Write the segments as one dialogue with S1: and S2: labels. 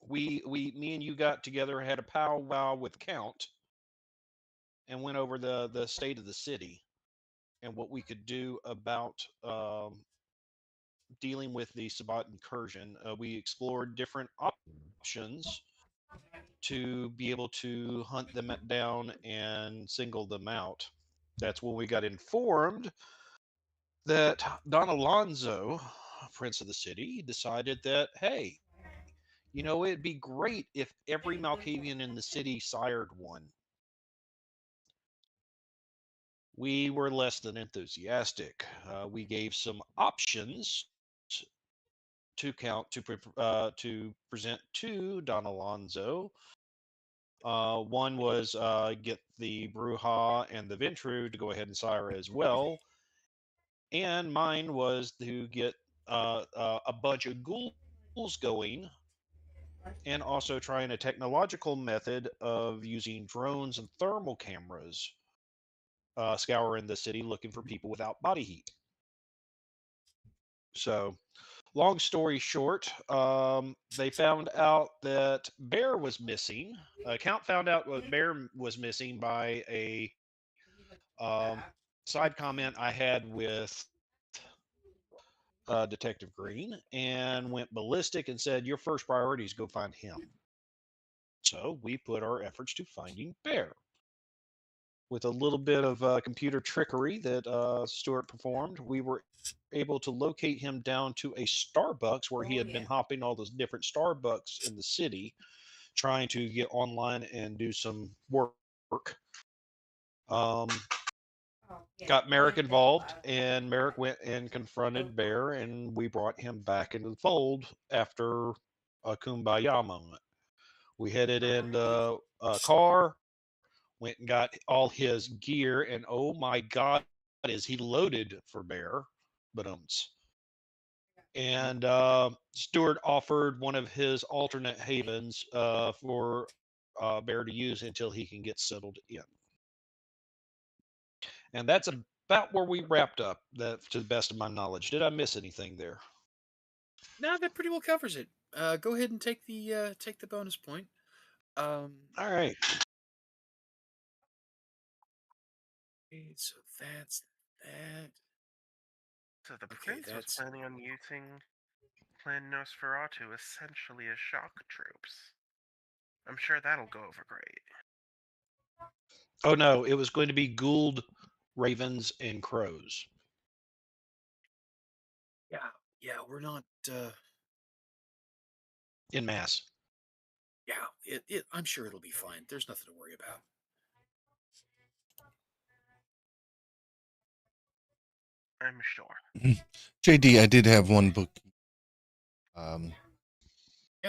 S1: me and you got together, had a powwow with Count, and went over the state of the city and what we could do about dealing with the Sabbat incursion. We explored different options to be able to hunt them down and single them out. That's when we got informed that Don Alonso, Prince of the City, decided that, hey, it'd be great if every Malkavian in the city sired one. We were less than enthusiastic. We gave some options to present to Don Alonso. One was get the Bruja and the Ventru to go ahead and sire as well, and mine was to get a bunch of ghouls going, and also trying a technological method of using drones and thermal cameras, scouring the city looking for people without body heat. So, long story short, they found out that Bear was missing. Count found out what Bear was missing by a um, side comment I had with Detective Green, and went ballistic and said, "Your first priority is go find him." So we put our efforts to finding Bear. With a little bit of computer trickery that Stuart performed, we were able to locate him down to a Starbucks where he had been hopping all those different Starbucks in the city, trying to get online and do some work. Um, got Merrick involved, and Merrick went and confronted Bear, and we brought him back into the fold after a kumbaya moment. We headed in a car, went and got all his gear, and oh my God, is he loaded for Bear? But and Stewart offered one of his alternate havens for Bear to use until he can get settled in. And that's about where we wrapped up. That, to the best of my knowledge. Did I miss anything there?
S2: No, that pretty well covers it. Go ahead and take the bonus point.
S1: All right.
S2: So that's that.
S3: So the
S2: Okay,
S3: prince was
S2: that's
S3: planning on using Plan Nosferatu essentially as shock troops. I'm sure that'll go over great.
S1: Oh no, it was going to be Gould, Ravens, and Crows.
S2: yeah. We're not.
S1: In mass.
S2: Yeah, I'm sure it'll be fine. There's nothing to worry about.
S3: I'm sure.
S4: JD, I did have one book.
S2: Yeah,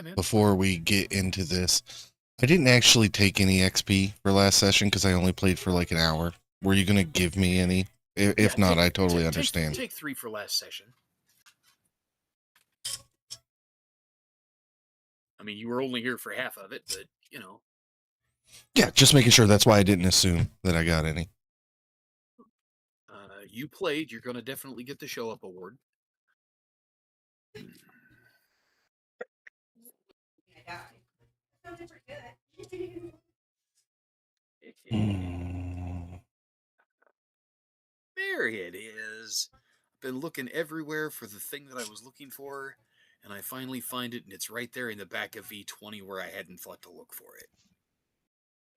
S2: man.
S4: Before we get into this, I didn't actually take any XP for last session because I only played for like an hour. Were you going to give me any? If not, I totally understand.
S2: Take 3 for last session. I mean, you were only here for half of it, but,
S4: Yeah, just making sure. That's why I didn't assume that I got any.
S2: You played. You're going to definitely get the Show Up Award. There it is. I've been looking everywhere for the thing that I was looking for, and I finally find it, and it's right there in the back of V20 where I hadn't thought to look for it.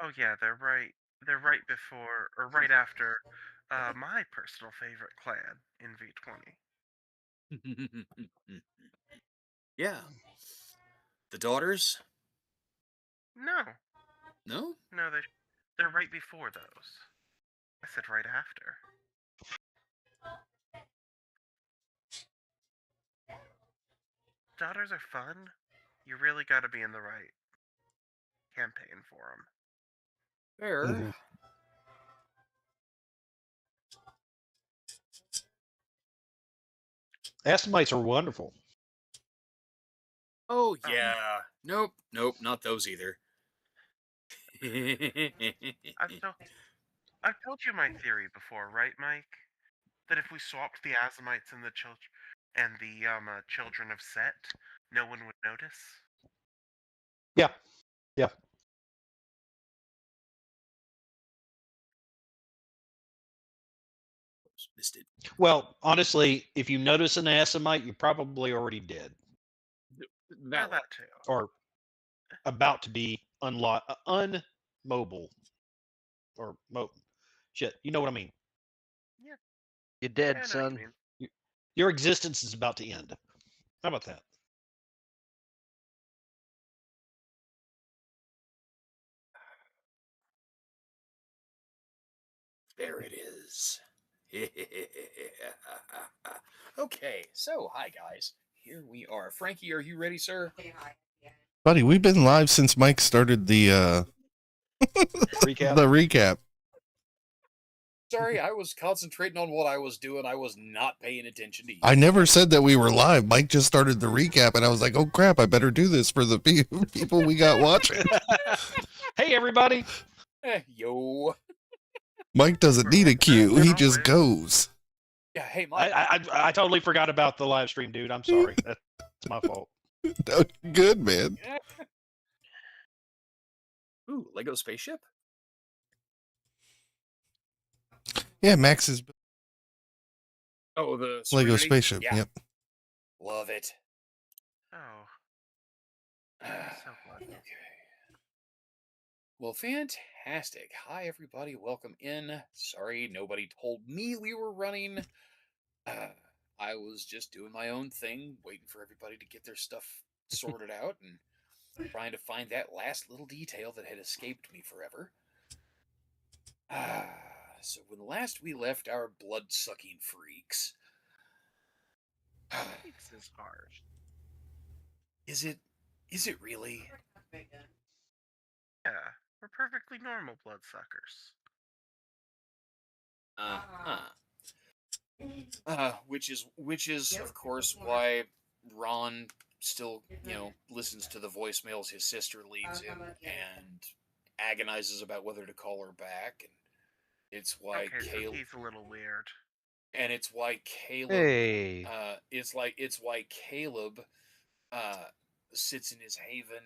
S3: Oh yeah, they're right. They're right before or right after my personal favorite clan in V20.
S2: Yeah. The daughters?
S3: No,
S2: No?
S3: no, they're right before those. I said right after. Daughters are fun. You really got to be in the right campaign for them.
S2: Fair.
S1: Mhm. Astamites are wonderful.
S2: Oh, yeah. Nope, not those either.
S3: I've told you my theory before, right, Mike? That if we swapped the Azamites and the children of Set, No one would notice.
S1: Yeah. Yeah.
S2: Oops, missed it.
S1: Well, honestly, if you notice an Asimite, you're probably already dead
S3: Yeah, that too.
S1: or about to be unmobile or shit. You know what I mean?
S3: Yeah,
S5: You dead,
S3: I know what
S5: son.
S3: you mean.
S1: Your existence is about to end. How about that?
S2: There it is. Okay, so hi guys. Here we are. Frankie, are you ready, sir?
S4: Buddy, we've been live since Mike started the
S1: Recap.
S4: the recap.
S2: Sorry, I was concentrating on what I was doing. I was not paying attention to you.
S4: I never said that we were live. Mike just started the recap, and I was like, "Oh crap! I better do this for the people we got watching."
S1: Hey, everybody.
S2: Yo.
S4: Mike doesn't need a cue; he just
S3: Always.
S4: goes.
S2: Yeah, hey, Mike.
S1: I totally forgot about the live stream, dude. I'm sorry. That's my fault.
S4: Good man.
S2: Ooh, Lego spaceship?
S4: Yeah, Max is
S2: Oh, the
S4: Lego
S2: Serenity?
S4: spaceship.
S2: Yeah.
S4: Yep.
S2: Love it.
S3: Oh, I'm so glad.
S2: Okay. Well, fantastic. Hi, everybody. Welcome in. Sorry, nobody told me we were running. I was just doing my own thing, waiting for everybody to get their stuff sorted out and trying to find that last little detail that had escaped me forever. So when last we left our blood-sucking freaks...
S3: Freaks is hard.
S2: Is it really?
S3: Yeah, we're perfectly normal bloodsuckers.
S2: Which is of course why Ron still, listens to the voicemails his sister leaves him and agonizes about whether to call her back, and it's why
S3: Okay, so
S2: Caleb
S3: he's a little weird.
S2: and it's why Caleb
S5: Hey.
S2: it's why Caleb sits in his haven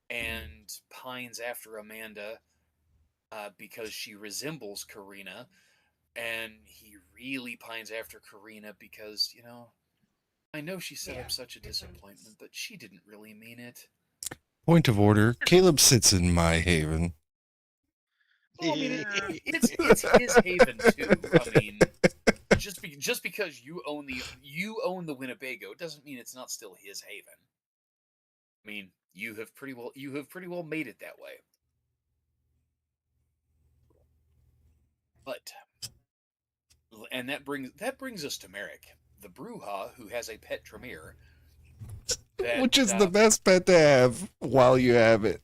S2: and pines after Amanda because she resembles Karina, and he really pines after Karina because, I know she set up such a disappointment, but she didn't really mean it.
S4: Point of order. Caleb sits in my haven.
S2: Well, I mean, it's his haven too. I mean, just because you own the Winnebago doesn't mean it's not still his haven. I mean, you have pretty well made it that way. But, and that brings us to Merrick, the Bruja who has a pet Tremere.
S4: Which is the best pet to have while you have it.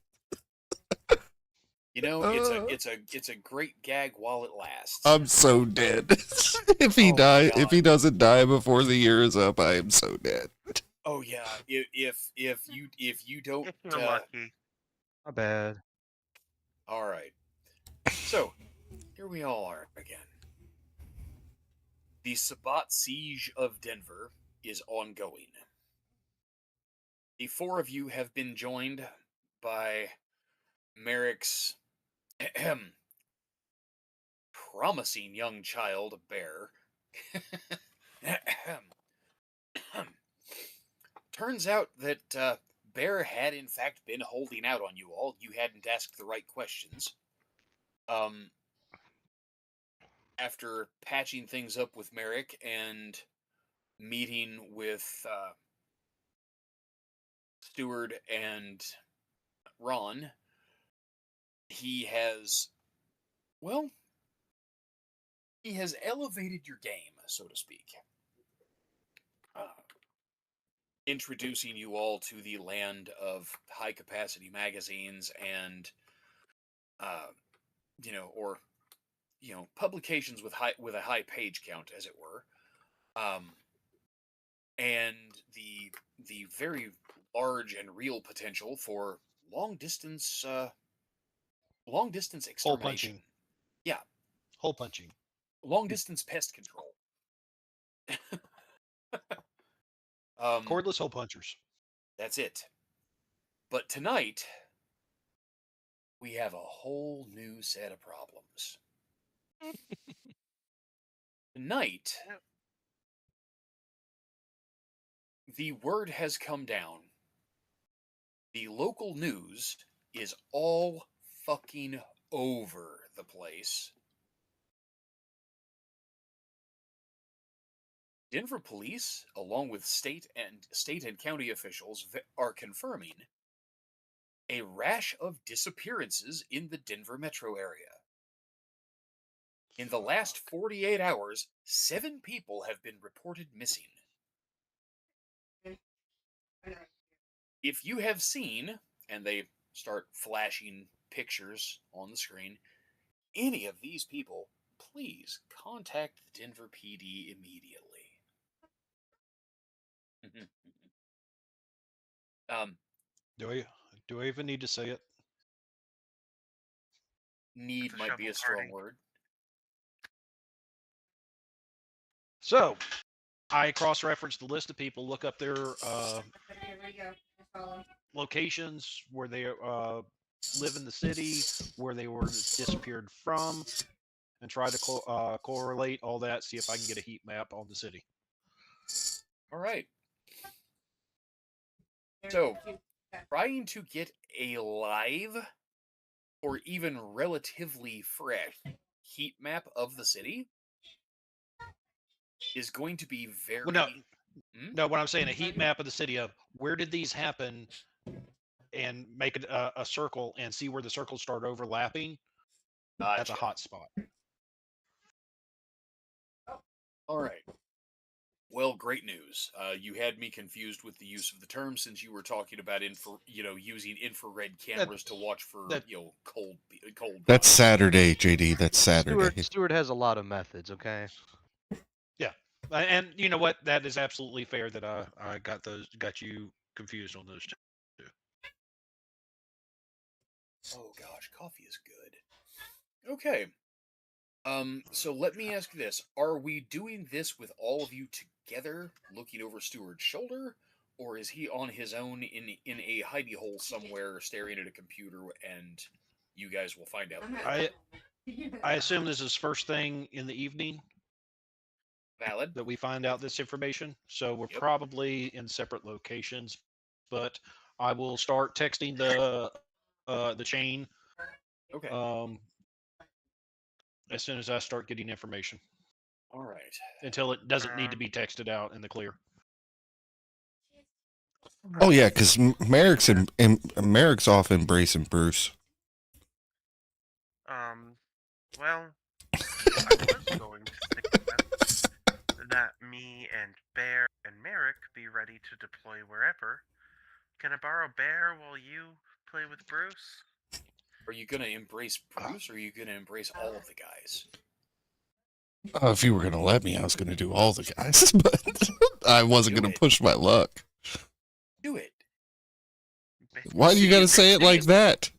S2: It's a great gag while it lasts.
S4: I'm so dead. If he doesn't die before the year is up, I am so dead.
S2: Oh yeah, if you don't,
S3: If you're lucky.
S5: My bad.
S2: all right. So here we all are again. The Sabbat siege of Denver is ongoing. The four of you have been joined by Merrick's promising young child, Bear. Turns out that Bear had in fact been holding out on you all. You hadn't asked the right questions. After patching things up with Merrick and meeting with Stewart and Ron, he has elevated your game, so to speak. Introducing you all to the land of high-capacity magazines and, publications with a high page count, as it were, and the very large and real potential for long distance extermination.
S1: Hole punching.
S2: Yeah,
S1: Hole punching.
S2: long distance pest control.
S1: Cordless hole punchers.
S2: That's it. But tonight, we have a whole new set of problems. Tonight, the word has come down. The local news is all fucking over the place. Denver police, along with state and county officials, are confirming a rash of disappearances in the Denver metro area. In the last 48 hours, 7 people have been reported missing. If you have seen, and they start flashing pictures on the screen, any of these people, please contact the Denver PD immediately.
S1: Do I even need to say it?
S2: Need
S3: It's a
S2: might be a
S3: shovel
S2: strong
S3: party.
S2: word.
S1: So, I cross-referenced the list of people, look up their locations where they live in the city, where they were disappeared from, and try to correlate all that, see if I can get a heat map on the city.
S2: All right. So, trying to get a live or even relatively fresh heat map of the city is going to be very...
S1: Well, no, what I'm saying, a heat map of the city of where did these happen, and make it a circle and see where the circles start overlapping. That's a
S2: Gotcha.
S1: hot spot.
S2: All right. Well, great news. You had me confused with the use of the term since you were talking about using infrared cameras to watch for cold.
S4: That's Saturday, JD. That's Saturday.
S5: Stewart has a lot of methods. Okay.
S1: Yeah, and you know what? That is absolutely fair. That I got you confused on those two.
S2: Oh gosh, coffee is good. Okay. So let me ask this: are we doing this with all of you together, looking over Stewart's shoulder, or is he on his own in a hidey hole somewhere, staring at a computer, and you guys will find out later?
S1: I assume this is first thing in the evening
S2: Valid.
S1: that we find out this information. So we're probably in separate locations, but I will start texting the chain.
S2: Okay.
S1: As soon as I start getting information.
S2: All right.
S1: Until it doesn't need to be texted out in the clear.
S4: Oh yeah, because Merrick's off embracing Bruce.
S3: Well, I was going to suggest that me and Bear and Merrick be ready to deploy wherever. Can I borrow Bear while you play with Bruce?
S2: Are you gonna embrace Bruce, or are you gonna embrace all of the guys?
S4: If you were gonna let me, I was gonna do all the guys, but I wasn't gonna push my luck.
S2: Do it.
S4: Why do you gotta say it like that?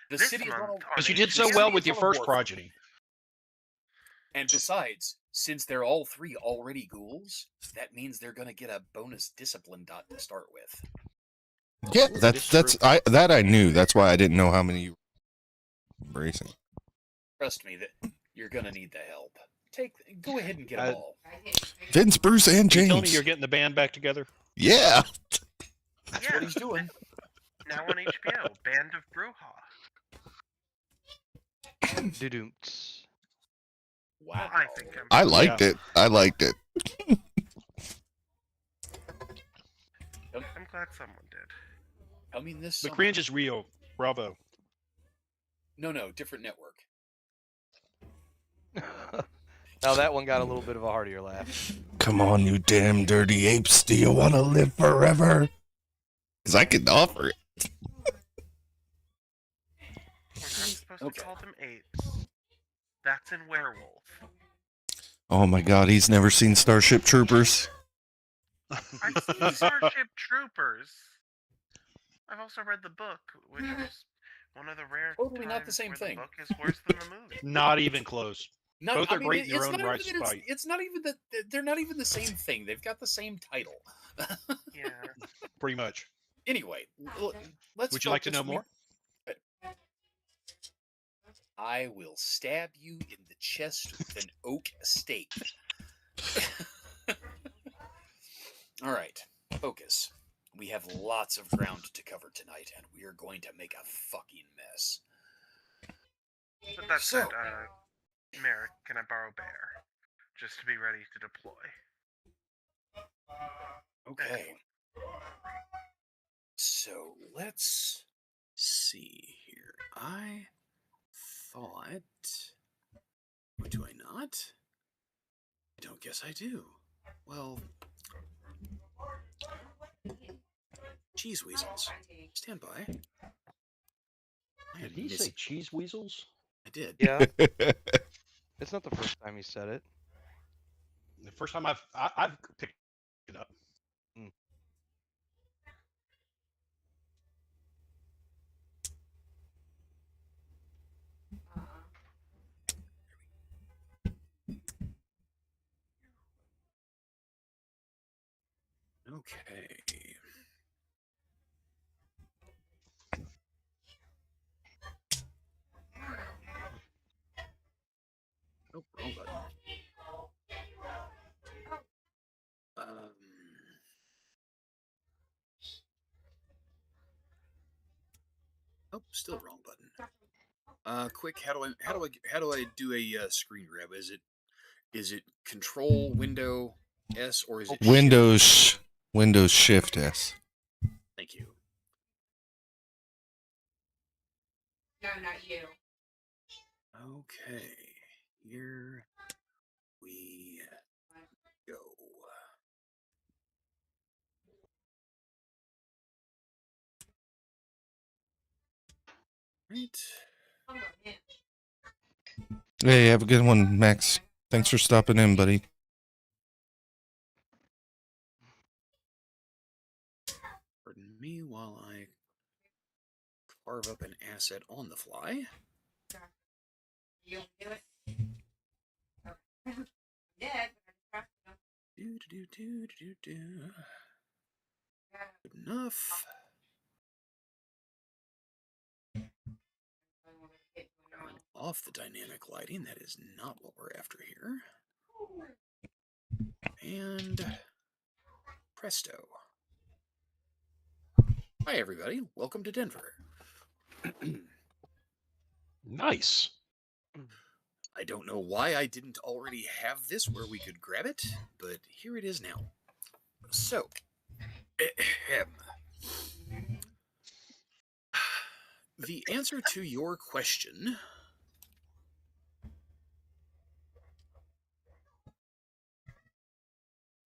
S2: The city is
S1: because you did so well with your first progeny.
S2: And besides, since they're all 3 already ghouls, that means they're gonna get a bonus discipline dot to start with.
S4: Yeah, that I knew. That's why I didn't know how many you were embracing.
S2: Trust me, that you're gonna need the help. Go ahead and get them all.
S4: Vince, Bruce, and James.
S1: You telling me you're getting the band back together?
S4: Yeah.
S2: That's what he's doing.
S3: Now on HBO, Band of Bruja.
S5: Doo-dooms.
S2: Wow.
S3: Well, I think
S4: I liked it. I liked it.
S3: I'm glad someone did.
S2: I mean, this.
S1: The cringe is real. Bravo.
S2: No, different network.
S5: Now that one got a little bit of a heartier laugh.
S4: Come on, you damn dirty apes. Do you want to live forever? Because I can offer it.
S3: We're not supposed to call them apes. That's in Werewolf.
S4: Oh my god, he's never seen Starship Troopers.
S3: I've seen Starship Troopers. I've also read the book, which was one of the rare
S2: Totally not the
S3: times
S2: same
S3: where
S2: thing.
S3: The book is worse than the movie.
S1: Not even close. Both are great in their own right.
S2: It's not even that they're not even the same thing. They've got the same title.
S3: Yeah.
S1: Pretty much.
S2: Anyway, let's.
S1: Would you like to know
S2: focus.
S1: more?
S2: I will stab you in the chest with an oak stake. All right, focus. We have lots of ground to cover tonight, and we are going to make a fucking mess.
S3: But that
S2: So-
S3: said, Merrick, can I borrow Bear? Just to be ready to deploy.
S2: Okay. So let's see here. I thought. Or do I not? I don't guess I do. Well. Cheese weasels. Stand by. I
S1: Did
S2: am
S1: he
S2: missing.
S1: say cheese weasels?
S2: I did.
S5: Yeah, it's not the first time he said it.
S1: The first time I've picked it up.
S2: Okay. Oh, wrong button. Oh, still wrong button. Quick, how do I do a screen grab? Is it Control Window S or is it Shift?
S4: Windows Shift S.
S2: Thank you.
S6: No, not you.
S2: Okay, here we go. Right.
S4: Hey, have a good one, Max. Thanks for stopping in, buddy.
S2: Pardon me while I carve up an asset on the fly.
S6: You do it. Okay. Did, but I
S2: Do. Good enough. Turn off the dynamic lighting. That is not what we're after here. And presto. Hi, everybody. Welcome to Denver.
S1: Nice.
S2: I don't know why I didn't already have this where we could grab it, but here it is now. So, the answer to your question.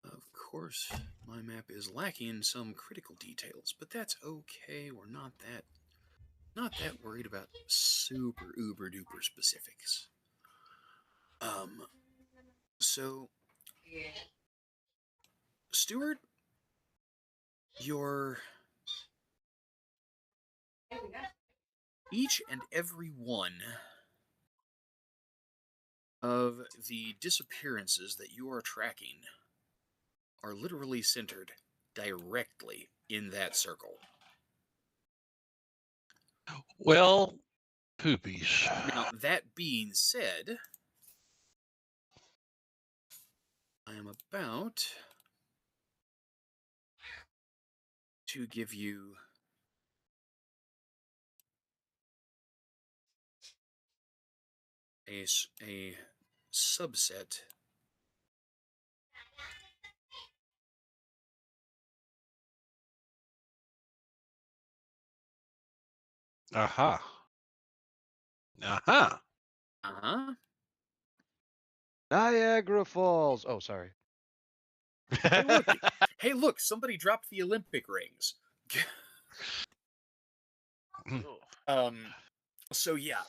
S2: Of course, my map is lacking some critical details, but that's okay. We're not that worried about super uber duper specifics. So, Stuart, each and every one of the disappearances that you are tracking are literally centered directly in that circle.
S1: Well, poopies.
S2: Now, that being said, I am about to give you a subset
S1: Aha. Aha.
S2: Uh-huh.
S5: Niagara Falls. Oh, sorry.
S2: Hey, look, somebody dropped the Olympic rings.
S3: Ugh.
S2: So yeah,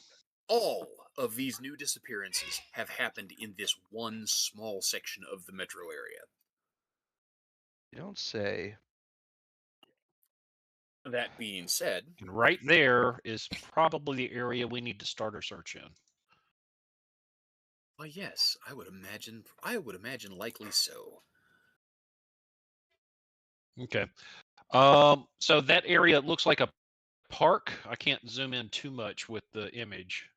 S2: all of these new disappearances have happened in this one small section of the metro area.
S5: You don't say.
S2: That being said,
S1: And right there is probably the area we need to start our search in.
S2: why yes, I would imagine likely so.
S1: Okay. So that area looks like a park. I can't zoom in too much with the image.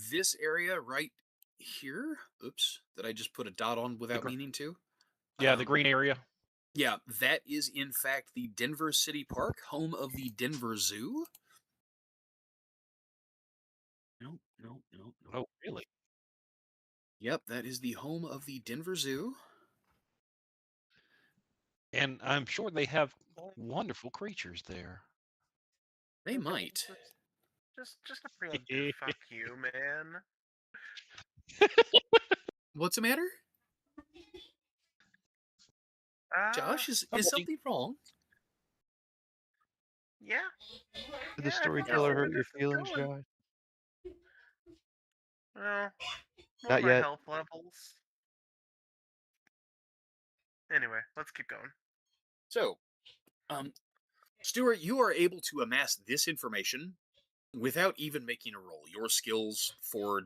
S2: This area right here. Oops, did I just put a dot on without
S1: gr-
S2: meaning to?
S1: Yeah, the green area.
S2: Yeah, that is in fact the Denver City Park, home of the Denver Zoo. No, no, no, no.
S1: Oh, really?
S2: Yep, that is the home of the Denver Zoo.
S1: And I'm sure they have wonderful creatures there.
S2: They
S3: Okay,
S2: might.
S3: Just a preemptive fuck you, man.
S2: What's the matter? Josh, is
S1: Somebody-
S2: something wrong?
S3: Yeah.
S5: Did the
S3: Yeah, I think
S5: storyteller
S3: that's where
S5: hurt your
S3: this is
S5: feelings,
S3: going.
S5: Josh?
S3: Well, more
S5: Not
S3: my
S5: yet.
S3: health levels. Anyway, let's keep going.
S2: So, Stuart, you are able to amass this information without even making a roll. Your skills for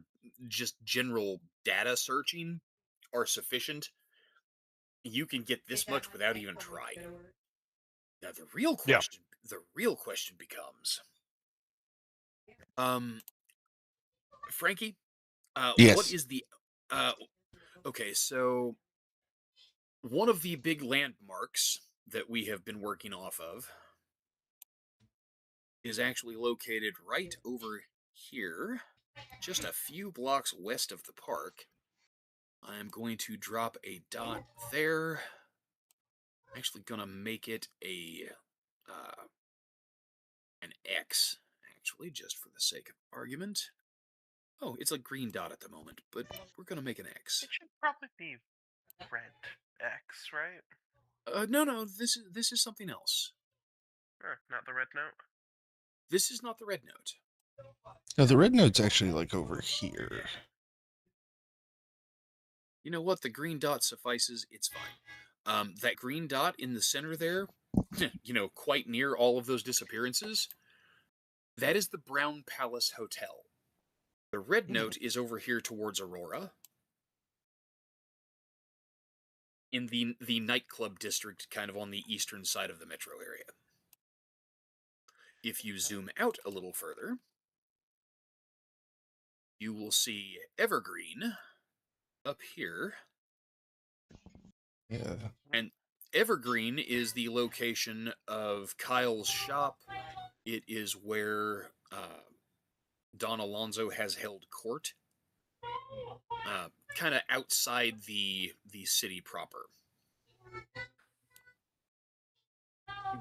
S2: just general data searching are sufficient. You can get this much without even trying. Now the real question becomes, Frankie,
S4: Yes.
S2: what is the okay, so one of the big landmarks that we have been working off of is actually located right over here, just a few blocks west of the park. I'm going to drop a dot there. Actually gonna make it an X, actually, just for the sake of argument. Oh, it's a green dot at the moment, but we're gonna make an X.
S3: It should probably be red X, right?
S2: No, this is something else.
S3: Not the red note.
S2: This is not the red note.
S4: No, the red note's actually like over here.
S2: You know what? The green dot suffices. It's fine. That green dot in the center there, quite near all of those disappearances, that is the Brown Palace Hotel. The red note is over here towards Aurora, in the nightclub district, kind of on the eastern side of the metro area. If you zoom out a little further, you will see Evergreen up here.
S4: Yeah.
S2: And Evergreen is the location of Kyle's shop. It is where Don Alonso has held court, kind of outside the city proper.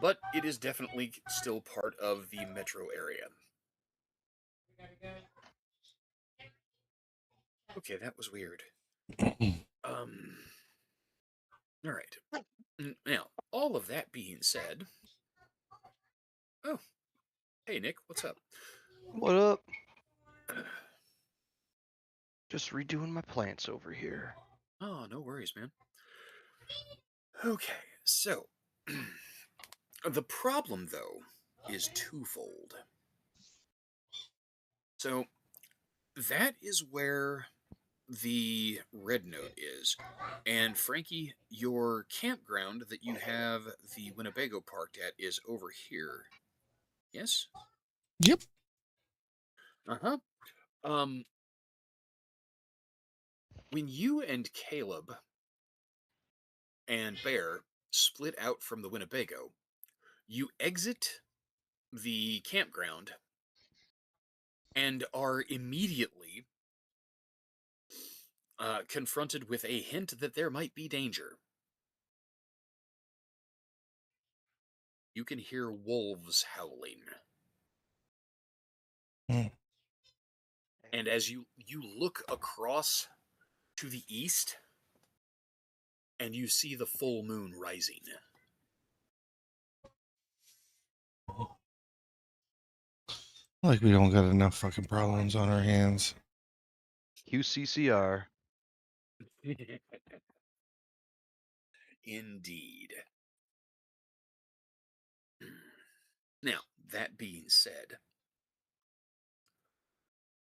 S2: But it is definitely still part of the metro area. Okay, that was weird. All right. Now, all of that being said, oh, hey Nick, what's up?
S5: What up? Just redoing my plants over here.
S2: Oh, no worries, man. Okay, so the problem, though, is twofold. So that is where the red note is. And Frankie, your campground that you have the Winnebago parked at is over here. Yes?
S4: Yep.
S2: Uh-huh. When you and Caleb and Bear split out from the Winnebago, you exit the campground and are immediately confronted with a hint that there might be danger. You can hear wolves howling.
S4: Hmm.
S2: And as you look across to the east, and you see the full moon rising.
S4: Like we don't got enough fucking problems on our hands.
S5: QCCR.
S2: Indeed. Now, that being said,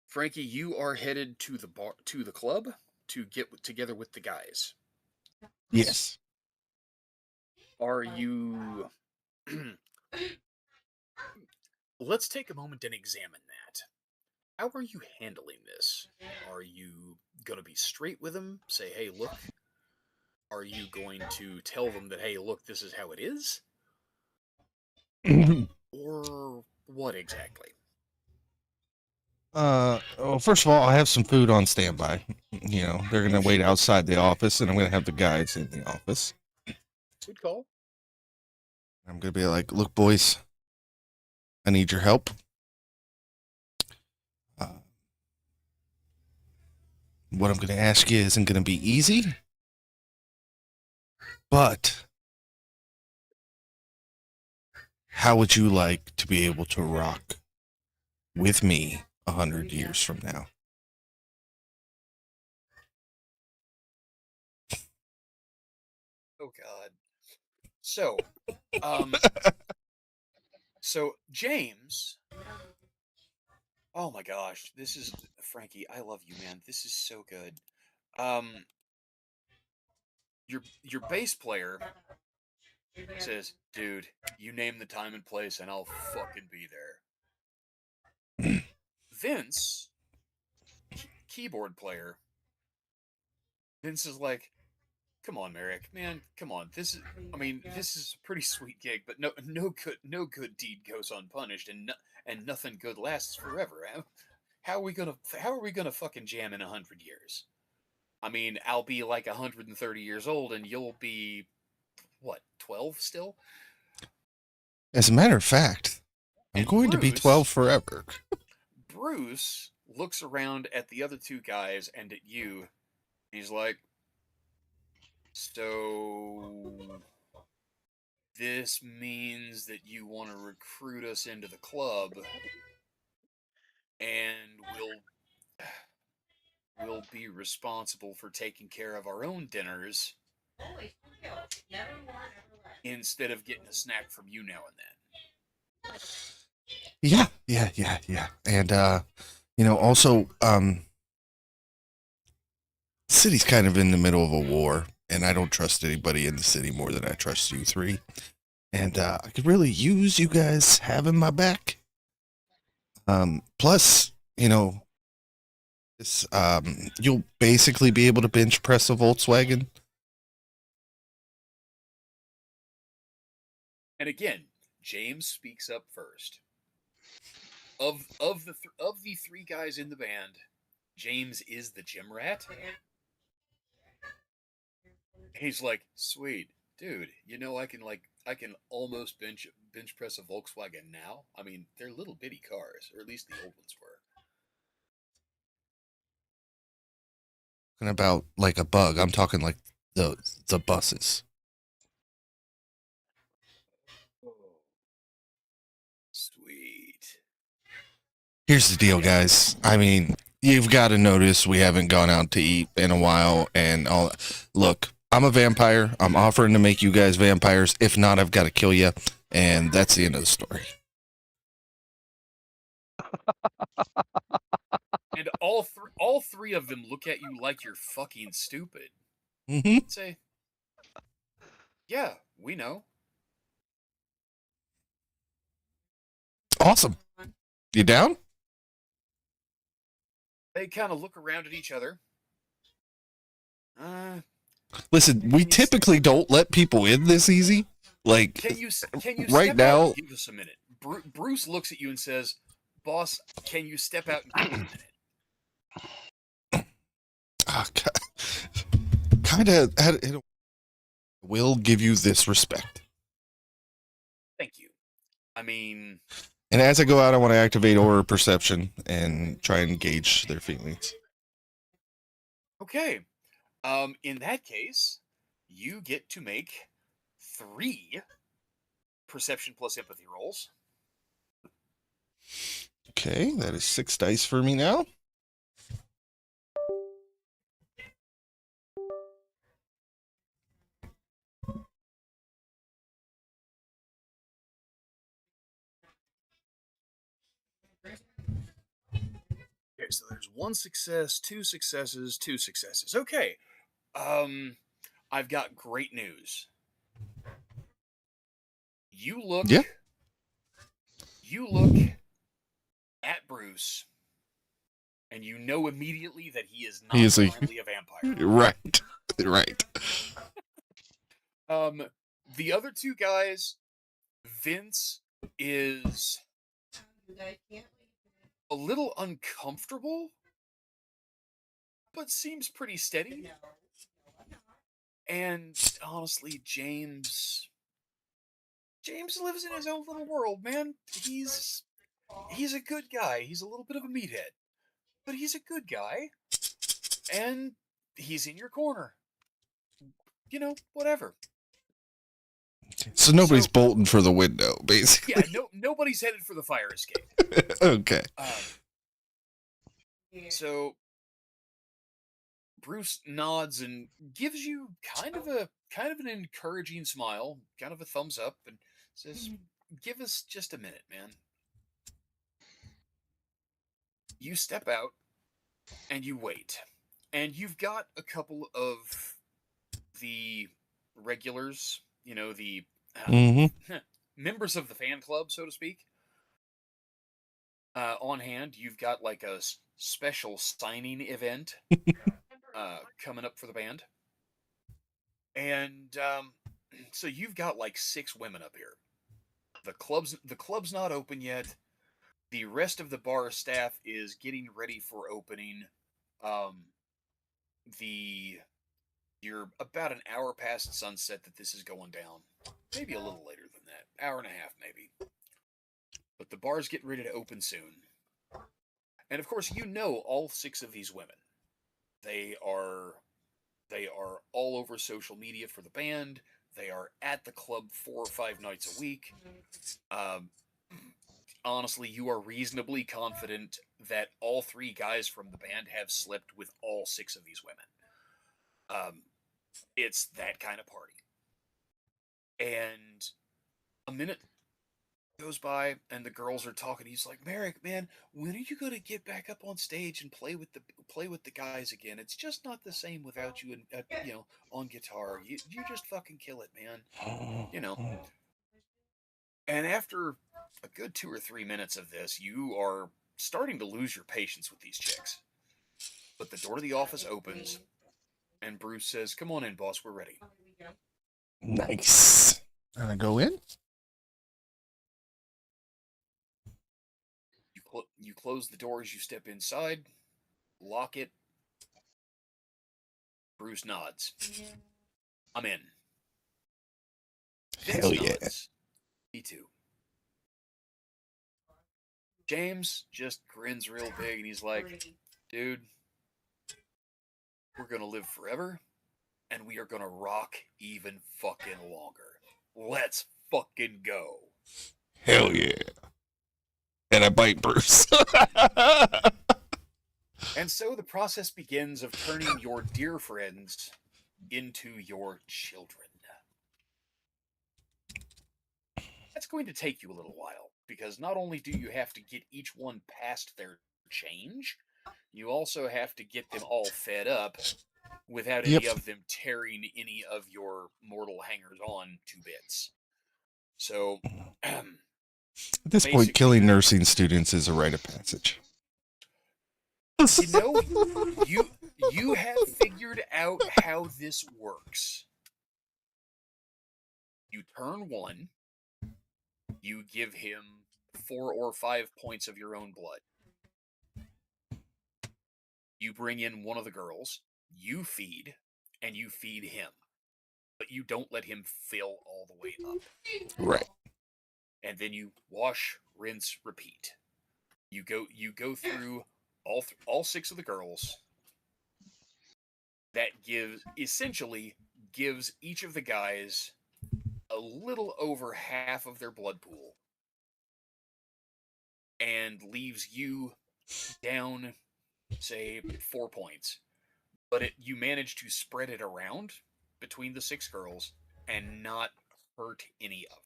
S2: Frankie, you are headed to the club to get together with the guys.
S4: Yes.
S2: Are you Let's take a moment and examine that. How are you handling this? Are you going to be straight with them? Say, hey, look. Are you going to tell them that, hey, look, this is how it is? Or what exactly?
S4: Well, first of all, I have some food on standby. You know, they're gonna wait outside the office, and I'm gonna have the guys in the office.
S2: Good call.
S4: I'm gonna be like, look, boys, I need your help. What I'm gonna ask you isn't gonna be easy, but how would you like to be able to rock with me 100 years from now?
S2: Oh God. So, so James. Oh my gosh, this is Frankie. I love you, man. This is so good. Your bass player says, "Dude, you name the time and place, and I'll fucking be there." Vince, keyboard player. Vince is like, "Come on, Merrick, man, come on. This is a pretty sweet gig, but no good deed goes unpunished, and nothing good lasts forever. How are we gonna fucking jam in 100 years? I mean, I'll be like 130 years old, and you'll be what, 12 still?"
S4: As a matter of fact, I'm
S2: And
S4: going to be 12 forever.
S2: Bruce looks around at the other two guys and at you. He's like, "So this means that you want to recruit us into the club, and we'll be responsible for taking care of our own dinners instead of getting a snack from you now and then."
S4: Yeah. And, also, the city's kind of in the middle of a war, and I don't trust anybody in the city more than I trust you three. And, I could really use you guys having my back. Plus, this, you'll basically be able to bench press a Volkswagen.
S2: And again, James speaks up first. Of the three guys in the band, James is the gym rat. He's like, "Sweet, dude. I can almost bench press a Volkswagen now. I mean, they're little bitty cars, or at least the old ones were."
S4: Talking about like a bug. I'm talking like the buses.
S2: Oh, sweet.
S4: Here's the deal, guys. I mean, you've got to notice we haven't gone out to eat in a while and all. Look, I'm a vampire. I'm offering to make you guys vampires. If not, I've got to kill you. And that's the end of the story.
S2: And all three of them look at you like you're fucking stupid.
S4: Mm-hmm.
S2: Say, "Yeah, we know."
S4: Awesome. You down?
S2: They kind of look around at each other.
S4: Listen, we typically don't let people in this easy. Like,
S2: Can you
S4: right
S2: step
S4: now?
S2: out and give us a minute? Bruce looks at you and says, "Boss, can you step out and give us a minute?"
S4: Kind of will give you this respect.
S2: Thank you. I mean,
S4: And as I go out, I want to activate aura perception and try and gauge their feelings.
S2: okay. In that case, you get to make 3 perception plus empathy rolls.
S4: Okay, that is 6 dice for me now.
S2: Okay, so there's 1 success, 2 successes, 2 successes. Okay. I've got great news. You look
S4: Yeah.
S2: You look at Bruce, and you know immediately that he is not currently a vampire.
S4: Right. Right.
S2: The other two guys, Vince is a little uncomfortable, but seems pretty steady. And honestly, James lives in his own little world, man. He's a good guy. He's a little bit of a meathead, but he's a good guy, and he's in your corner. You know, whatever.
S4: So nobody's bolting for the window, basically.
S2: Yeah, nobody's headed for the fire escape.
S4: Okay.
S2: So Bruce nods and gives you kind of an encouraging smile, kind of a thumbs up, and says, "Give us just a minute, man." You step out and you wait, and you've got a couple of the regulars, you know, the members of the fan club, so to speak, on hand. You've got like a special signing event coming up for the band. And so you've got like 6 women up here. The club's not open yet. The rest of the bar staff is getting ready for opening. You're about an hour past sunset that this is going down. Maybe a little later than that. Hour and a half, maybe. But the bar's getting ready to open soon. And of course, you know all 6 of these women. They are all over social media for the band. They are at the club 4 or 5 nights a week. Honestly, you are reasonably confident that all 3 guys from the band have slept with all 6 of these women. It's that kind of party. And a minute goes by, and the girls are talking. He's like, "Merrick, man, when are you gonna get back up on stage and play with the guys again? It's just not the same without you, on guitar. You just fucking kill it, man. You know." And after a good 2 or 3 minutes of this, you are starting to lose your patience with these chicks. But the door to the office opens, and Bruce says, "Come on in, boss. We're ready."
S4: Nice. And I go in?
S2: You close the door as you step inside, lock it. Bruce nods. "I'm in." Vince
S4: Hell yeah.
S2: nods. Me too. James just grins real big, and he's like, "Dude, we're gonna live forever, and we are gonna rock even fucking longer. Let's fucking go."
S4: Hell yeah. And I bite Bruce.
S2: And so the process begins of turning your dear friends into your children. That's going to take you a little while, because not only do you have to get each one past their change, you also have to get them all fed up without any of them tearing any of your mortal hangers-on to bits. So,
S4: at this point, killing nursing students is a rite of passage.
S2: You know, you have figured out how this works. You turn one, you give him 4 or 5 points of your own blood. You bring in one of the girls, you feed, and you feed him. But you don't let him fill all the way up.
S4: Right.
S2: And then you wash, rinse, repeat. You go through all 6 of the girls. That essentially gives each of the guys a little over half of their blood pool, and leaves you down, say, 4 points. But you manage to spread it around between the 6 girls and not hurt any of them.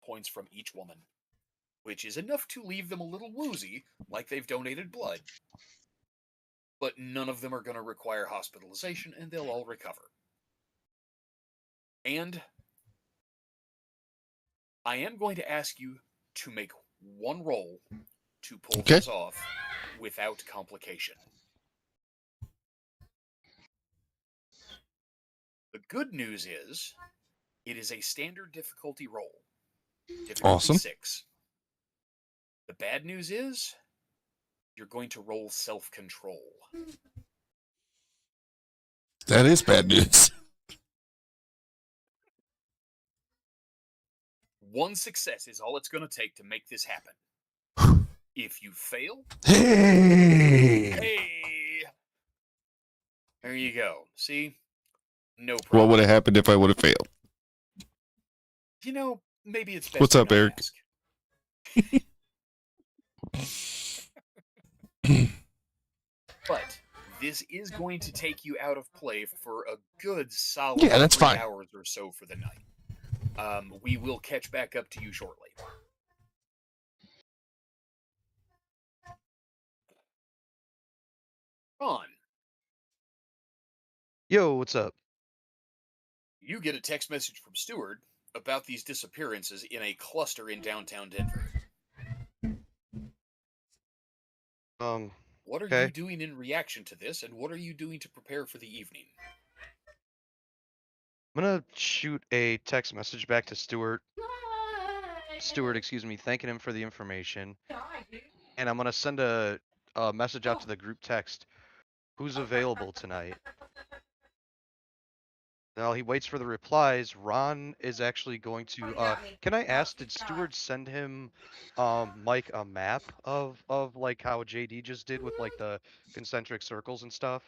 S2: Points from each woman, which is enough to leave them a little woozy, like they've donated blood. But none of them are going to require hospitalization, and they'll all recover. And I am going to ask you to make one roll to pull
S4: Okay.
S2: this off without complication. The good news is it is a standard difficulty roll. Difficulty
S4: Awesome.
S2: 6. The bad news is you're going to roll self-control.
S4: That is bad news.
S2: One success is all it's going to take to make this happen. If you fail, hey, there you go. See? No
S4: What
S2: problem.
S4: would have happened if I would have failed?
S2: You know, maybe it's best
S4: What's
S2: you
S4: up,
S2: not
S4: Eric?
S2: ask. But this is going to take you out of play for a good solid
S4: Yeah, that's
S2: 3
S4: fine.
S2: hours or so for the night. We will catch back up to you shortly. Ron,
S5: Yo, what's up?
S2: you get a text message from Stewart about these disappearances in a cluster in downtown Denver. What are
S5: Okay.
S2: you doing in reaction to this, and what are you doing to prepare for the evening?
S5: I'm gonna shoot a text message back to Stuart, thanking him for the information. And I'm gonna send a message out to the group text. Who's available tonight? While he waits for the replies, Ron is actually going to. Can I ask? Did Stewart send him, Mike, a map of like how JD just did with like the concentric circles and stuff?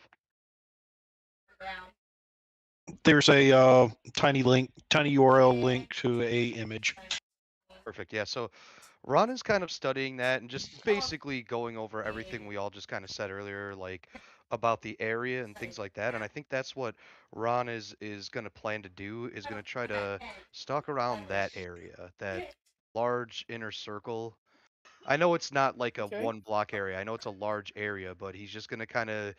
S1: There's a tiny URL link to a image.
S5: Perfect. Yeah. So Ron is kind of studying that and just basically going over everything we all just kind of said earlier, like about the area and things like that. And I think that's what Ron is going to plan to do, is going to try to stalk around that area, that large inner circle. I know it's not like a
S2: Okay.
S5: 1 block area. I know it's a large area, but he's just going to kind of,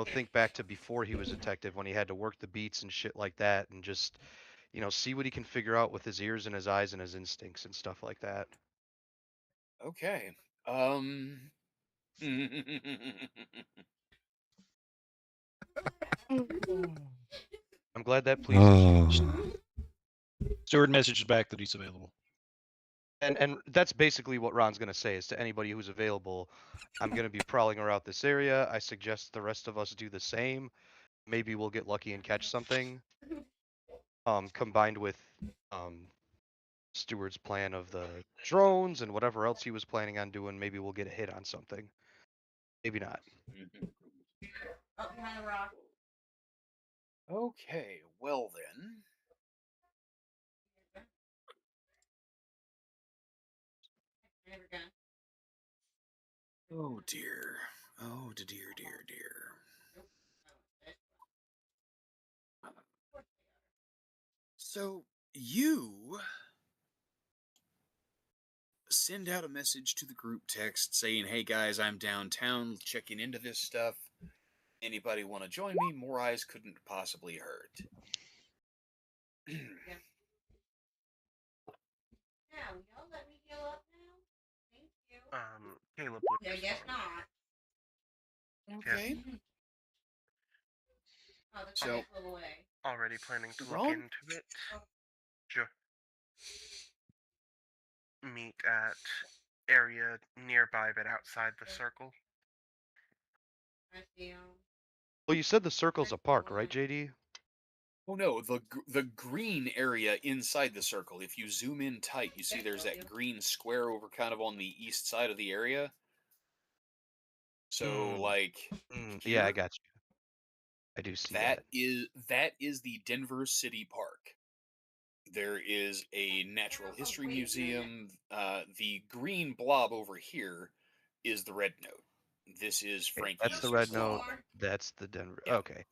S5: think back to before he was a detective when he had to work the beats and shit like that, and just, see what he can figure out with his ears and his eyes and his instincts and stuff like that.
S2: Okay.
S5: I'm glad that pleases you.
S1: Stewart messages back that he's available.
S5: And that's basically what Ron's going to say, is to anybody who's available, I'm going to be prowling around this area. I suggest the rest of us do the same. Maybe we'll get lucky and catch something. Combined with Stewart's plan of the drones and whatever else he was planning on doing, maybe we'll get a hit on something. Maybe not.
S6: Oh, behind the rock.
S2: Okay, well then.
S6: Never gonna.
S2: Oh dear. Oh dear. So you send out a message to the group text saying, "Hey guys, I'm downtown checking into this stuff. Anybody want to join me? More eyes couldn't possibly hurt."
S6: Yeah, will y'all let me heal up now? Thank you.
S3: Caleb would
S6: Yeah, guess
S3: respond.
S6: not.
S2: Okay.
S6: Oh, the
S2: So-
S6: guy flew away.
S3: Already planning to look
S2: Ron?
S3: into it. Sure. Meet at area nearby but outside the circle.
S6: I see.
S5: Well, you said the circle's a park, right, JD?
S2: Oh no, the green area inside the circle. If you zoom in tight, you see there's that green square over kind of on the east side of the area. So like
S5: Yeah, I
S2: here,
S5: got you. I do see
S2: that
S5: that.
S2: that is the Denver City Park. There is a natural history museum. The green blob over here is the red note. This is Frankie's
S5: That's the red note.
S2: blob.
S5: That's the Denver.
S2: Yeah.
S5: Okay.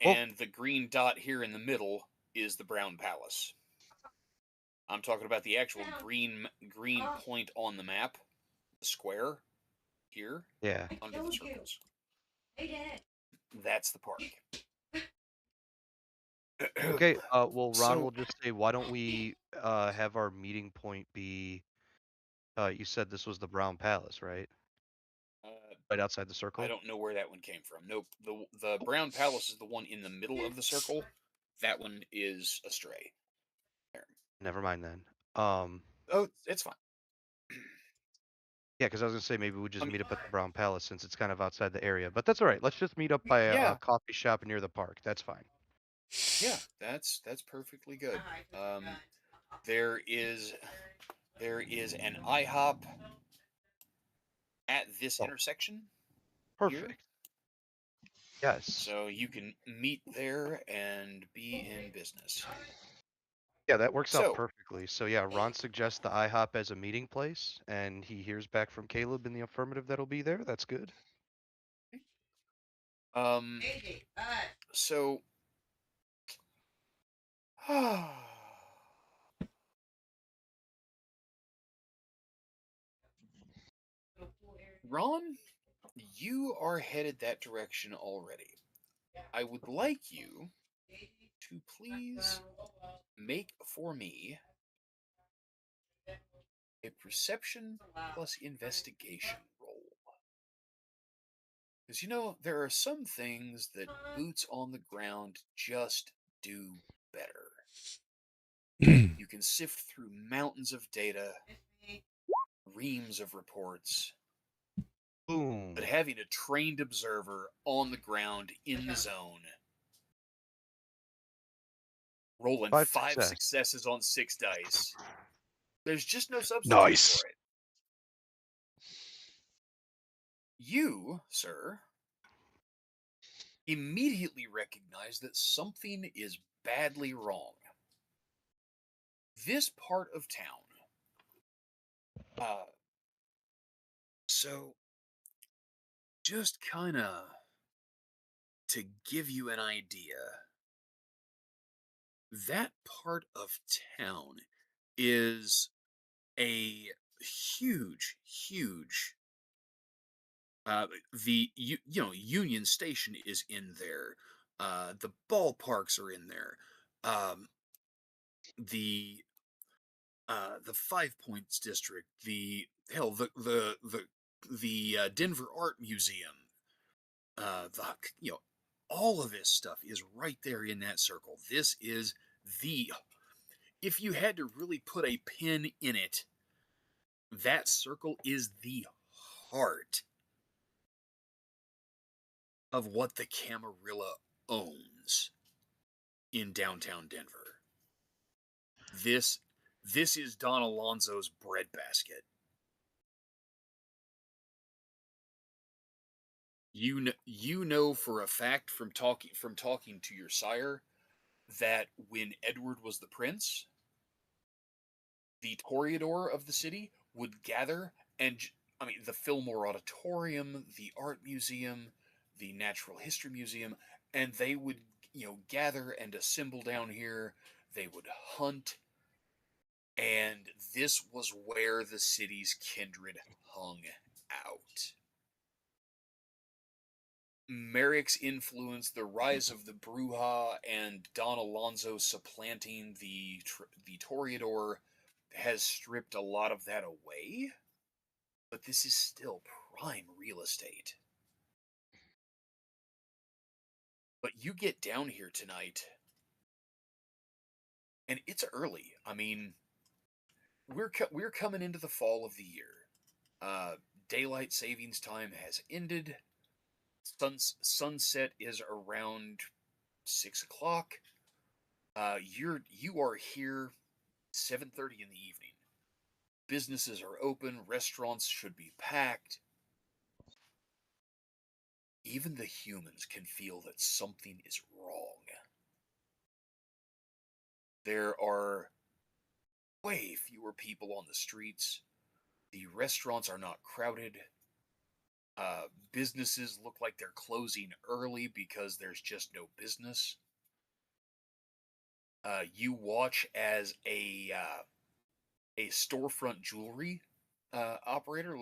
S5: Well-
S2: And the green dot here in the middle is the Brown Palace. I'm talking about the actual green point on the map, the square here
S5: Yeah.
S2: under the circles.
S6: Hey, Dad.
S2: That's the park.
S5: Okay. Well, Ron
S2: So,
S5: will just say, why don't we have our meeting point be? You said this was the Brown Palace, right?
S2: uh,
S5: Right outside the
S2: I
S5: circle.
S2: don't know where that one came from. Nope. The Brown Palace is the one in the middle of the circle. That one is astray. There.
S5: Never mind then. Um,
S2: Oh, it's fine.
S5: yeah, because I was gonna say maybe we just
S2: I mean,
S5: meet up at the Brown Palace since it's kind of outside the area, but that's all right. Let's just meet up by a
S2: yeah,
S5: coffee shop near the park. That's fine.
S2: yeah, that's perfectly good. There is an IHOP at this
S5: Oh,
S2: intersection here,
S5: perfect. Yes.
S2: so you can meet there and be in business.
S5: Yeah, that works out
S2: So,
S5: perfectly. So yeah, Ron suggests the IHOP as a meeting place, and he hears back from Caleb in the affirmative that'll be there. That's good.
S2: um, so, Ron, you are headed that direction already. I would like you to please make for me a perception plus investigation roll. Because there are some things that boots on the ground just do better. You can sift through mountains of data, reams of reports,
S5: Boom.
S2: but having a trained observer on the ground in the zone, rolling 5
S5: Success.
S2: successes on 6 dice, there's just no substitute
S1: Nice.
S2: for it. You, sir, immediately recognize that something is badly wrong. This part of town, uh, so just kind of to give you an idea, that part of town is a huge. Union Station is in there. The ballparks are in there. Um, the Five Points District, the hell, the Denver Art Museum, the all of this stuff is right there in that circle. This is the if you had to really put a pin in it, that circle is the heart of what the Camarilla owns in downtown Denver. This is Don Alonso's breadbasket. You know for a fact from talking to your sire that when Edward was the prince, the toreador of the city would gather and the Fillmore Auditorium, the Art Museum, the Natural History Museum, and they would gather and assemble down here. They would hunt, and this was where the city's kindred hung out. Merrick's influence, the rise of the Bruja, and Don Alonso supplanting the Toreador has stripped a lot of that away, but this is still prime real estate. But you get down here tonight, and it's early. We're coming into the fall of the year. Daylight savings time has ended. Sunset is around 6 o'clock. You are here 7:30 in the evening. Businesses are open. Restaurants should be packed. Even the humans can feel that something is wrong. There are way fewer people on the streets. The restaurants are not crowded. Businesses look like they're closing early because there's just no business. You watch as a storefront jewelry operator,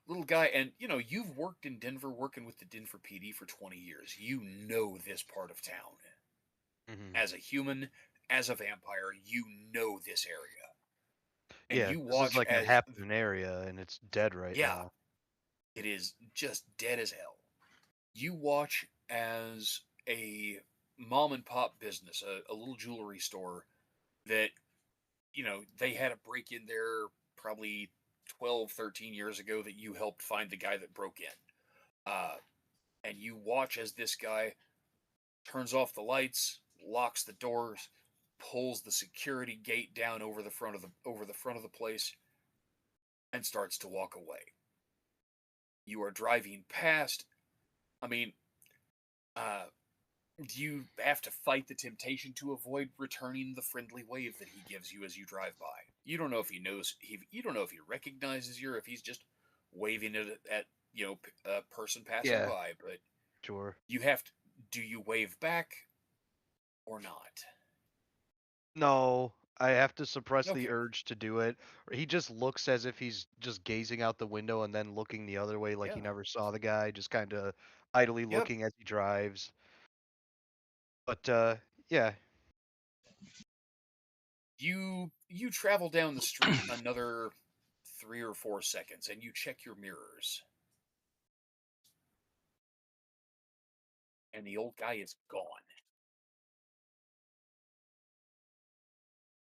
S2: little guy, and you've worked in Denver, working with the Denver PD for 20 years. You know this part of town.
S5: Mhm.
S2: As a human, as a vampire, you know this area. And
S5: Yeah,
S2: you
S5: this is
S2: watch
S5: like a
S2: as,
S5: happening area, and it's dead right
S2: yeah,
S5: now.
S2: it is just dead as hell. You watch as a mom and pop business, a little jewelry store that, they had a break in there probably 12, 13 years ago that you helped find the guy that broke in. Uh, and you watch as this guy turns off the lights, locks the doors, pulls the security gate down over the front of the place, and starts to walk away. You are driving past. I mean, uh, you have to fight the temptation to avoid returning the friendly wave that he gives you as you drive by. You don't know if he knows. You don't know if he recognizes you, or if he's just waving it at a person passing
S5: Yeah,
S2: by. But
S5: sure.
S2: you have to. Do you wave back or not?
S5: No, I have to suppress the
S2: Okay.
S5: urge to do it. Or he just looks as if he's just gazing out the window and then looking the other way like he
S2: Yeah.
S5: never saw the guy, just kind of idly
S2: Yep.
S5: looking as he drives. But yeah,
S2: You travel down the street another 3 or 4 seconds, and you check your mirrors, and the old guy is gone.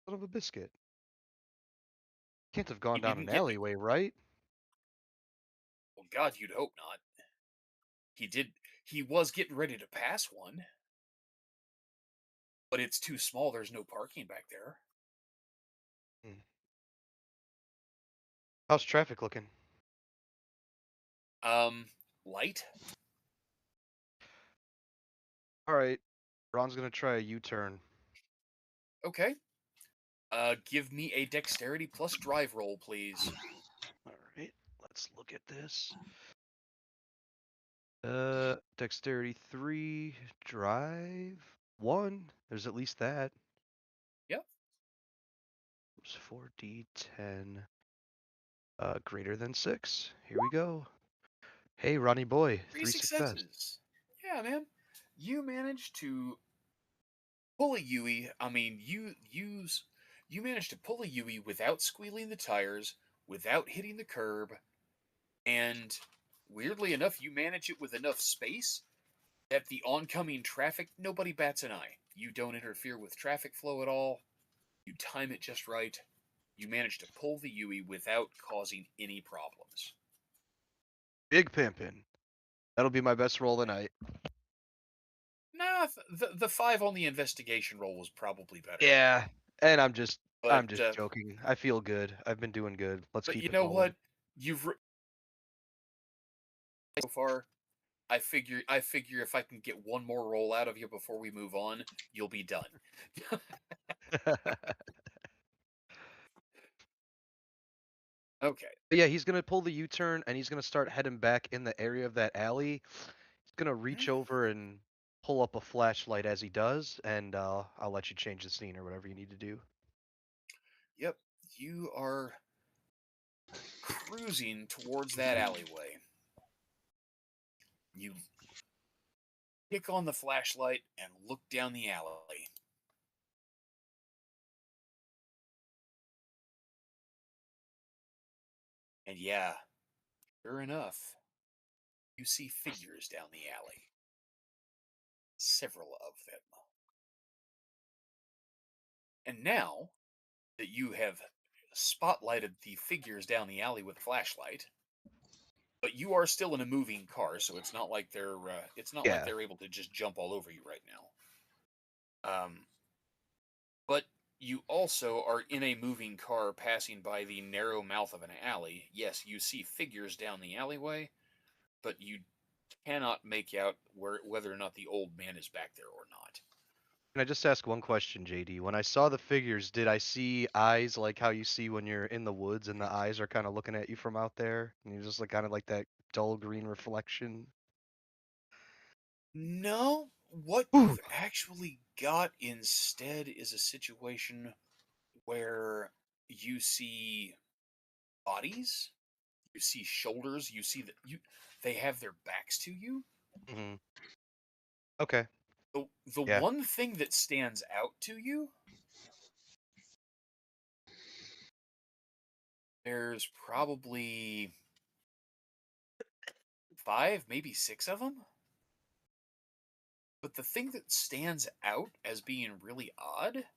S5: son of a biscuit. Can't have gone
S2: He
S5: down
S2: didn't
S5: an
S2: get.
S5: alleyway, right?
S2: Well, God, you'd hope not. He did. He was getting ready to pass one, but it's too small. There's no parking back there.
S5: Hmm. How's traffic looking?
S2: Um, Light.
S5: All right, Ron's gonna try a U-turn.
S2: Okay. Give me a dexterity plus drive roll, please.
S5: All right, let's look at this. Dexterity 3, drive 1. There's at least that.
S2: Yep.
S5: Oops, 4d10. Greater than 6. Here we go. Hey, Ronnie boy,
S2: Three
S5: 3 success.
S2: successes. Yeah, man. You managed to pull a Yui. I mean, you managed to pull a Yui without squealing the tires, without hitting the curb, and weirdly enough, you manage it with enough space that the oncoming traffic, nobody bats an eye. You don't interfere with traffic flow at all. You time it just right. You manage to pull the Yui without causing any problems.
S5: Big pimpin'. That'll be my best roll tonight.
S2: Nah, the 5 on the investigation roll was probably better.
S5: Yeah, and I'm
S2: But
S5: just joking. I feel good. I've been doing good. Let's
S2: but
S5: keep
S2: you
S5: it
S2: know
S5: going.
S2: what? You've so far. I figure if I can get one more roll out of you before we move on, you'll be done. Okay.
S5: But yeah, he's gonna pull the U-turn and he's gonna start heading back in the area of that alley. He's gonna reach over and pull up a flashlight as he does, and I'll let you change the scene or whatever you need to do.
S2: Yep. You are cruising towards that alleyway. You kick on the flashlight and look down the alley. And yeah, sure enough, you see figures down the alley. Several of them. And now that you have spotlighted the figures down the alley with a flashlight, but you are still in a moving car, so it's not like
S5: Yeah.
S2: they're able to just jump all over you right now. But you also are in a moving car passing by the narrow mouth of an alley. Yes, you see figures down the alleyway, but you cannot make out whether or not the old man is back there or not.
S5: Can I just ask one question, JD? When I saw the figures, did I see eyes like how you see when you're in the woods and the eyes are kind of looking at you from out there? And you're just like kind of like that dull green reflection?
S2: No, what
S5: Ooh.
S2: you've actually got instead is a situation where you see bodies, you see shoulders, you see that they have their backs to you.
S5: Hmm. Okay.
S2: The
S5: Yeah.
S2: one thing that stands out to you, there's probably 5, maybe 6 of them. But the thing that stands out as being really odd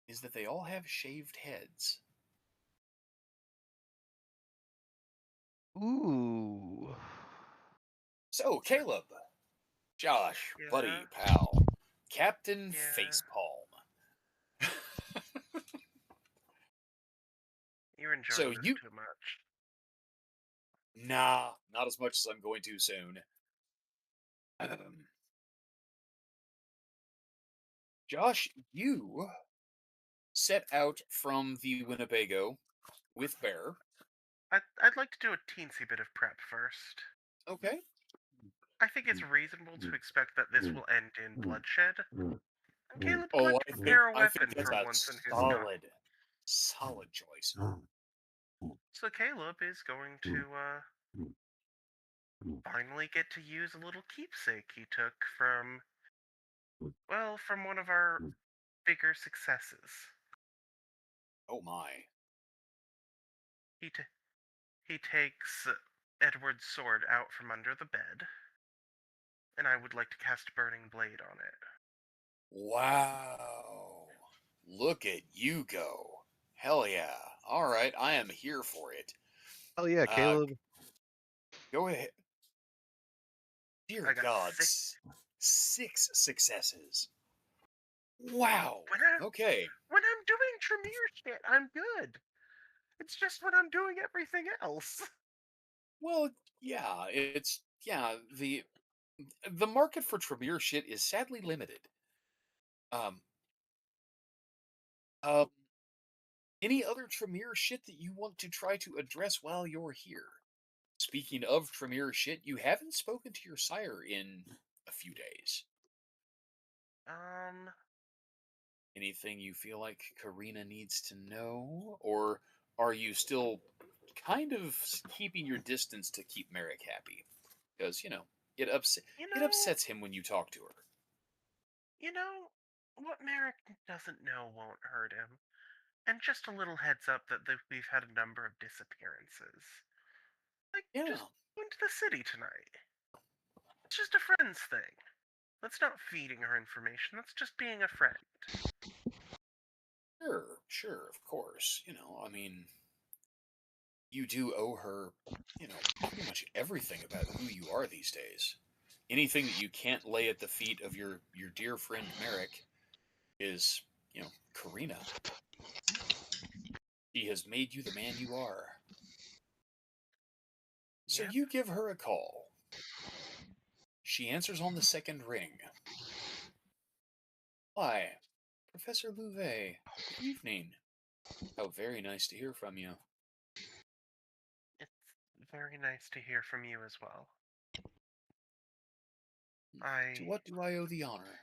S2: is that they all have shaved heads.
S5: Ooh.
S2: So, Caleb, Josh,
S3: Yeah.
S2: buddy, pal, Captain
S3: Yeah.
S2: Facepalm.
S3: You're
S2: So
S3: enjoying this
S2: you,
S3: too much.
S2: nah, not as much as I'm going to soon. Um, Josh, you set out from the Winnebago with Bear.
S3: I'd like to do a teensy bit of prep first.
S2: Okay.
S3: I think it's reasonable to expect that this will end in bloodshed. And Caleb's going
S2: Oh,
S3: to prepare a
S2: I think
S3: weapon
S2: that's
S3: for
S2: a
S3: once in his life.
S2: solid choice.
S3: So Caleb is going to finally get to use a little keepsake he took from, well, from one of our bigger successes.
S2: Oh my.
S3: He he takes Edward's sword out from under the bed, and I would like to cast Burning Blade on it.
S2: Wow. Look at you go. Hell yeah. All right, I am here for it.
S5: Hell yeah,
S2: Uh,
S5: Caleb.
S2: go ahead.
S3: I
S2: Dear
S3: got
S2: gods. 6 successes. Wow.
S3: When
S2: Okay.
S3: I'm doing Tremere shit, I'm good. It's just when I'm doing everything else.
S2: Well, yeah, the market for Tremere shit is sadly limited. Um um any other Tremere shit that you want to try to address while you're here? Speaking of Tremere shit, you haven't spoken to your sire in a few days.
S3: Um,
S2: Anything you feel like Karina needs to know? Or are you still kind of keeping your distance to keep Merrick happy? Because,
S3: you
S2: it
S3: know,
S2: upsets him when you talk to her.
S3: you know, what Merrick doesn't know won't hurt him. And just a little heads up that we've had a number of disappearances. Like,
S2: Yeah,
S3: just went to the city tonight. It's just a friend's thing. That's not feeding her information, that's just being a friend.
S2: sure, of course. I mean, you do owe her, pretty much everything about who you are these days. Anything that you can't lay at the feet of your dear friend Merrick is, Karina. She has made you the man you are. So
S3: Yep,
S2: you give her a call. She answers on the second ring. Why, Professor Louvet, good evening. How very nice to hear from you.
S3: it's very nice to hear from you as well.
S2: To
S3: I
S2: what do I owe the honor?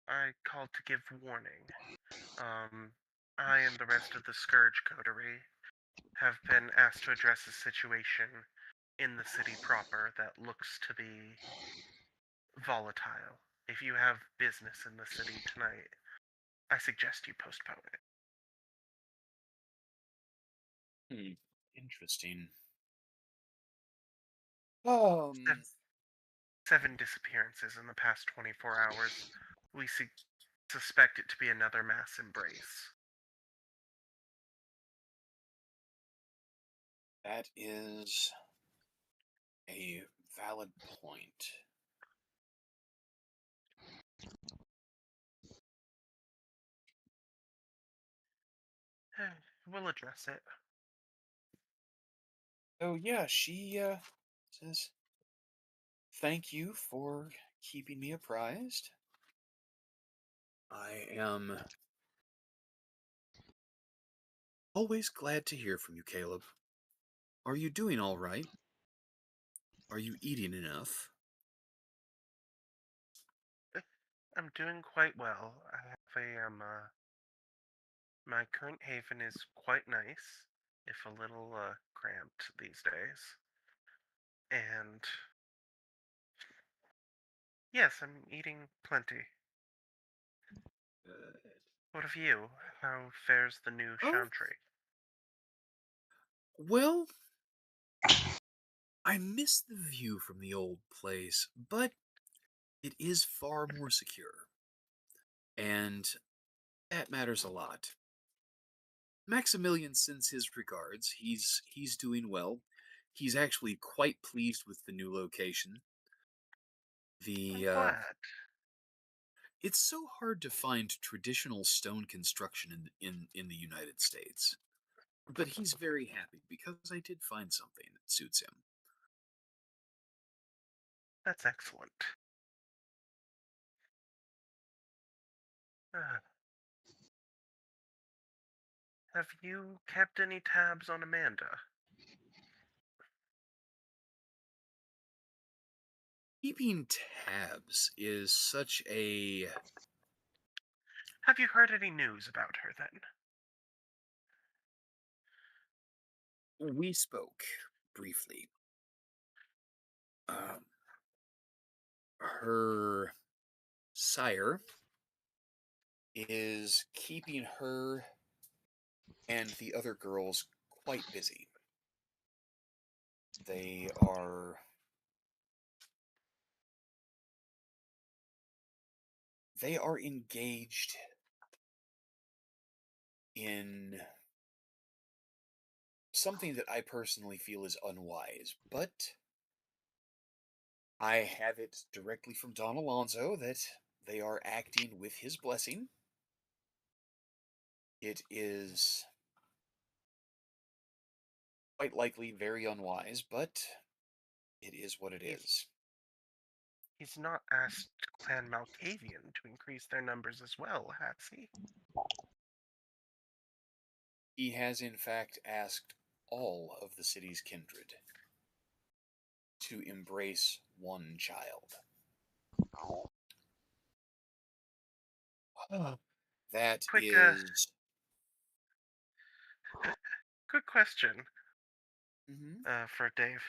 S3: I called to give warning. Um, I and the rest of the Scourge coterie have been asked to address a situation in the city proper that looks to be volatile. If you have business in the city tonight, I suggest you postpone it.
S2: Interesting.
S3: Sev- 7 disappearances in the past 24 hours. We suspect it to be another mass embrace.
S2: That is a valid point.
S3: We'll address it.
S2: Oh yeah, she says thank you for keeping me apprised. I am always glad to hear from you, Caleb. Are you doing all right? Are you eating enough?
S3: I'm doing quite well. I have my current haven is quite nice, if a little cramped these days. And yes, I'm eating plenty. What of you? How fares the new
S2: Oh,
S3: chantry?
S2: well, I miss the view from the old place, but it is far more secure, and that matters a lot. Maximilian sends his regards. He's doing well. He's actually quite pleased with the new location.
S3: I'm
S2: The
S3: glad.
S2: It's so hard to find traditional stone construction in the United States. But he's very happy because I did find something that suits him.
S3: That's excellent. Uh, have you kept any tabs on Amanda?
S2: Keeping tabs is such a
S3: Have you heard any news about her then?
S2: we spoke briefly. Um, her sire is keeping her and the other girls quite busy. They are they are engaged in something that I personally feel is unwise, but I have it directly from Don Alonso that they are acting with his blessing. It is quite likely very unwise, but it is what it
S3: He's
S2: is.
S3: he's not asked Clan Malkavian to increase their numbers as well, has he?
S2: He has in fact asked all of the city's kindred to embrace one child. That
S3: Quick,
S2: is.
S3: quick question,
S2: Mhm.
S3: for Dave.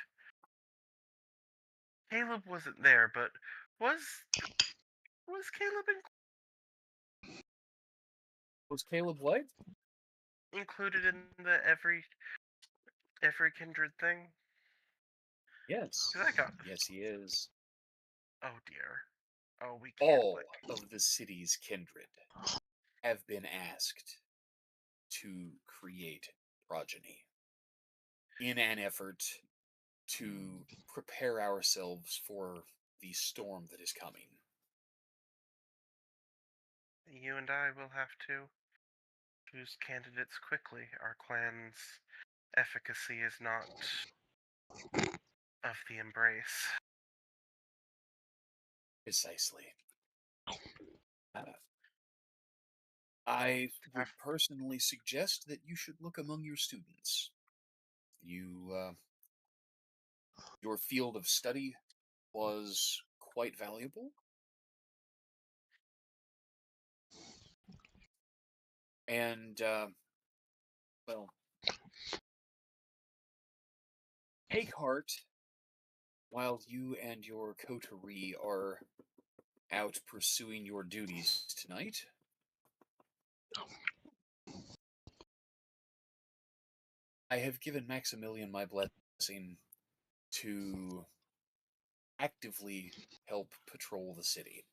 S3: Caleb wasn't there, but was Caleb
S2: Was Caleb what?
S3: included in the every kindred thing?
S2: Yes.
S3: 'Cause I got.
S2: Yes, he is.
S3: Oh dear. Oh, we can't
S2: All
S3: let.
S2: of the city's kindred have been asked to create progeny in an effort to prepare ourselves for the storm that is coming.
S3: You and I will have to choose candidates quickly. Our clan's efficacy is not of the embrace.
S2: Precisely. Uh, I would
S3: I've,
S2: personally suggest that you should look among your students. Your field of study was quite valuable, and well, take heart while you and your coterie are out pursuing your duties tonight. I have given Maximilian my blessing to actively help patrol the city.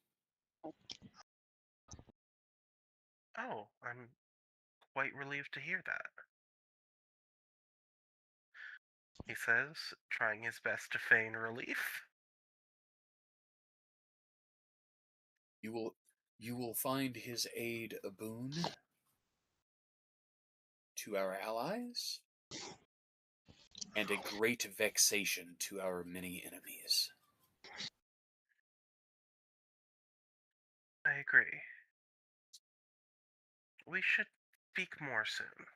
S3: oh, I'm quite relieved to hear that. He says, trying his best to feign relief.
S2: You will find his aid a boon to our allies, and a great vexation to our many enemies.
S3: I agree. We should speak more soon.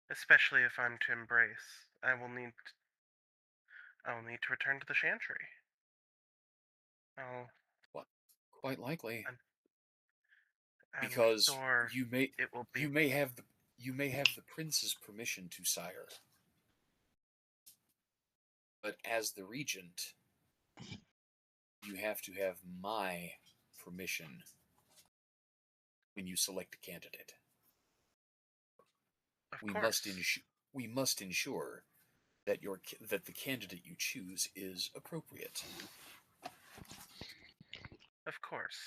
S3: Especially if I'm to embrace. I will need to return to the chantry. I'll,
S2: What? Quite likely,
S3: I'm, I'm
S2: because
S3: sure it will be.
S2: you may have the prince's permission to sire. But as the regent, you have to have my permission when you select a candidate.
S3: Of
S2: We
S3: course.
S2: we must ensure that that the candidate you choose is appropriate.
S3: Of course.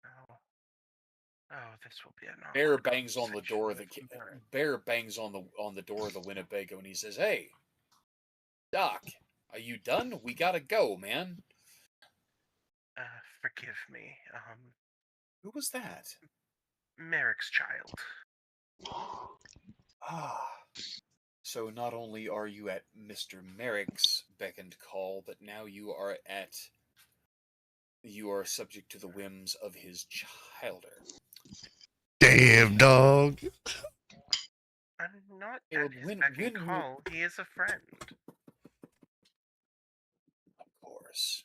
S3: Oh. Oh, this will be an
S2: Bear
S3: awkward
S2: bangs on the door of
S3: conversation with Merrick.
S2: Bear bangs on the door of the Winnebago, and he says, "Hey, Doc, are you done? We gotta go, man."
S3: Forgive me.
S2: Who was that?
S3: Merrick's child.
S2: Ah. So not only are you at Mr. Merrick's beck and call, but now you are subject to the whims of his childer.
S4: Damn, dog.
S3: I'm not
S2: Caleb,
S3: at his beck and call. He is a friend.
S2: Of course.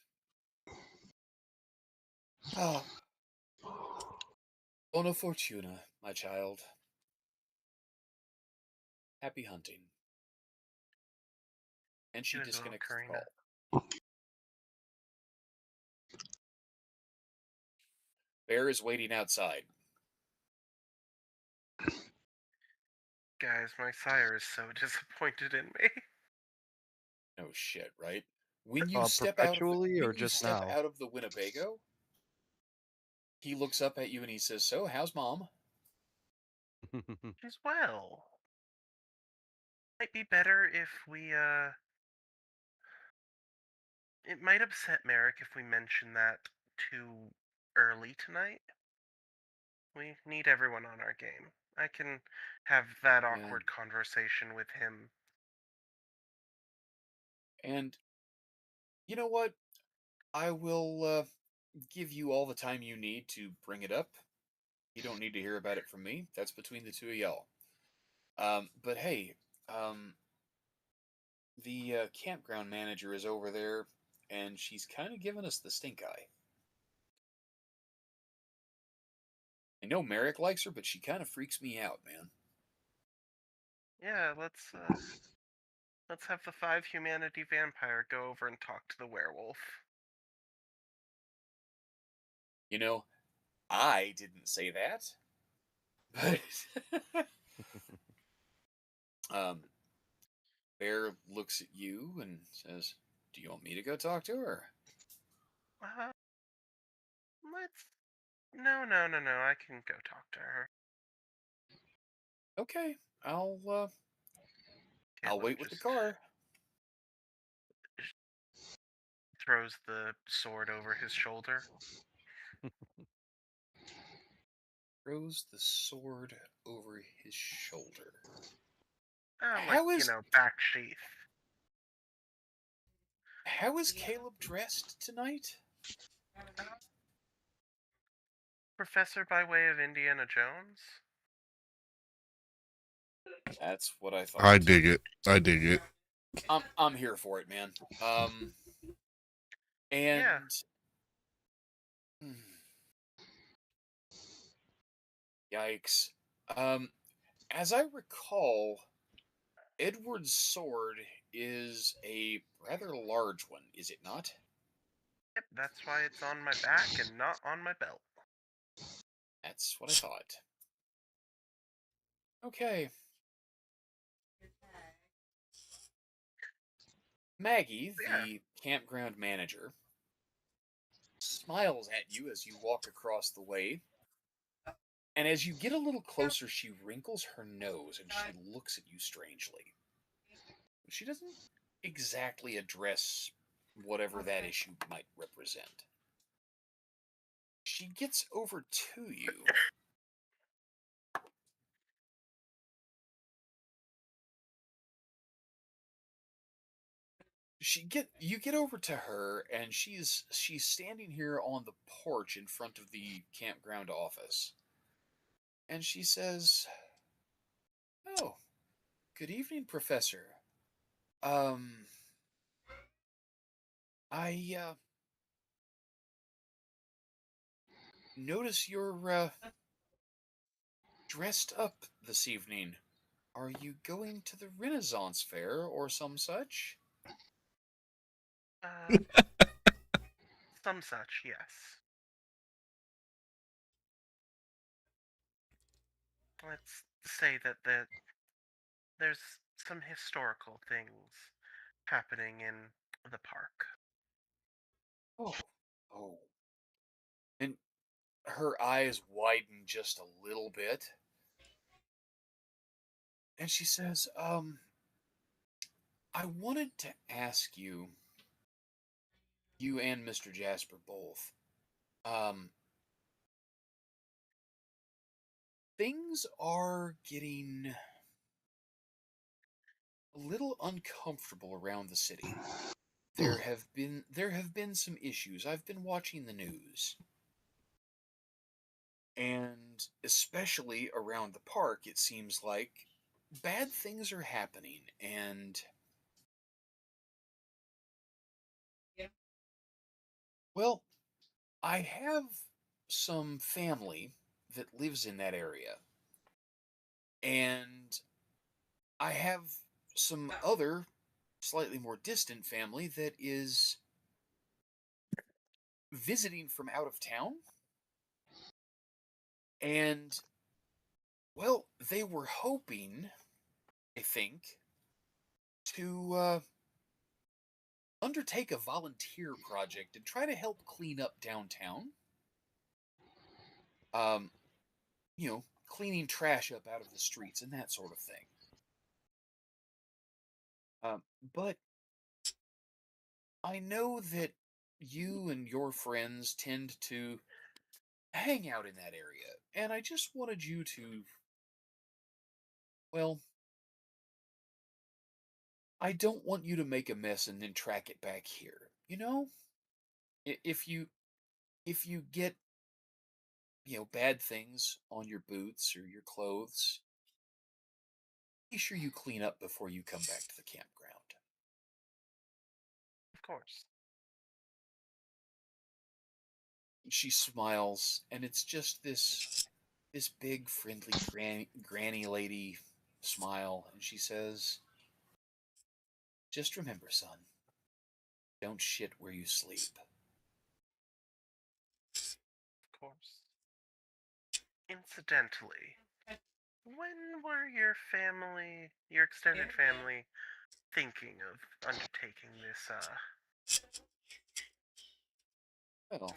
S2: Ah. Buona fortuna, my child. Happy hunting. And she
S3: You as well,
S2: disconnects the
S3: Karina.
S2: call. Bear is waiting outside.
S3: Guys, my sire is so disappointed in me.
S2: No shit, right? When you step
S5: Perpetually or just now?
S2: out of the Winnebago, he looks up at you and he says, "So, how's Mom?"
S3: She's well. Might be better if we, It might upset Merrick if we mention that too early tonight. We need everyone on our game. I can have that awkward conversation with him.
S2: And you know what? I will give you all the time you need to bring it up. You don't need to hear about it from me. That's between the two of y'all. But hey, the campground manager is over there, and she's kind of giving us the stink eye. I know Merrick likes her, but she kind of freaks me out, man.
S3: Yeah, let's have the 5 humanity vampire go over and talk to the werewolf.
S2: You know, I didn't say that, but Bear looks at you and says, "Do you want me to go talk to her?"
S3: Let's. No. I can go talk to her.
S2: Okay, I'll
S3: Caleb
S2: wait with the
S3: just
S2: car.
S3: throws the sword over his shoulder.
S2: Throws the sword over his shoulder.
S3: Like, back sheath.
S2: How is Caleb dressed tonight?
S3: Professor by way of Indiana Jones?
S2: That's what I thought.
S4: I dig it.
S2: I'm here for it, man. And
S3: Yeah.
S2: Yikes. As I recall, Edward's sword is a rather large one, is it not?
S3: Yep, that's why it's on my back and not on my belt.
S2: That's what I thought. Okay. Maggie, the campground manager, smiles at you as you walk across the way. And as you get a little closer, she wrinkles her nose and she looks at you strangely. She doesn't exactly address whatever that issue might represent. She gets over to you. You get over to her, and she's standing here on the porch in front of the campground office. And she says, "Oh, good evening, Professor. I notice you're dressed up this evening. Are you going to the Renaissance Fair or some such?"
S3: Some such, yes. Let's say that there's some historical things happening in the park.
S2: Oh, oh. And her eyes widen just a little bit. And she says, I wanted to ask you, you and Mr. Jasper both, um, things are getting a little uncomfortable around the city. There have been some issues. I've been watching the news. And especially around the park, it seems like bad things are happening. And, well, I have some family that lives in that area. And I have some other slightly more distant family that is visiting from out of town. And, well, they were hoping, I think, to undertake a volunteer project and try to help clean up downtown. Um, cleaning trash up out of the streets and that sort of thing. But I know that you and your friends tend to hang out in that area, and I just wanted you to, well, I don't want you to make a mess and then track it back here. If you get, bad things on your boots or your clothes, be sure you clean up before you come back to the campground.
S3: Of course.
S2: She smiles, and it's just this big, friendly granny lady smile, and she says, "Just remember, son, don't shit where you sleep."
S3: Of course. Incidentally, when were your extended family, thinking of undertaking this,
S2: Well,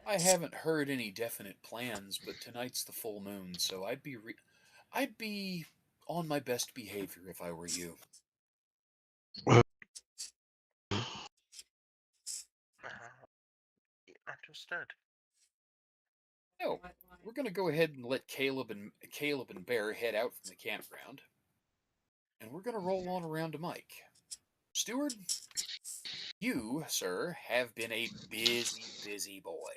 S2: I haven't heard any definite plans, but tonight's the full moon, so I'd be on my best behavior if I were you.
S3: understood?
S2: No, we're gonna go ahead and let Caleb and Bear head out from the campground, and we're gonna roll on around to Mike. Steward, you, sir, have been a busy, busy boy.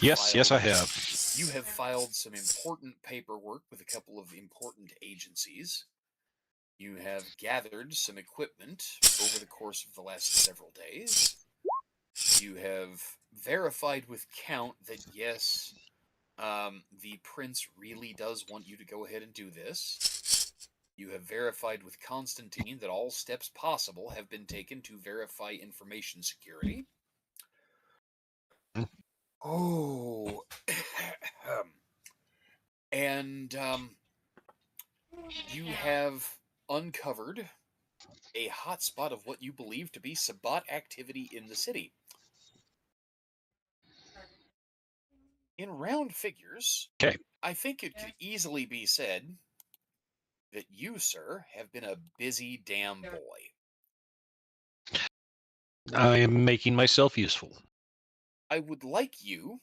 S1: Yes, I have.
S2: You have filed some important paperwork with a couple of important agencies. You have gathered some equipment over the course of the last several days. You have verified with Count that yes, the prince really does want you to go ahead and do this. You have verified with Constantine that all steps possible have been taken to verify information security. Oh, and you have uncovered a hotspot of what you believe to be Sabbat activity in the city. In round figures,
S1: Okay.
S2: I think it could easily be said that you, sir, have been a busy damn boy.
S1: I am making myself useful.
S2: I would like you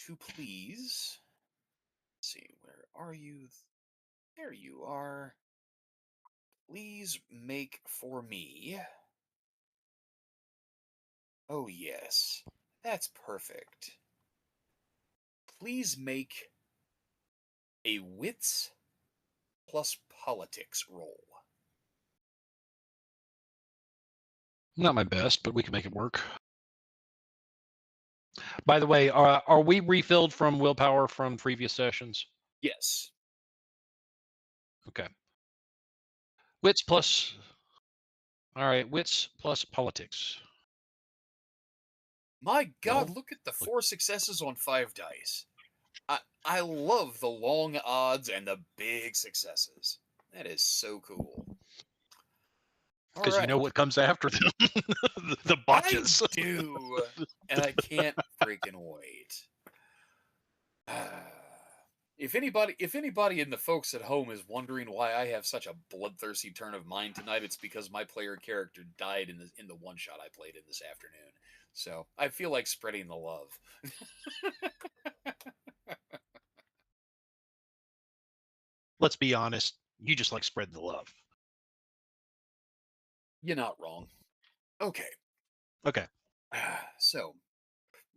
S2: to please, let's see, where are you? There you are. Please make for me. Oh, yes, that's perfect. Please make a wits plus politics roll.
S1: Not my best, but we can make it work. By the way, are we refilled from willpower from previous sessions?
S2: Yes.
S1: Okay. Wits plus. All right, wits plus politics.
S2: My God,
S1: Well,
S2: look at the 4 successes on 5 dice. I love the long odds and the big successes. That is so cool. All
S1: because you know
S2: right.
S1: what comes after them, the
S2: I
S1: botches.
S2: do, and I can't freaking wait. If anybody in the folks at home is wondering why I have such a bloodthirsty turn of mind tonight, it's because my player character died in the one shot I played in this afternoon. So I feel like spreading the love.
S1: Let's be honest, you just like spreading the love.
S2: You're not wrong. Okay.
S1: Okay.
S2: So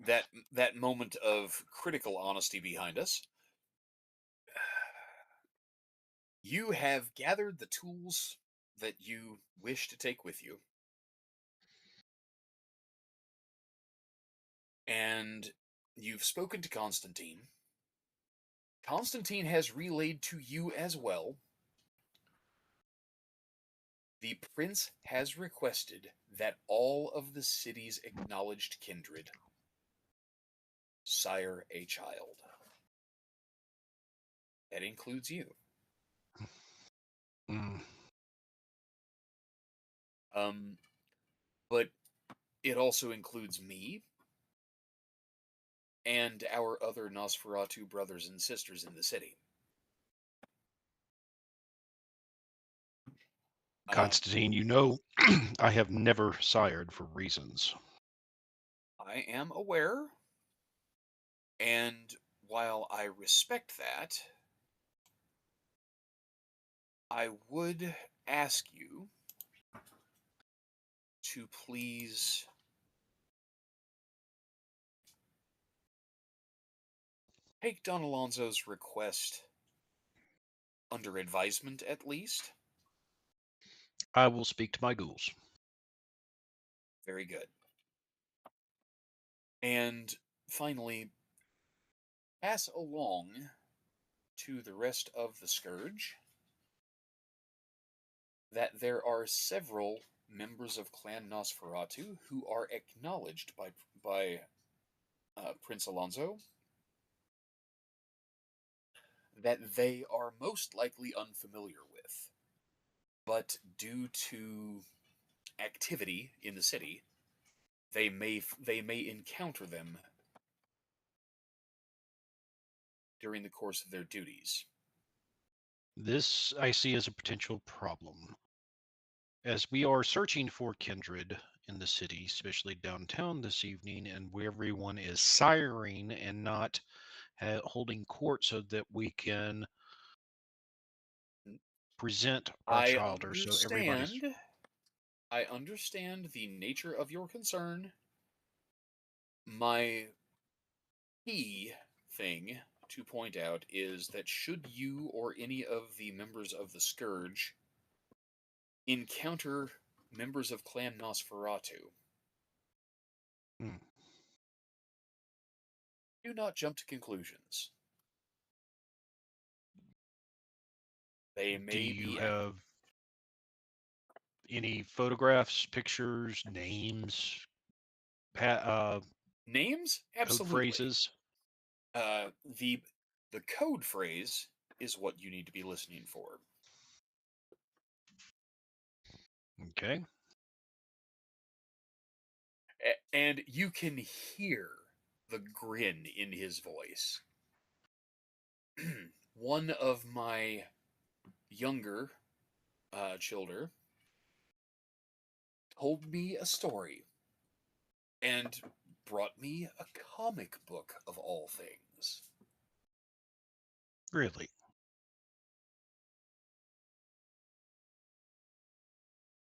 S2: that moment of critical honesty behind us. You have gathered the tools that you wish to take with you. And you've spoken to Constantine. Constantine has relayed to you as well. The prince has requested that all of the city's acknowledged kindred sire a child. That includes you.
S1: Mm,
S2: But it also includes me and our other Nosferatu brothers and sisters in the city.
S1: Constantine, you know, I have never sired for reasons.
S2: I am aware, and while I respect that, I would ask you to please take Don Alonso's request under advisement at least.
S1: I will speak to my ghouls.
S2: Very good. And finally, pass along to the rest of the Scourge that there are several members of Clan Nosferatu who are acknowledged by Prince Alonso that they are most likely unfamiliar with. But due to activity in the city, they may encounter them during the course of their duties.
S1: This I see as a potential problem. As we are searching for kindred in the city, especially downtown this evening, and where everyone is siring and not holding court so that we can present our
S2: I
S1: child or so everybody's.
S2: understand the nature of your concern. My key thing to point out is that should you or any of the members of the Scourge encounter members of Clan Nosferatu,
S1: Hmm.
S2: do not jump to conclusions. They
S1: Do
S2: may
S1: you
S2: be
S1: have any photographs, pictures, names,
S2: names.
S1: code
S2: Absolutely.
S1: phrases?
S2: The code phrase is what you need to be listening for.
S1: Okay.
S2: And you can hear the grin in his voice. One of my younger children told me a story and brought me a comic book of all things.
S1: Really?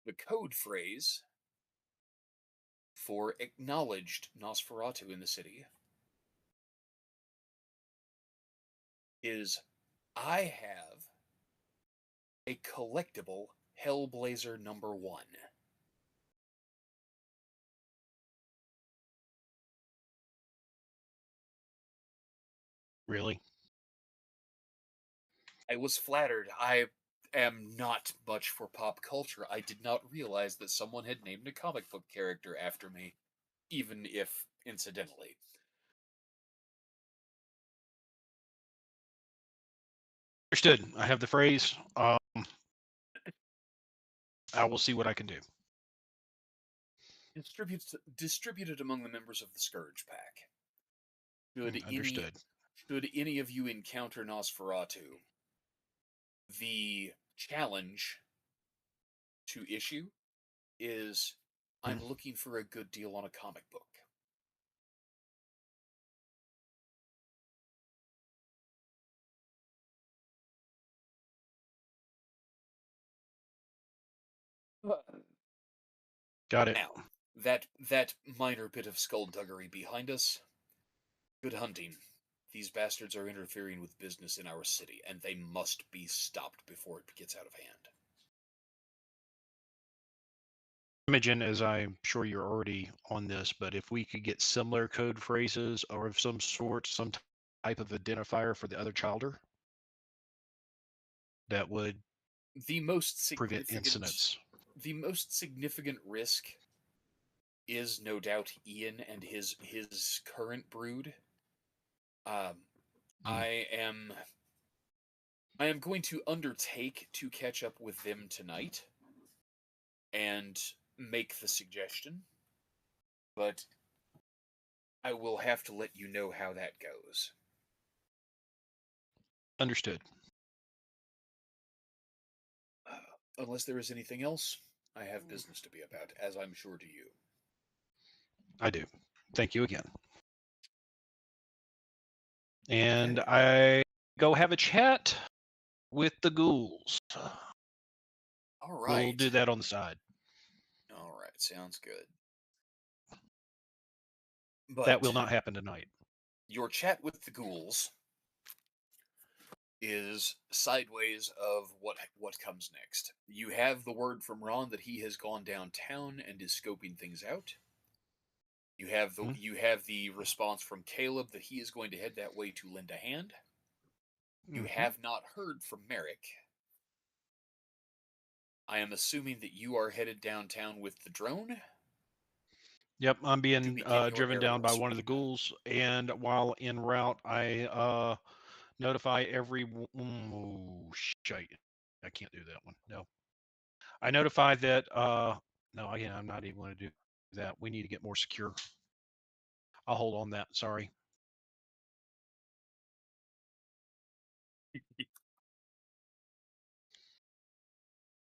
S2: The code phrase for acknowledged Nosferatu in the city is I have a collectible Hellblazer #1.
S1: Really?
S2: I was flattered. I am not much for pop culture. I did not realize that someone had named a comic book character after me, even if incidentally.
S1: Understood. I have the phrase. I will see what I can do.
S2: Distributed among the members of the Scourge Pack.
S1: Understood.
S2: Should any of you encounter Nosferatu, the challenge to issue is I'm looking for a good deal on a comic book.
S1: Got it.
S2: Now, that minor bit of skullduggery behind us, good hunting. These bastards are interfering with business in our city, and they must be stopped before it gets out of hand.
S1: Imogen, as I'm sure you're already on this, but if we could get similar code phrases or of some sort, some type of identifier for the other childer, that would
S2: The most
S1: prevent
S2: significant
S1: incidents.
S2: the most significant risk is no doubt Ian and his current brood. I am going to undertake to catch up with them tonight and make the suggestion, but I will have to let you know how that goes.
S1: Understood.
S2: Unless there is anything else, I have business to be about, as I'm sure do you.
S1: I do. Thank you again. And
S2: Okay.
S1: I go have a chat with the ghouls.
S2: All right.
S1: We'll do that on the side.
S2: All right, sounds good. But
S1: That will not happen tonight.
S2: your chat with the ghouls is sideways of what comes next. You have the word from Ron that he has gone downtown and is scoping things out. You have the response from Caleb that he is going to head that way to lend a hand. You have not heard from Merrick. I am assuming that you are headed downtown with the drone.
S1: Yep, I'm being
S2: begin your
S1: driven down
S2: aerial
S1: by one of the
S2: sweep.
S1: ghouls, and while en route, I notify every. Oh, shite. I can't do that one. No. I notify that. No, again, I'm not even going to do that. We need to get more secure. I'll hold on that. Sorry.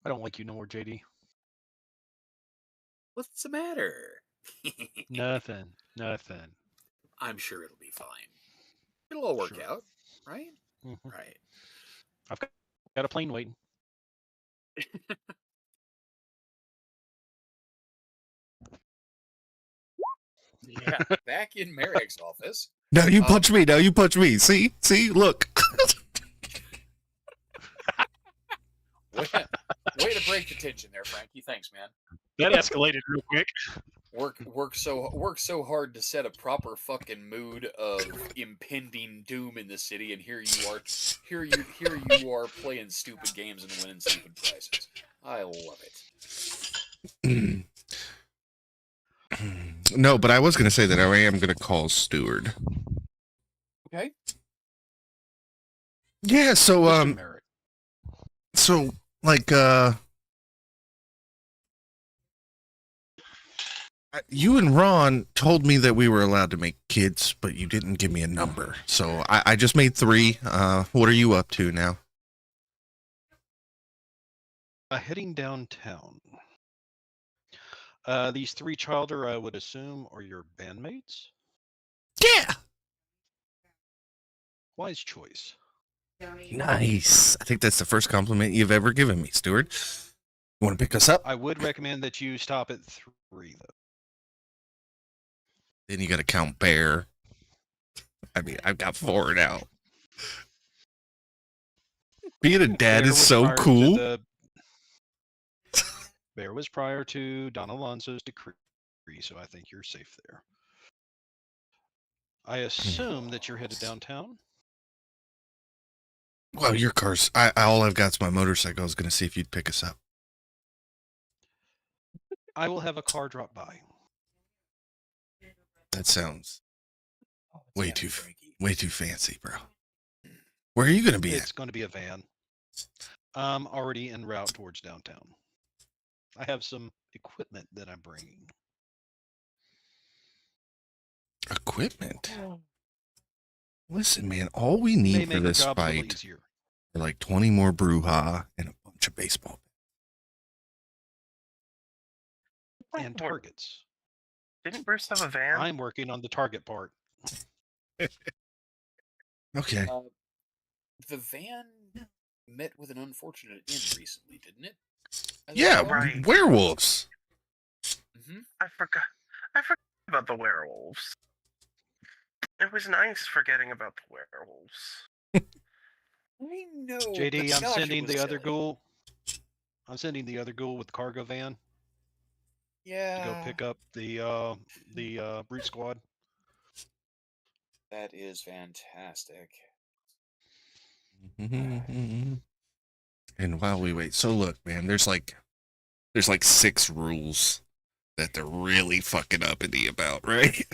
S1: I don't like you no more, JD.
S2: What's the matter?
S1: Nothing.
S2: I'm sure it'll be fine. It'll all work
S1: Sure.
S2: out, right?
S1: Mm-hmm.
S2: Right.
S1: I've got a plane waiting.
S2: Yeah. Back in Merrick's office.
S4: Now you punch me. Now you punch me. See? Look.
S2: Way to break the tension there, Frankie. Thanks, man.
S1: That escalated real quick.
S2: Work so hard to set a proper fucking mood of impending doom in the city, and here you are playing stupid games and winning stupid prizes. I love it.
S4: No, but I was going to say that I am going to call Steward.
S2: Okay.
S4: Yeah, so
S1: Mr. Merrick.
S4: so like you and Ron told me that we were allowed to make kids, but you didn't give me a number. So I just made 3. What are you up to now?
S1: Heading downtown. These 3 childer, I would assume, are your bandmates?
S4: Yeah.
S1: Wise choice.
S4: Nice. I think that's the first compliment you've ever given me, Steward. You want to pick us up?
S1: I would recommend that you stop at 3, though.
S4: Then you got to count Bear. I mean, I've got 4 now. Being a dad is so cool.
S1: Bear was prior to Don Alonso's decree, so I think you're safe there. I assume that you're headed downtown.
S4: Well, your car's. All I've got's my motorcycle. I was going to see if you'd pick us up.
S1: I will have a car drop by.
S4: That sounds
S2: Oh, it's
S4: way
S2: gotta
S4: too
S2: be Frankie.
S4: way too fancy, bro. Where are you going to be
S1: It's
S4: at?
S1: going to be a van. I'm already en route towards downtown. I have some equipment that I'm bringing.
S4: Equipment. Listen, man. All we
S1: May
S4: need for
S1: make our
S4: this
S1: jobs a little
S4: fight
S1: easier.
S4: are like 20 more brouhaha and a bunch of baseball.
S1: And targets.
S3: Didn't Bruce have a van?
S1: I'm working on the target part.
S4: Okay.
S2: The van met with an unfortunate end recently, didn't it? As I
S4: Yeah,
S2: recall?
S3: Right.
S4: werewolves.
S2: Mhm.
S3: I forgot about the werewolves. It was nice forgetting about the werewolves.
S2: I know.
S1: JD,
S2: but
S1: I'm
S2: gosh, it
S1: sending
S2: was
S1: the other
S2: silly.
S1: ghoul. I'm sending the other ghoul with the cargo van to
S2: Yeah.
S1: go pick up the brute squad.
S2: That is fantastic.
S4: And while we wait, so look, man, there's like 6 rules that they're really fucking uppity about, right?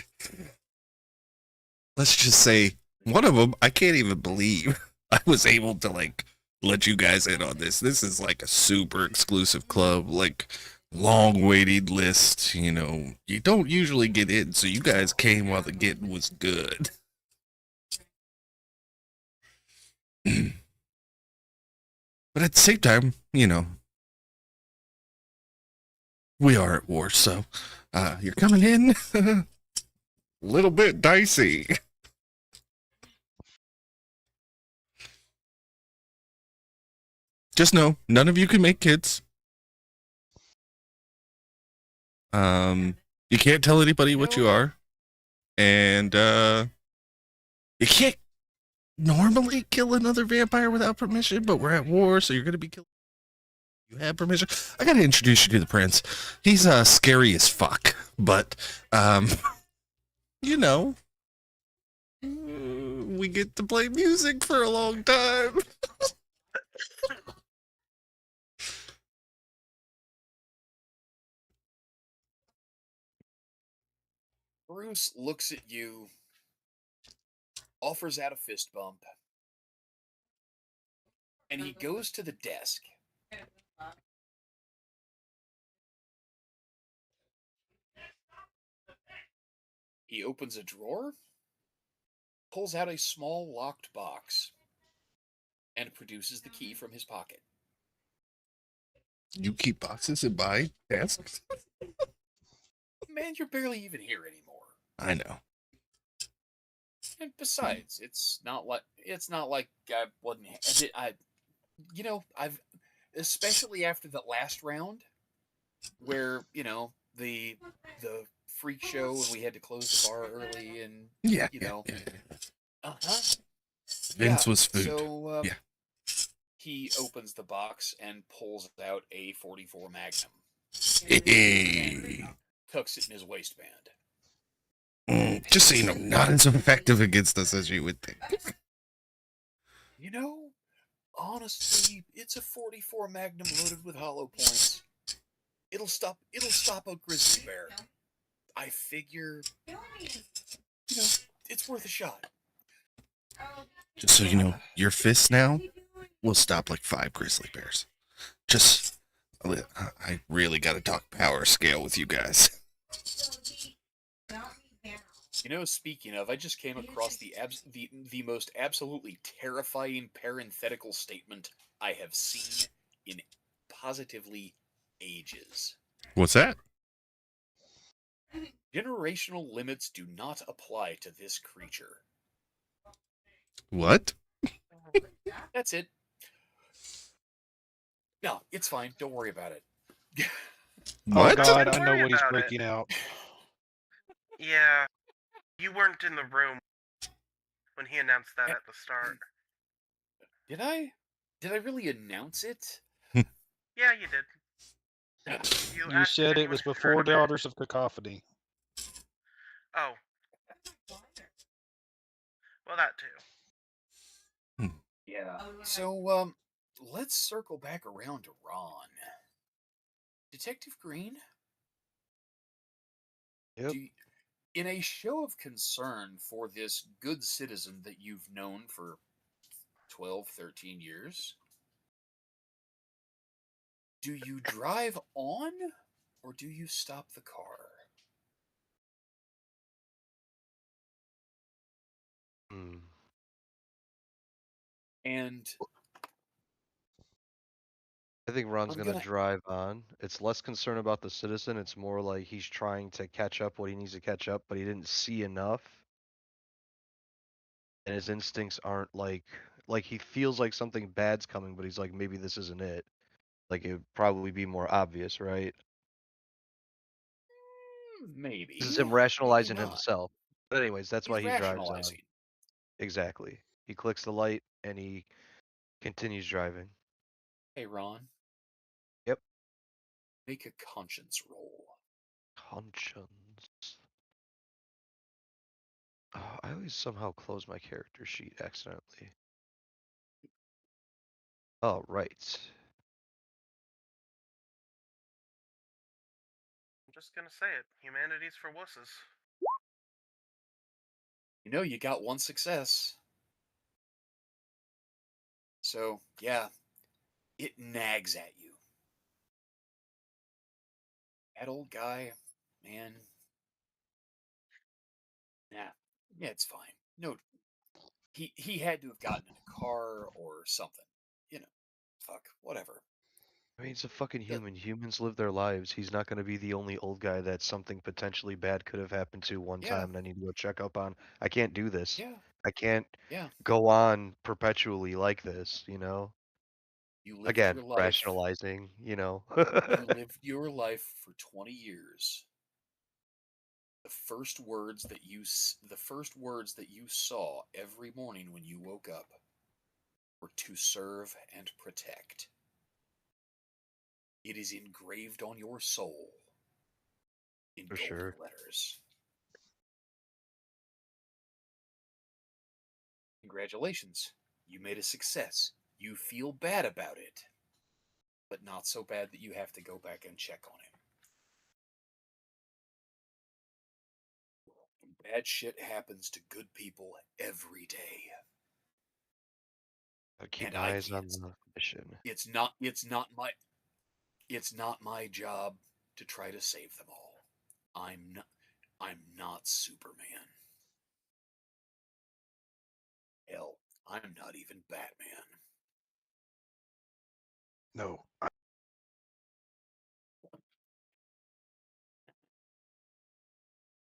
S4: Let's just say one of them, I can't even believe I was able to like let you guys in on this. This is like a super exclusive club, like long waiting list. You know, you don't usually get in, so you guys came while the getting was good. But at the same time, you know, we are at war, so you're coming in a little bit dicey. Just know, none of you can make kids. You can't tell anybody what you are, and you can't normally kill another vampire without permission. But we're at war, so you're gonna be killed. You have permission. I gotta introduce you to the prince. He's scary as fuck, but you know, we get to play music for a long time.
S2: Bruce looks at you, offers out a fist bump, and he goes to the desk. He opens a drawer, pulls out a small locked box, and produces the key from his pocket.
S4: You keep boxes in my desk?
S2: Man, you're barely even here anymore.
S4: I know.
S2: And besides, it's not like I wasn't. I've especially after the last round, where the freak show and we had to close the bar early, and
S4: Yeah. Vince was food.
S2: So
S4: Yeah.
S2: he opens the box and pulls out a 44 Magnum.
S4: Hey.
S2: Tucks it in his waistband.
S4: Just so you know, not as effective against us as you would think.
S2: Honestly, it's a 44 Magnum loaded with hollow points. It'll stop a grizzly bear. I figure, it's worth a shot.
S4: Just so you know, your fists now will stop like 5 grizzly bears. Just, I really got to talk power scale with you guys.
S2: Speaking of, I just came across the most absolutely terrifying parenthetical statement I have seen in positively ages.
S4: What's that?
S2: Generational limits do not apply to this creature.
S4: What?
S2: That's it. No, it's fine. Don't worry about it.
S4: What?
S1: Oh God,
S3: Don't
S1: I know
S3: worry
S1: what he's
S3: about it.
S1: breaking out.
S3: Yeah, you weren't in the room when he announced that at the start.
S2: Did I? Did I really announce it?
S3: Yeah, you did.
S1: You
S3: asked if
S1: said it
S3: anyone
S1: was
S3: had heard
S1: before
S3: of it.
S1: Daughters of Cacophony.
S3: Oh. Well, that too.
S2: Yeah. So, let's circle back around to Ron. Detective Green,
S5: Yep.
S2: in a show of concern for this good citizen that you've known for 12, 13 years, do you drive on or do you stop the car?
S5: Hmm.
S2: And
S5: I think Ron's
S2: I'm
S5: gonna
S2: gonna,
S5: drive on. It's less concern about the citizen. It's more like he's trying to catch up what he needs to catch up, but he didn't see enough, and his instincts aren't like he feels like something bad's coming, but he's like maybe this isn't it. Like it would probably be more obvious, right? This is
S2: maybe,
S5: him
S2: maybe
S5: rationalizing
S2: not.
S5: himself. But anyways, that's
S2: He's
S5: why he drives on.
S2: rationalizing.
S5: Exactly. He clicks the light and he continues driving.
S2: Hey, Ron,
S5: Yep.
S2: make a conscience roll.
S5: Conscience. Oh, I always somehow close my character sheet accidentally. Oh, right.
S3: I'm just gonna say it. Humanity's for wusses.
S2: You know, you got one success. So, yeah, it nags at you. That old guy, man, nah, yeah, it's fine. No, he had to have gotten in a car or something. You know, fuck, whatever.
S5: I mean, he's a fucking
S2: Yeah,
S5: human. Humans live their lives. He's not going to be the only old guy that something potentially bad could have happened to one
S2: yeah,
S5: time and I need to go check up on. I can't do this.
S2: yeah,
S5: I can't
S2: yeah.
S5: go on perpetually like this, you know?
S2: You lived
S5: Again,
S2: your life.
S5: rationalizing, you know?
S2: You lived your life for 20 years. The first words that you saw every morning when you woke up were to serve and protect. It is engraved on your soul in
S5: For
S2: golden
S5: sure.
S2: letters. Congratulations. You made a success. You feel bad about it, but not so bad that you have to go back and check on him. Bad shit happens to good people every day.
S5: Gotta keep
S2: And
S5: my
S2: I
S5: eyes on
S2: can't
S5: the mission.
S2: it's not my job to try to save them all. I'm not Superman. Hell, I'm not even Batman.
S4: No.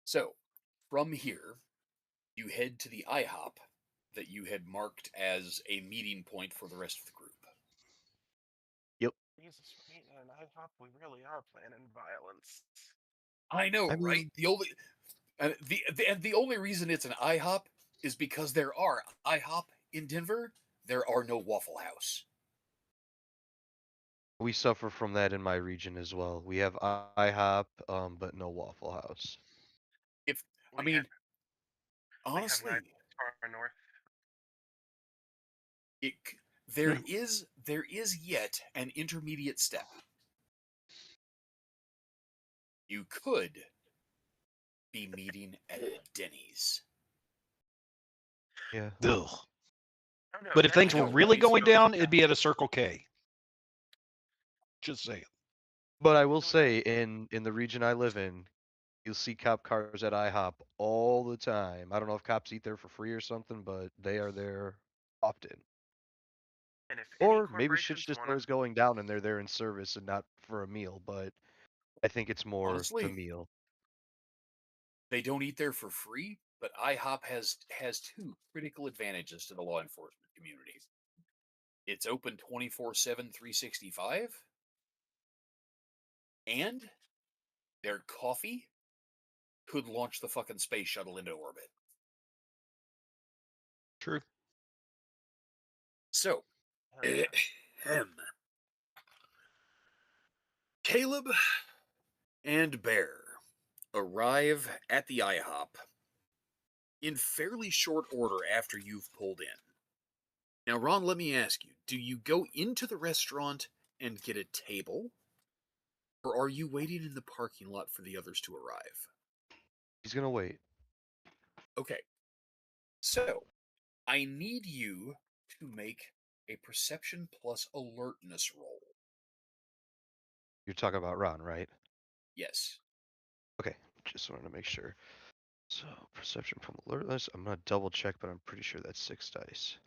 S2: So, from here, you head to the IHOP that you had marked as a meeting point for the rest of the group.
S5: Yep.
S3: Jesus, we're eating an IHOP. We really are planning violence.
S2: I know,
S5: I
S2: right?
S5: mean,
S2: The only reason it's an IHOP is because there are IHOP in Denver. There are no Waffle House.
S5: we suffer from that in my region as well. We have IHOP, but no Waffle House.
S2: If I
S3: We have
S2: mean,
S3: we have neither
S2: honestly,
S3: far north.
S2: it there is yet an intermediate step. You could be meeting at Denny's.
S5: Yeah.
S1: Ugh.
S3: Oh no,
S1: But if things
S2: I
S1: were
S2: know,
S1: really
S2: right?
S1: going down, it'd be at a Circle K. Just saying.
S5: But I will say, in the region I live in, you'll see cop cars at IHOP all the time. I don't know if cops eat there for free or something, but they are there often.
S3: And if any
S5: Or maybe shit's
S3: corporations
S5: just
S3: wanna,
S5: always going down and they're there in service and not for a meal, but I think it's more the
S2: Honestly,
S5: meal.
S2: they don't eat there for free, but IHOP has two critical advantages to the law enforcement community. It's open 24/7, 365, and their coffee could launch the fucking space shuttle into orbit.
S1: True.
S2: So,
S3: hell yeah.
S2: Caleb and Bear arrive at the IHOP in fairly short order after you've pulled in. Now, Ron, let me ask you, do you go into the restaurant and get a table? Or are you waiting in the parking lot for the others to arrive?
S5: He's gonna wait.
S2: Okay. So, I need you to make a perception plus alertness roll.
S5: You're talking about Ron, right?
S2: Yes.
S5: Okay, just wanted to make sure. So perception from alertness. I'm gonna double check, but I'm pretty sure that's 6 dice.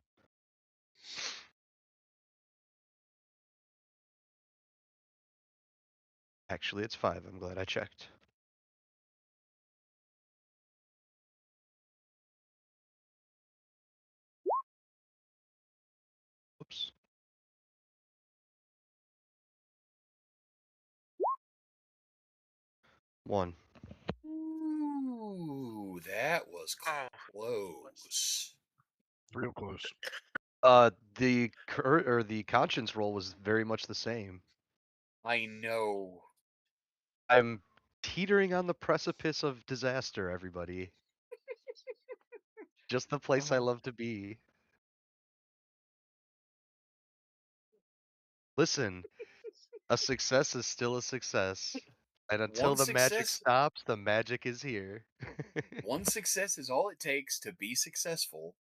S5: Actually, it's 5. I'm glad I checked. Whoops. One.
S2: Ooh, that was
S3: Oh,
S2: close.
S1: Real close.
S5: The conscience roll was very much the same.
S2: I know.
S5: I'm teetering on the precipice of disaster, everybody. Just the place I love to be. Listen, a success is still a success. And until
S2: One
S5: the magic
S2: success,
S5: stops, the magic is here.
S2: one success is all it takes to be successful,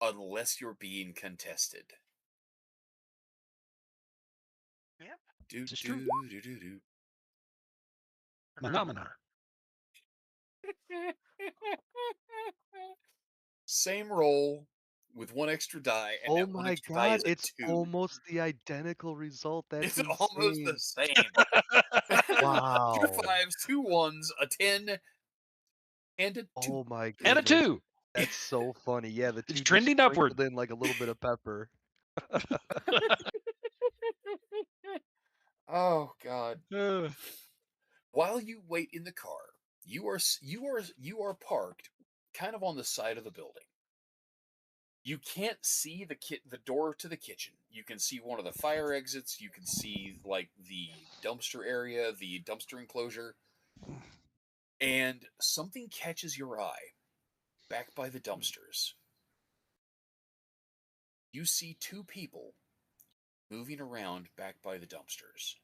S2: unless you're being contested.
S3: yep.
S2: Do
S1: This is
S2: do
S1: true.
S2: do do do.
S1: Phenomena.
S2: Same roll with one extra die, and
S5: Oh
S2: that one
S5: my
S2: extra die
S5: god,
S2: is a
S5: it's
S2: 2.
S5: almost the identical result. That's
S2: It's almost the
S5: insane.
S2: same. Two
S5: Wow.
S2: 5s, 2 1s, a 10, and a 2.
S5: Oh my
S1: And a
S5: goodness.
S1: 2.
S5: That's so funny. Yeah, the
S1: It's
S5: 2 just
S1: trending upward.
S5: sprinkled in like a little bit of pepper.
S2: Oh God!
S1: Uh,
S2: While you wait in the car, you are parked kind of on the side of the building. You can't see the door to the kitchen. You can see one of the fire exits. You can see like the dumpster area, the dumpster enclosure, and something catches your eye back by the dumpsters. You see two people moving around back by the dumpsters.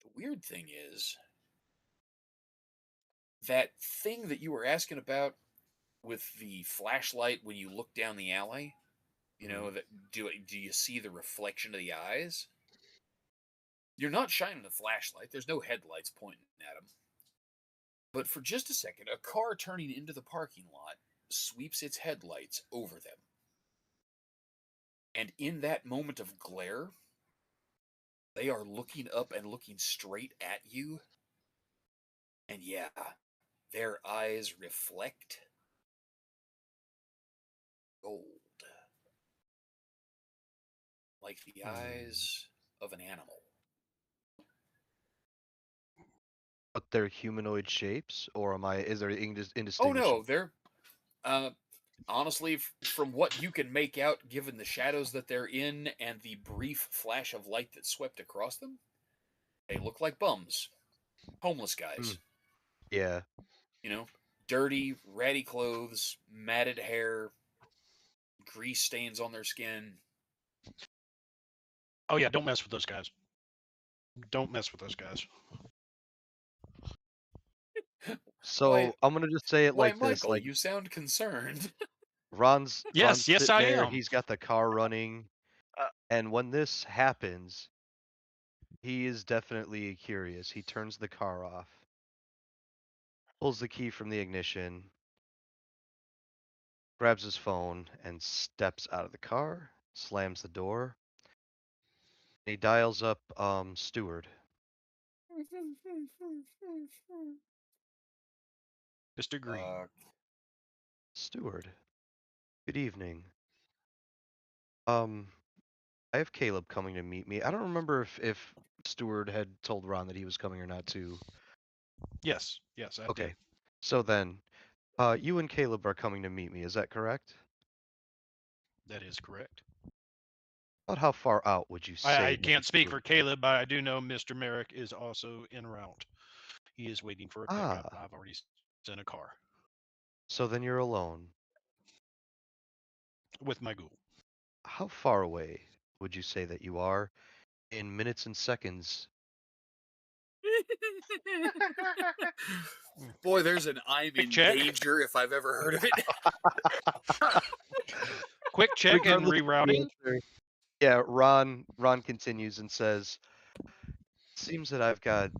S2: The weird thing is that thing that you were asking about with the flashlight when you look down the alley. You know that do you see the reflection of the eyes? You're not shining a flashlight. There's no headlights pointing at them. But for just a second, a car turning into the parking lot sweeps its headlights over them. And in that moment of glare, they are looking up and looking straight at you. And yeah, their eyes reflect gold. Like the eyes of an animal.
S5: But they're humanoid shapes, or is there
S2: Oh
S5: indistinguishable?
S2: no, they're honestly, from what you can make out, given the shadows that they're in and the brief flash of light that swept across them, they look like bums, homeless guys.
S5: Yeah.
S2: You know, dirty, ratty clothes, matted hair, grease stains on their skin.
S1: oh yeah, don't mess with those guys. Don't mess with those guys.
S5: So
S2: Why,
S5: I'm gonna just say it
S2: why,
S5: like this:
S2: Michael?
S5: like
S2: You sound concerned.
S5: Ron's
S1: Yes, yes,
S5: sitting
S1: I
S5: there,
S1: am.
S5: he's got the car running, and when this happens, he is definitely curious. He turns the car off, pulls the key from the ignition, grabs his phone, and steps out of the car, slams the door. He dials up Steward.
S1: Mr. Green.
S5: Steward, good evening. Um, I have Caleb coming to meet me. I don't remember if Steward had told Ron that he was coming or not too.
S1: Yes, yes, I
S5: Okay.
S1: did.
S5: So then, you and Caleb are coming to meet me, is that correct?
S1: That is correct.
S5: About how far out would you say
S1: I
S5: that
S1: can't speak
S5: you
S1: for
S5: would-
S1: Caleb, but I do know Mr. Merrick is also en route. He is waiting for a pickup.
S5: Ah,
S1: I've already sent a car.
S5: so then you're alone.
S1: with my ghoul.
S5: How far away would you say that you are in minutes and seconds?
S2: Boy, there's an I'm
S1: Quick
S2: in
S1: check.
S2: danger if I've ever heard of it.
S1: Quick check and
S5: Regardless of the
S1: rerouting.
S5: answer, yeah, Ron continues and says, "Seems that I've got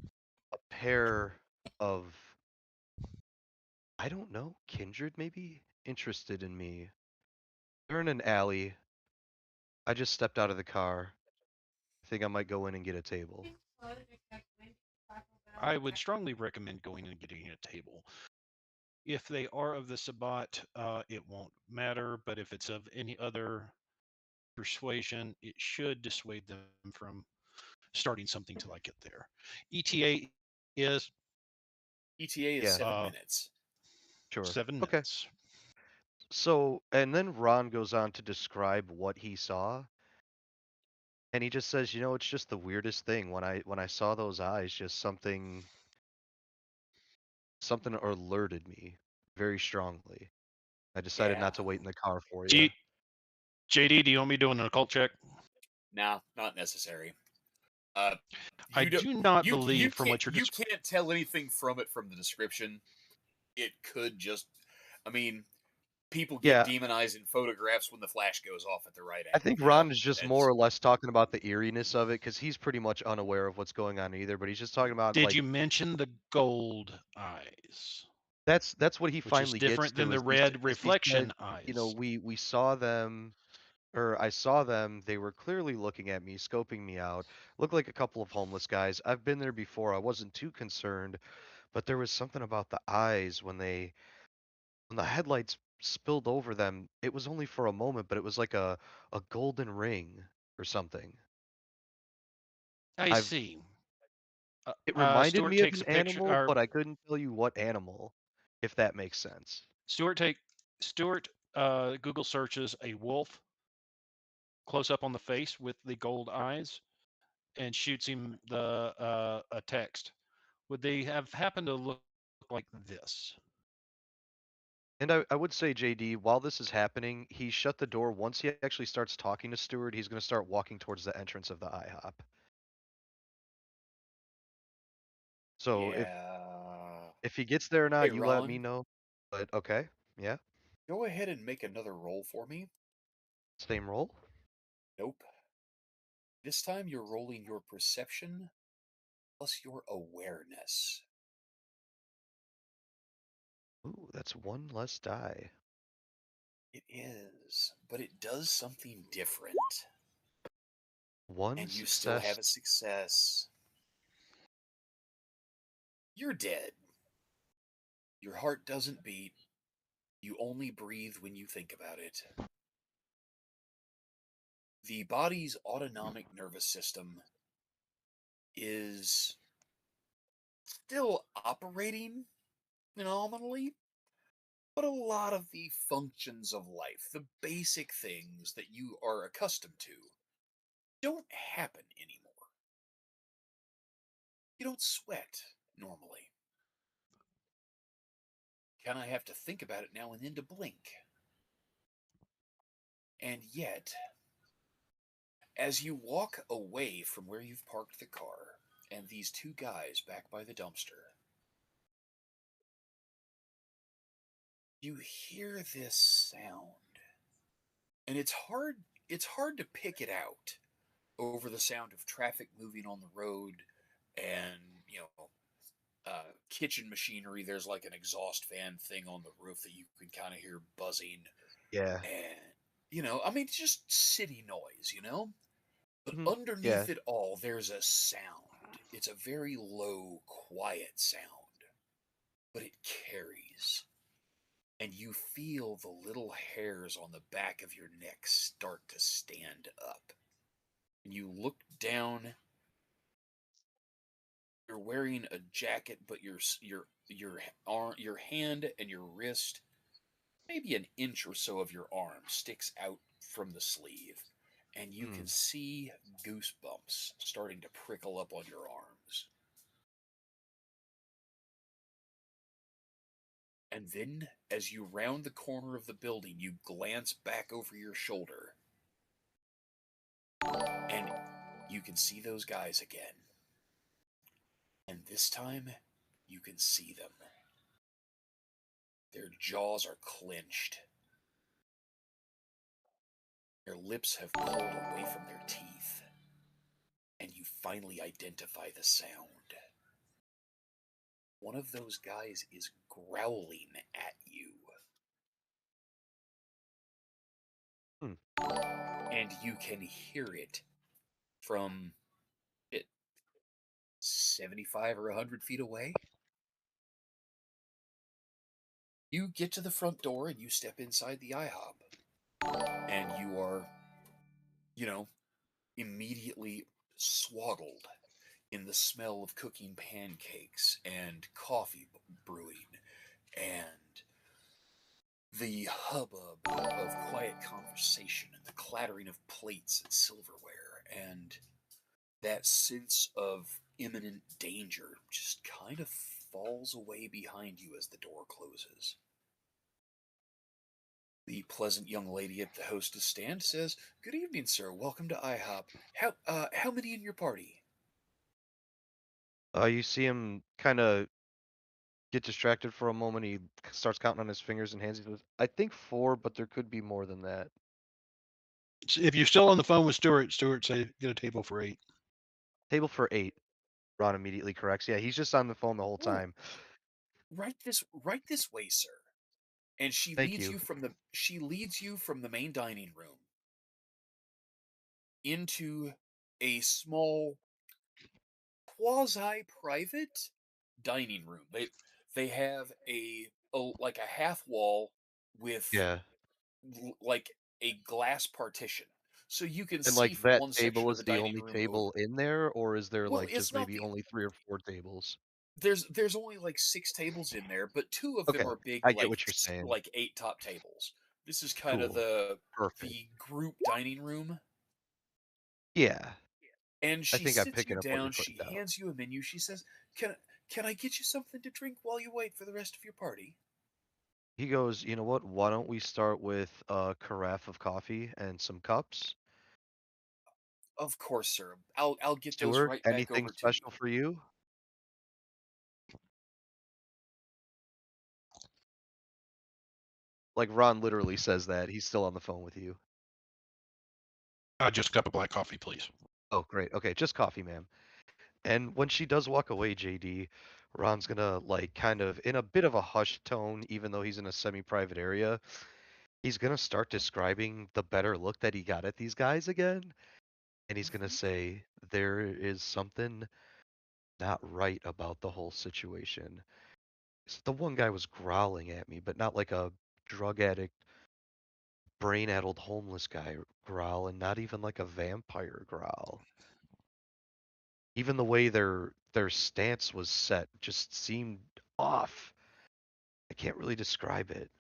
S5: a pair of, I don't know, kindred maybe, interested in me. They're in an alley. I just stepped out of the car. I think I might go in and get a table."
S1: I would strongly recommend going and getting a table. If they are of the Sabbat, it won't matter. But if it's of any other persuasion, it should dissuade them from starting something till I get there. ETA is
S2: ETA is
S5: Yeah,
S2: 7 minutes.
S5: sure.
S1: 7 minutes.
S5: So, and then Ron goes on to describe what he saw, and he just says, it's just the weirdest thing. When I saw those eyes, just something alerted me very strongly. I decided
S2: Yeah.
S5: not to wait in the car for you.
S1: G- JD, do you want me doing an occult check?
S2: Nah, not necessary.
S1: I
S2: You don't.
S1: do not
S2: You
S1: believe from
S2: can't.
S1: what you're
S2: You can't tell anything from it from the description. It could just. I mean, people get
S5: Yeah,
S2: demonized in photographs when the flash goes off at the right
S5: I
S2: angle.
S5: think
S2: You know,
S5: Ron is just more
S2: that's
S5: or less talking about the eeriness of it because he's pretty much unaware of what's going on either. But he's just talking about
S1: Did
S5: like
S1: you mention the gold eyes,
S5: that's what he
S1: which is
S5: finally gets
S1: different than
S5: to
S1: the red
S5: is he said,
S1: reflection eyes?
S5: we saw them, or I saw them. They were clearly looking at me, scoping me out. Looked like a couple of homeless guys. I've been there before. I wasn't too concerned, but there was something about the eyes when the headlights spilled over them. It was only for a moment, but it was like a golden ring or something.
S1: I
S5: I've
S1: see.
S5: It reminded
S1: Stuart
S5: me of
S1: takes
S5: an
S1: a picture.
S5: animal, but I couldn't tell you what animal, if that makes sense.
S1: Stuart take Stuart Google searches a wolf close up on the face with the gold eyes and shoots him a text. Would they have happened to look like this?
S5: And I would say, JD, while this is happening, he shut the door. Once he actually starts talking to Stewart, he's going to start walking towards the entrance of the IHOP. So
S2: yeah.
S5: if he gets there or
S2: Hey,
S5: not, you let me
S2: Ron,
S5: know. But okay, yeah,
S2: go ahead and make another roll for me.
S5: same roll.
S2: Nope. This time you're rolling your perception plus your awareness.
S5: Ooh, that's one less die.
S2: It is, but it does something different.
S5: One
S2: And you still
S5: success.
S2: have a success. You're dead. Your heart doesn't beat. You only breathe when you think about it. The body's autonomic nervous system is still operating nominally, but a lot of the functions of life, the basic things that you are accustomed to, don't happen anymore. You don't sweat normally. Kind of have to think about it now and then to blink. And yet, as you walk away from where you've parked the car and these two guys back by the dumpster, you hear this sound. And it's hard to pick it out over the sound of traffic moving on the road and, kitchen machinery. There's like an exhaust fan thing on the roof that you can kind of hear buzzing.
S5: Yeah.
S2: And, it's just city noise. But
S5: Hmm. Yeah.
S2: underneath it all, there's a sound. It's a very low, quiet sound, but it carries. And you feel the little hairs on the back of your neck start to stand up. And you look down. You're wearing a jacket, but your hand and your wrist, maybe an inch or so of your arm, sticks out from the sleeve, and you
S5: Hmm.
S2: can see goosebumps starting to prickle up on your arms. And then, as you round the corner of the building, you glance back over your shoulder. And you can see those guys again. And this time, you can see them. Their jaws are clenched. Their lips have pulled away from their teeth. And you finally identify the sound. One of those guys is growling at you. And you can hear it from 75 or 100 feet away. You get to the front door and you step inside the IHOP. And you are, immediately swaddled in the smell of cooking pancakes and coffee brewing and the hubbub of quiet conversation and the clattering of plates and silverware and that sense of imminent danger just kind of falls away behind you as the door closes. The pleasant young lady at the hostess stand says, "Good evening, sir. Welcome to IHOP. How many in your party?"
S5: You see him kind of get distracted for a moment. He starts counting on his fingers and hands. He says, "I think 4, but there could be more than that."
S1: If you're still on the phone with Stuart say get a table for 8.
S5: Table for 8. Ron immediately corrects. Yeah, he's just on the phone the whole
S2: "Oh,
S5: time.
S2: right this way, sir." And she
S5: Thank
S2: leads
S5: you.
S2: you from the main dining room into a small quasi-private dining room. They have like a half wall with
S5: Yeah.
S2: like a glass partition. So you can
S5: And
S2: see
S5: like
S2: from
S5: that
S2: one section
S5: table
S2: of
S5: is
S2: the
S5: the
S2: dining
S5: only
S2: room over.
S5: table in there, or is there
S2: Well,
S5: like
S2: it's
S5: just
S2: not
S5: maybe only 3 or 4 tables?
S2: there's only like 6 tables in there, but 2 of them
S5: Okay,
S2: are big
S5: I get what you're saying.
S2: like 8 top tables. This is kind of
S5: Cool.
S2: the
S5: Perfect.
S2: group dining room.
S5: Yeah,
S2: And
S5: I
S2: she
S5: think I'm
S2: sits you
S5: picking up what you're
S2: down,
S5: putting
S2: she
S5: down.
S2: hands you a menu, she says, Can I get you something to drink while you wait for the rest of your party?"
S5: He goes, "You know what? Why don't we start with a carafe of coffee and some cups?
S2: "Of course, sir. I'll get those
S5: Steward,
S2: right back
S5: anything
S2: over to you."
S5: special for you?" Like Ron literally says that. He's still on the phone with you.
S1: Just a cup of black coffee, please.
S5: Oh, great. Okay, just coffee, ma'am. And when she does walk away, JD, Ron's gonna like kind of in a bit of a hushed tone, even though he's in a semi-private area, he's gonna start describing the better look that he got at these guys again. And he's gonna say, there is something not right about the whole situation. The one guy was growling at me, but not like a drug addict, brain-addled homeless guy growl, and not even like a vampire growl. Even the way their stance was set just seemed off. I can't really describe it.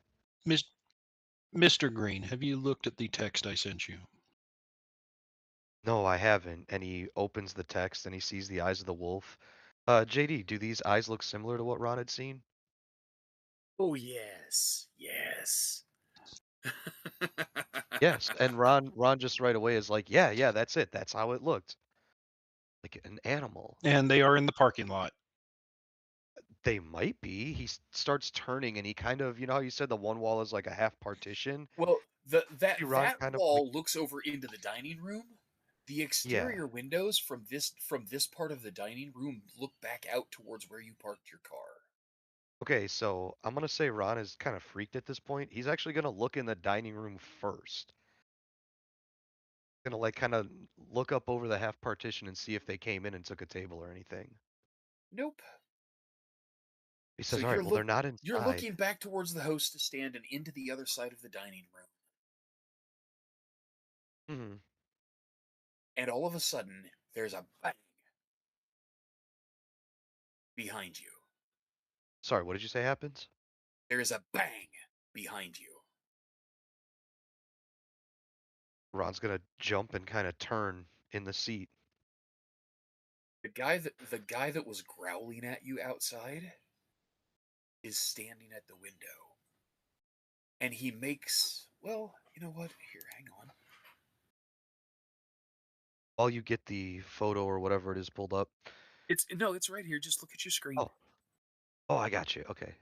S1: Mr. Green, have you looked at the text I sent you?
S5: No, I haven't. And he opens the text and he sees the eyes of the wolf. JD, do these eyes look similar to what Ron had seen?
S2: "Oh, yes. Yes."
S5: Yes. And Ron just right away is like, yeah, that's it. That's how it looked. Like an animal.
S1: And they are in the parking lot.
S5: They might be. He starts turning and he kind of, you know how you said the one wall is like a half partition?
S2: Well,
S5: See Ron
S2: that
S5: kind of like,
S2: wall looks over into the dining room. The
S5: yeah.
S2: exterior windows from this part of the dining room look back out towards where you parked your car.
S5: Okay, so I'm gonna say Ron is kind of freaked at this point. He's actually gonna look in the dining room first. Gonna like kind of look up over the half partition and see if they came in and took a table or anything.
S2: Nope.
S5: He
S2: So
S5: says, "All right, well they're not
S2: you're
S5: inside."
S2: looking back towards the hostess stand and into the other side of the dining room.
S5: Hmm.
S2: And all of a sudden, there's a bang behind you.
S5: Sorry, what did you say happens?
S2: There is a bang behind you.
S5: Ron's gonna jump and kind of turn in the seat.
S2: The guy that was growling at you outside is standing at the window. And he makes, well, you know what? Here, hang on.
S5: While you get the photo or whatever it is pulled up.
S2: It's right here. Just look at your screen.
S5: Oh. Oh, I got you. Okay.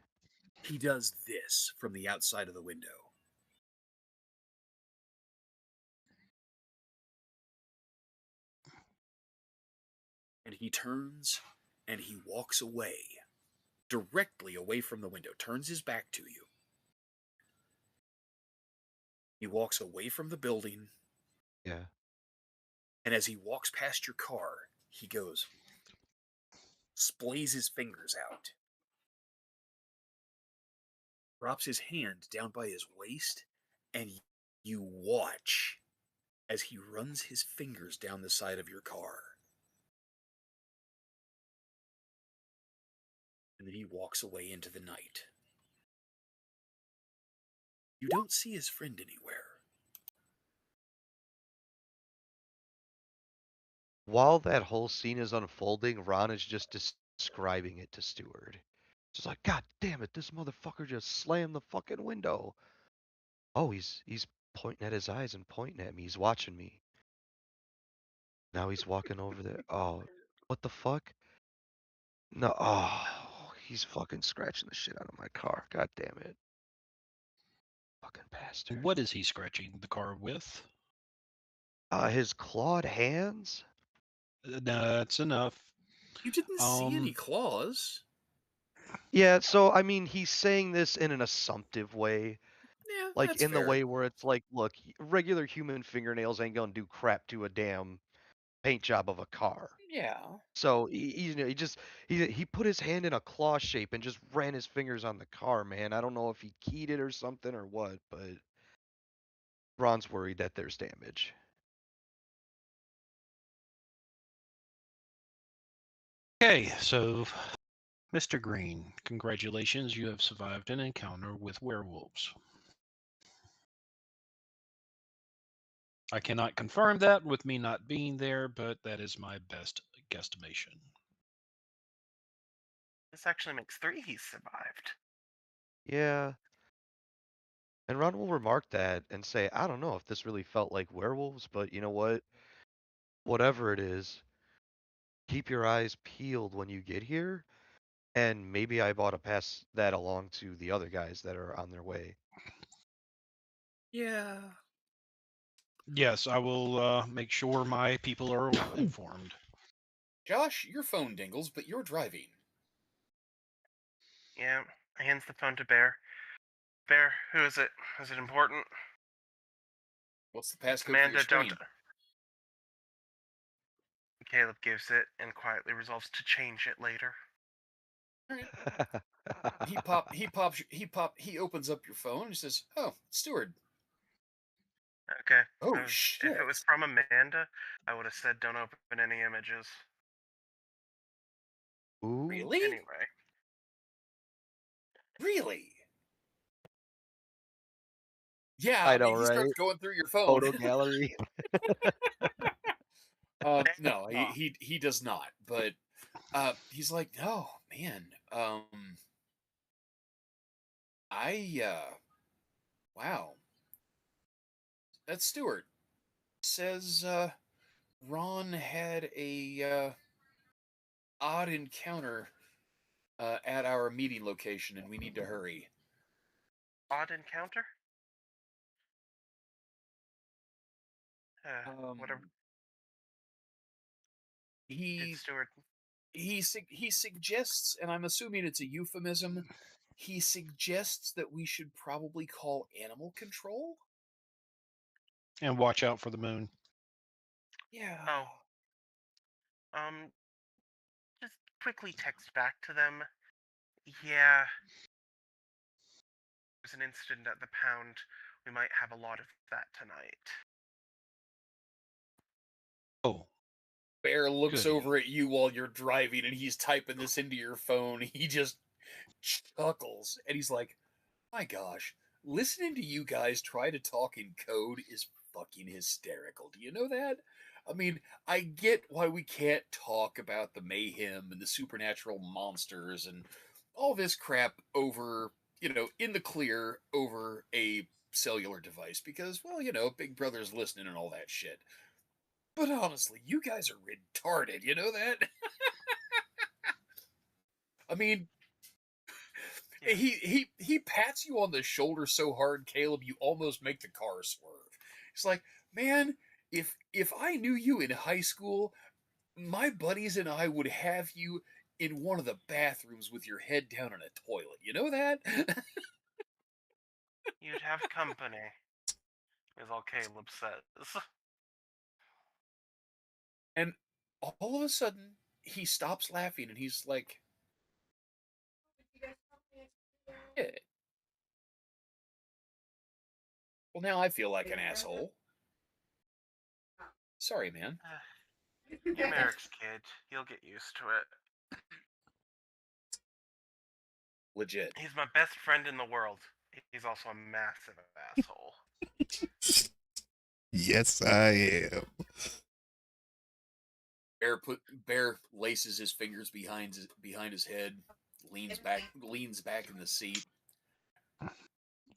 S2: He does this from the outside of the window. And he turns and he walks away, directly away from the window, turns his back to you. He walks away from the building.
S5: Yeah.
S2: And as he walks past your car, he goes, splays his fingers out, drops his hand down by his waist, and you watch as he runs his fingers down the side of your car. And then he walks away into the night. You don't see his friend anywhere.
S5: While that whole scene is unfolding, Ron is just describing it to Stewart. Just like, God damn it, this motherfucker just slammed the fucking window. Oh, he's pointing at his eyes and pointing at me. He's watching me. Now he's walking over there. Oh, what the fuck? No, oh, he's fucking scratching the shit out of my car. God damn it. Fucking bastard.
S1: What is he scratching the car with?
S5: His clawed hands?
S1: That's enough.
S2: You didn't see any claws.
S5: Yeah, so I mean, he's saying this in an assumptive way.
S2: Yeah,
S5: Like
S2: that's
S5: in the
S2: fair.
S5: way where it's like, look, regular human fingernails ain't gonna do crap to a damn paint job of a car.
S2: Yeah.
S5: So he put his hand in a claw shape and just ran his fingers on the car, man. I don't know if he keyed it or something or what, but Ron's worried that there's damage.
S1: Okay, so Mr. Green, congratulations, you have survived an encounter with werewolves. I cannot confirm that with me not being there, but that is my best guesstimation.
S3: This actually makes 3 he's survived.
S5: Yeah. And Ron will remark that and say, I don't know if this really felt like werewolves, but you know what? Whatever it is, keep your eyes peeled when you get here. And maybe I ought to pass that along to the other guys that are on their way.
S2: Yeah.
S1: Yes, I will make sure my people are informed.
S2: Josh, your phone dingles, but you're driving.
S3: Yeah, hands the phone to Bear. Bear, who is it? Is it important?
S2: What's the passcode for
S3: Amanda,
S2: your screen?
S3: don't. Caleb gives it and quietly resolves to change it later.
S2: He opens up your phone and says, "Oh, Stewart."
S3: Okay.
S2: Oh, shit.
S3: If it was from Amanda, I would have said don't open any images.
S5: Ooh.
S2: Really?
S3: Anyway.
S2: Really? Yeah,
S5: I know,
S2: he
S5: right?
S2: starts going through your phone.
S5: Photo gallery.
S2: No, he does not. But he's like, "Oh man, wow, that's Stewart. Says Ron had a odd encounter at our meeting location, and we need to hurry."
S3: Odd encounter? Whatever.
S2: He
S3: Did Stewart...
S2: he suggests, and I'm assuming it's a euphemism. He suggests that we should probably call animal control.
S1: And watch out for the moon.
S2: Yeah.
S3: Oh. Just quickly text back to them. Yeah. There's an incident at the pound. We might have a lot of that tonight.
S1: Oh.
S2: Bear looks
S1: Goody.
S2: over at you while you're driving, and he's typing this into your phone. He just chuckles, and he's like, "My gosh, listening to you guys try to talk in code is fucking hysterical. Do you know that? I mean, I get why we can't talk about the mayhem and the supernatural monsters and all this crap over, in the clear over a cellular device because, well, Big Brother's listening and all that shit. But honestly, you guys are retarded. You know that? I mean,
S3: Yeah.
S2: he pats you on the shoulder so hard, Caleb, you almost make the car swerve. It's like, man, if I knew you in high school, my buddies and I would have you in one of the bathrooms with your head down in a toilet. You know that?
S3: You'd have company, is all Caleb says.
S2: And all of a sudden, he stops laughing and he's like, yeah. Well, now I feel like an asshole. Sorry, man.
S3: You're Merrick's kid. You'll get used to it.
S2: Legit.
S3: He's my best friend in the world. He's also a massive asshole.
S4: Yes, I am.
S2: Bear laces his fingers behind his head, leans back in the seat,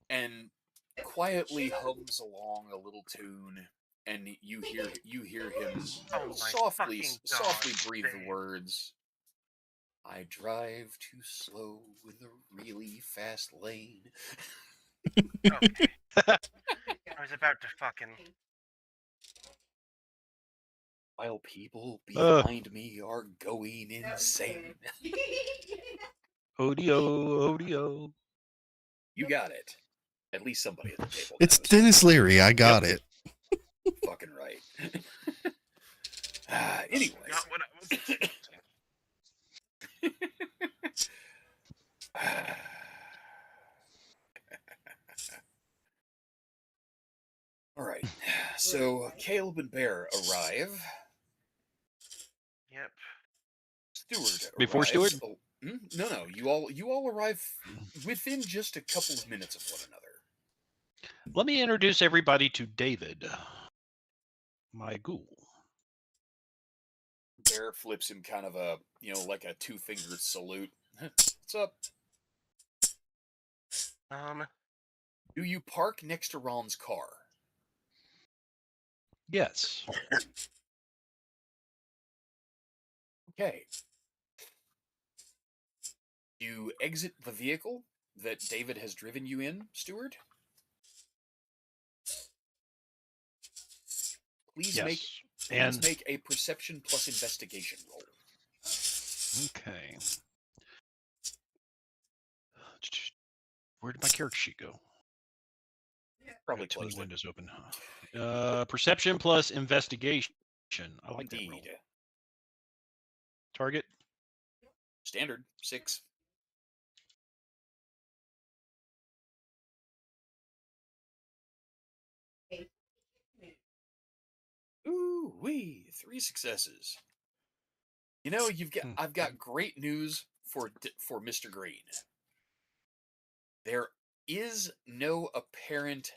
S2: and quietly hums along a little tune. And you hear him
S3: Oh my
S2: softly
S3: fucking
S2: softly
S3: God,
S2: breathe the
S3: Dave.
S2: words, "I drive too slow in the really fast lane."
S3: Okay. I was about to fucking.
S2: While people behind me are going insane.
S1: Odio, odio.
S2: You got it. At least somebody at the table
S4: It's
S2: knows.
S4: Dennis Leary. I got it.
S2: Fucking right. Anyways.
S3: Got what I was expecting.
S2: All right. So Caleb and Bear arrive.
S3: Yep.
S2: Stewart
S1: Before
S2: arrives.
S1: Stewart?
S2: Oh, no. You all arrive within just a couple of minutes of one another.
S1: Let me introduce everybody to David, my ghoul.
S2: Bear flips him kind of a, like a two-fingered salute. What's up? Do you park next to Ron's car?
S1: Yes.
S2: Okay. You exit the vehicle that David has driven you in, Stewart? Please
S1: Yes.
S2: make a perception plus investigation roll.
S1: Okay. Where did my character sheet go?
S2: Probably
S1: Too many
S2: closed it.
S1: windows open. Perception plus investigation. I like that roll.
S2: Indeed.
S1: Target.
S2: Standard 6. Ooh wee! 3 successes. I've got great news for Mr. Green. There is no apparent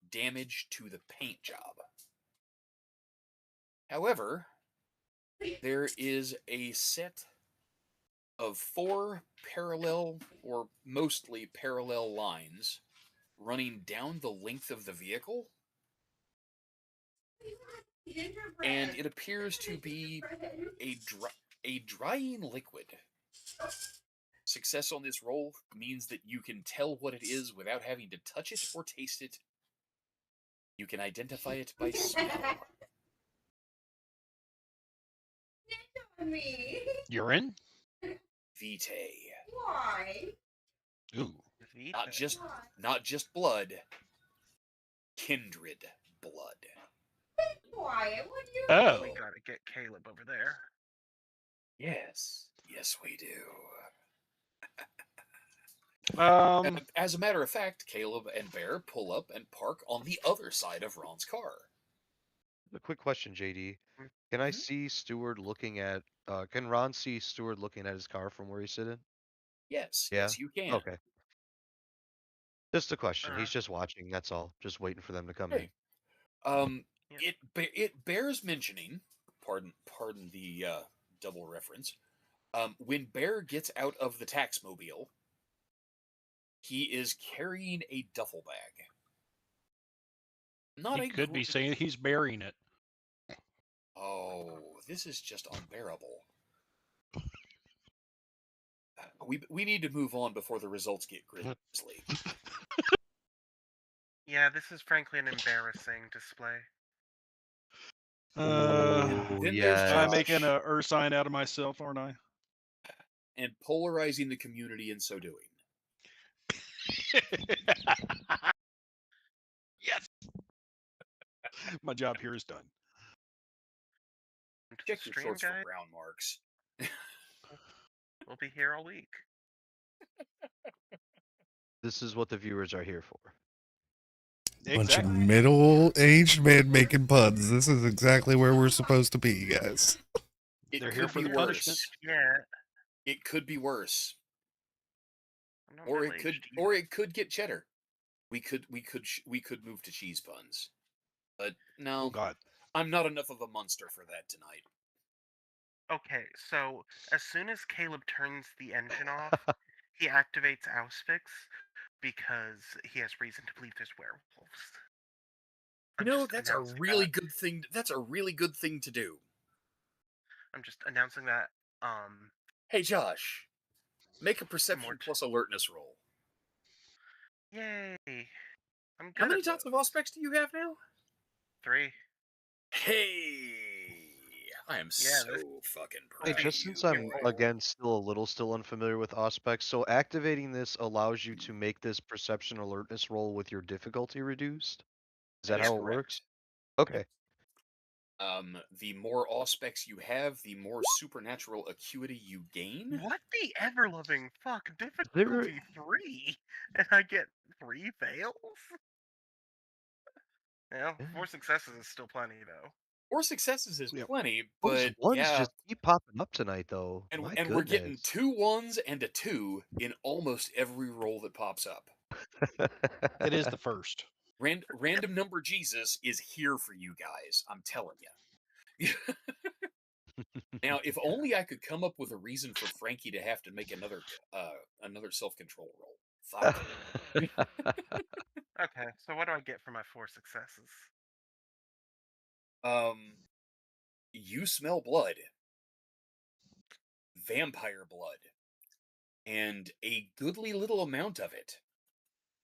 S2: damage to the paint job. However, there is a set of 4 parallel or mostly parallel lines running down the length of the vehicle, and it appears to be a drying liquid. Success on this roll means that you can tell what it is without having to touch it or taste it. You can identify it by smell.
S1: Urine.
S2: Vitae.
S6: Why?
S1: Ooh.
S2: Not just blood. Kindred blood.
S6: Why? What do you
S1: Oh.
S3: We gotta get Caleb over there.
S2: Yes, we do. As a matter of fact, Caleb and Bear pull up and park on the other side of Ron's car.
S5: A quick question, JD. Can I see Stewart looking at? Can Ron see Stewart looking at his car from where he's sitting?
S2: Yes,
S5: Yeah?
S2: yes, you can.
S5: Okay. Just a question.
S3: Uh-huh.
S5: He's just watching. That's all. Just waiting for them to come
S2: Hey.
S5: in.
S2: It bears mentioning. Pardon the double reference. When Bear gets out of the taxmobile He is carrying a duffel bag. Not
S1: He
S2: a
S1: could be
S2: gr-
S1: saying he's burying it.
S2: Oh, this is just unbearable. We need to move on before the results get grisly.
S3: Yeah, this is frankly an embarrassing display.
S2: Then there's
S1: I'm
S2: Josh.
S1: making a earth sign out of myself, aren't I?
S2: And polarizing the community in so doing.
S1: Yes. My job here is done.
S3: To the
S2: Check your
S3: stream,
S2: shorts for
S3: guys.
S2: brown marks.
S3: We'll be here all week.
S5: This is what the viewers are here for.
S4: Bunch of
S1: Exactly.
S4: middle-aged men making puns. This is exactly where we're supposed to be, guys.
S2: It
S1: They're
S2: could
S1: here for
S2: be
S1: the punishment.
S2: worse.
S3: Yeah.
S2: It could be worse.
S3: I'm not
S2: Or it
S3: middle-aged
S2: could or it could get cheddar. We could move to cheese puns. But no,
S1: Oh God.
S2: I'm not enough of a monster for that tonight.
S3: Okay, so as soon as Caleb turns the engine off, he activates Auspix because he has reason to believe there's werewolves.
S2: You
S3: I'm
S2: know,
S3: just
S2: that's a
S3: announcing
S2: really
S3: that.
S2: good thing. That's a really good thing to do.
S3: I'm just announcing that.
S2: Hey, Josh, make a perception
S3: More
S2: plus alertness roll.
S3: Yay! I'm good
S2: How many
S3: at
S2: dots
S3: those.
S2: of aspects do you have now?
S3: 3.
S2: Hey, I am
S3: Yeah,
S2: so
S3: this-
S2: fucking
S5: Hey,
S2: proud
S5: just
S2: of
S5: since
S2: you.
S5: I'm again still unfamiliar with Auspex, so activating this allows you to make this perception alertness roll with your difficulty reduced. Is that
S2: That is
S5: how it
S2: correct.
S5: works? Okay.
S2: The more aspects you have, the more supernatural acuity you gain.
S3: What the ever-loving fuck?
S5: There-
S3: Difficulty 3? And I get 3 fails? Yeah,
S5: Yeah.
S3: 4 successes is still plenty, though.
S2: 4 successes is
S1: Yep.
S2: plenty,
S5: Those
S2: but
S5: ones
S2: yeah,
S5: just keep popping up tonight, though.
S2: and
S5: My
S2: we're getting
S5: goodness.
S2: 2 1s and a 2 in almost every roll that pops up.
S1: It is the first.
S2: Random number Jesus is here for you guys. I'm telling you. Now, if only I could come up with a reason for Frankie to have to make another self-control roll. Fuck.
S3: Okay, so what do I get for my 4 successes?
S2: You smell blood, vampire blood, and a goodly little amount of it.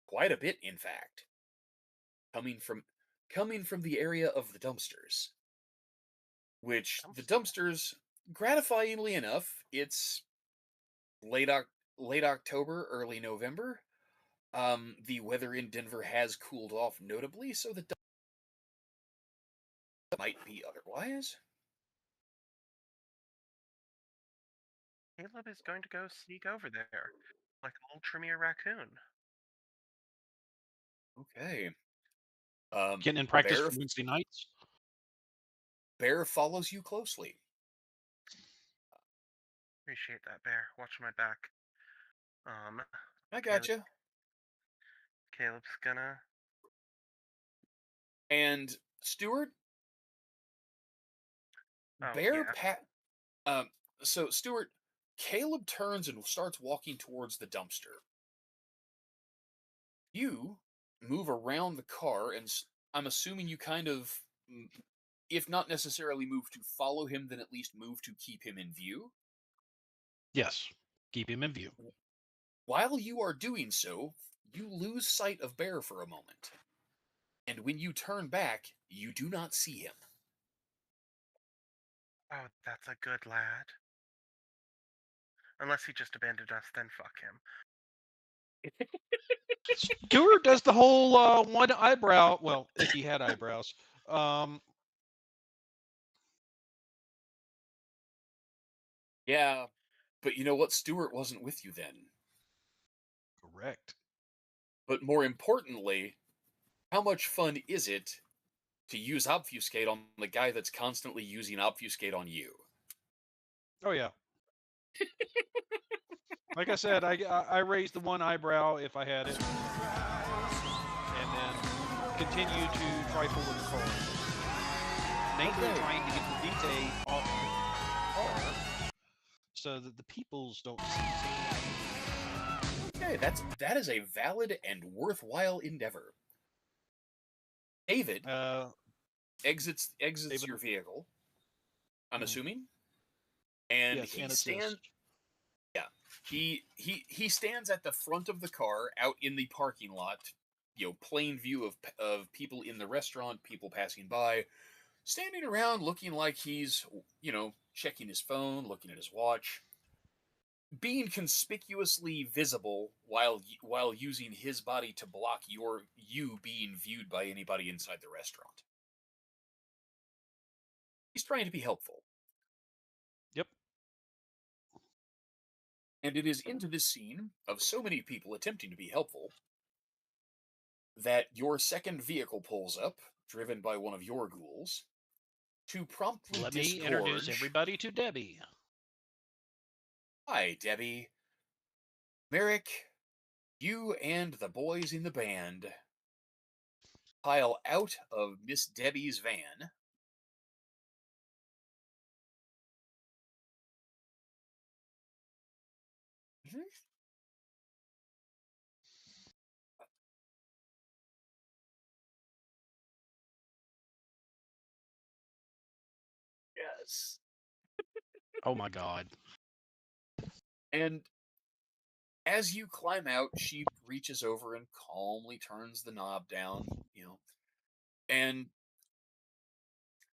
S2: Quite a bit, in fact. Coming from the area of the dumpsters. Which the dumpsters, gratifyingly enough, it's late October, early November. The weather in Denver has cooled off notably, so the might be otherwise.
S3: Caleb is going to go sneak over there, like a little Tremere raccoon.
S2: Okay.
S1: Getting in practice
S2: Bear,
S1: for Wednesday nights.
S2: Bear follows you closely.
S3: Appreciate that, Bear. Watch my back.
S2: I gotcha.
S3: Caleb's gonna...
S2: And Stuart,
S3: Oh,
S2: Bear
S3: yeah.
S2: so Stuart, Caleb turns and starts walking towards the dumpster. You move around the car, and I'm assuming you kind of, if not necessarily move to follow him, then at least move to keep him in view.
S1: Yes. Keep him in view.
S2: While you are doing so, you lose sight of Bear for a moment. And when you turn back, you do not see him.
S3: Oh, that's a good lad. Unless he just abandoned us, then fuck him.
S1: Stuart does the whole one eyebrow. Well, if he had eyebrows.
S2: Yeah, but you know what? Stuart wasn't with you then.
S1: Correct.
S2: But more importantly, how much fun is it to use Obfuscate on the guy that's constantly using Obfuscate on you?
S1: Oh yeah. Like I said, I raised the one eyebrow if I had it, and then continue to trifle with the car. Mainly
S2: Okay.
S1: trying to get the detail off the car so that the peoples don't see it.
S2: Okay, that is a valid and worthwhile endeavor. David exits
S1: David-
S2: your vehicle, I'm
S1: Mhm.
S2: assuming, and
S1: yes,
S2: he
S1: and it
S2: stands.
S1: says,
S2: Yeah, he stands at the front of the car, out in the parking lot. Plain view of people in the restaurant, people passing by, standing around, looking like he's checking his phone, looking at his watch, being conspicuously visible while using his body to block you being viewed by anybody inside the restaurant. He's trying to be helpful.
S1: yep.
S2: And it is into this scene of so many people attempting to be helpful that your second vehicle pulls up, driven by one of your ghouls, to promptly
S1: Let me introduce everybody to Debbie.
S2: Hi, Debbie. Merrick, you and the boys in the band pile out of Miss Debbie's van. Mhm. Yes.
S1: Oh my God.
S2: And as you climb out, she reaches over and calmly turns the knob down, and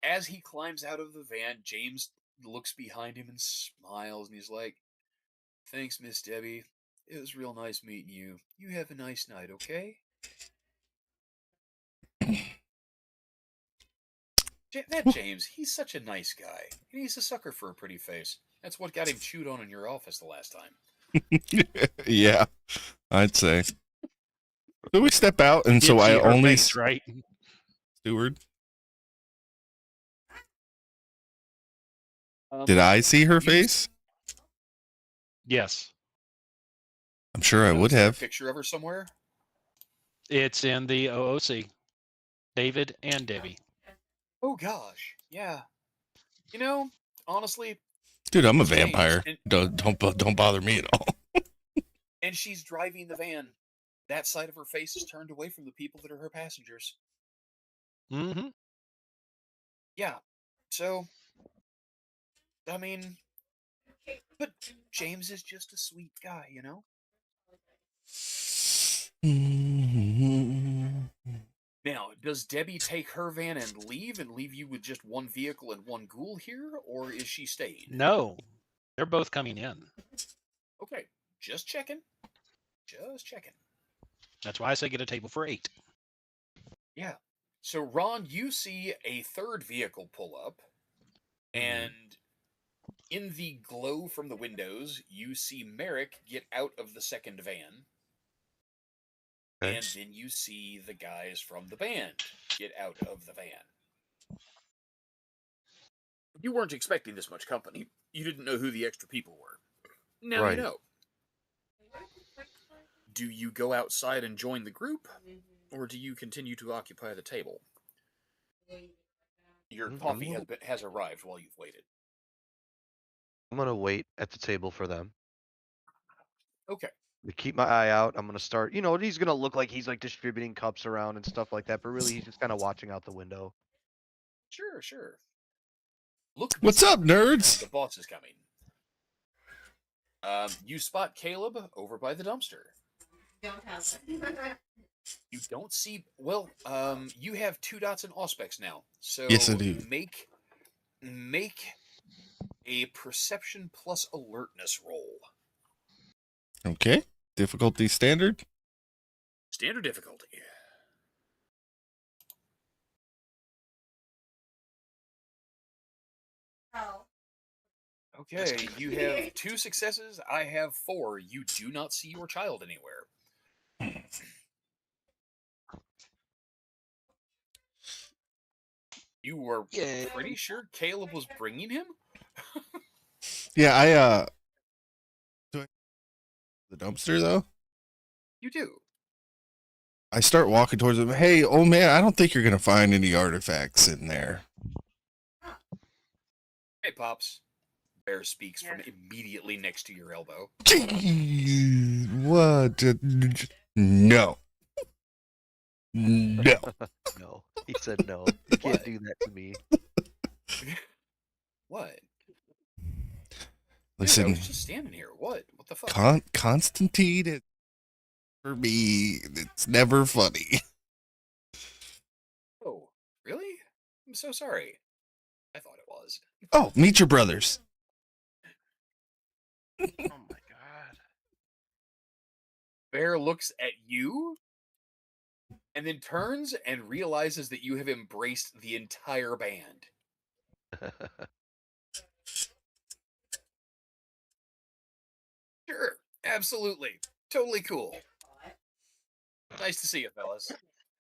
S2: as he climbs out of the van, James looks behind him and smiles, and he's like, "Thanks, Miss Debbie. It was real nice meeting you. You have a nice night, okay?" That James, he's such a nice guy. And he's a sucker for a pretty face. That's what got him chewed on in your office the last time.
S4: Yeah, I'd say. So we step out, and
S1: Did
S4: so I
S1: see her
S4: only
S1: face, right?
S4: steward. Did I see her face?
S1: Yes.
S4: I'm sure I would
S2: Is there a
S4: have.
S2: picture of her somewhere?
S1: It's in the OOC. David and Debbie.
S2: Oh gosh, yeah. Honestly,
S4: Dude, I'm a
S2: James,
S4: vampire. Don't bother me at all.
S2: and she's driving the van. That side of her face is turned away from the people that are her passengers.
S1: Mm-hmm.
S2: Yeah. So, I mean, but James is just a sweet guy, Now, does Debbie take her van and leave you with just one vehicle and one ghoul here, or is she staying?
S1: No, they're both coming in.
S2: Okay, just checking. Just checking.
S1: That's why I say get a table for 8.
S2: Yeah. So, Ron, you see a third vehicle pull up, and in the glow from the windows, you see Merrick get out of the second van.
S5: Okay.
S2: And then you see the guys from the band get out of the van. You weren't expecting this much company. You didn't know who the extra people were. Now
S5: Right.
S2: you know. Do you go outside and join the group, or do you continue to occupy the table? Your coffee has arrived while you've waited.
S5: I'm gonna wait at the table for them.
S2: Okay.
S5: To keep my eye out, I'm gonna start. He's gonna look like he's like distributing cups around and stuff like that, but really he's just kind of watching out the window.
S2: Sure. Look.
S4: What's up, nerds?
S2: The boss is coming. You spot Caleb over by the dumpster.
S6: Don't have
S2: You don't see. Well, you have 2 dots in Auspex now. So
S4: Yes, I do.
S2: Make a perception plus alertness roll.
S4: Okay. Difficulty standard.
S2: Standard difficulty.
S6: Oh.
S2: Okay, you have 2 successes. I have 4. You do not see your child anywhere. You were pretty sure Caleb was bringing him?
S4: Yeah, do I the dumpster though?
S2: You do.
S4: I start walking towards him. Hey, old man, I don't think you're gonna find any artifacts in there.
S2: Hey, Pops. Bear speaks from immediately next to your elbow.
S4: What? No. No.
S5: No. He said no. You can't
S2: What?
S5: do that to me.
S2: What?
S4: Listen,
S2: Dude, I was just standing here. What? What the fuck?
S4: Constantine, for me, it's never funny.
S2: Oh, really? I'm so sorry. I thought it was.
S4: Oh, meet your brothers.
S3: Oh my god.
S2: Bear looks at you and then turns and realizes that you have embraced the entire band. Sure, absolutely. Totally cool. Nice to see you, fellas.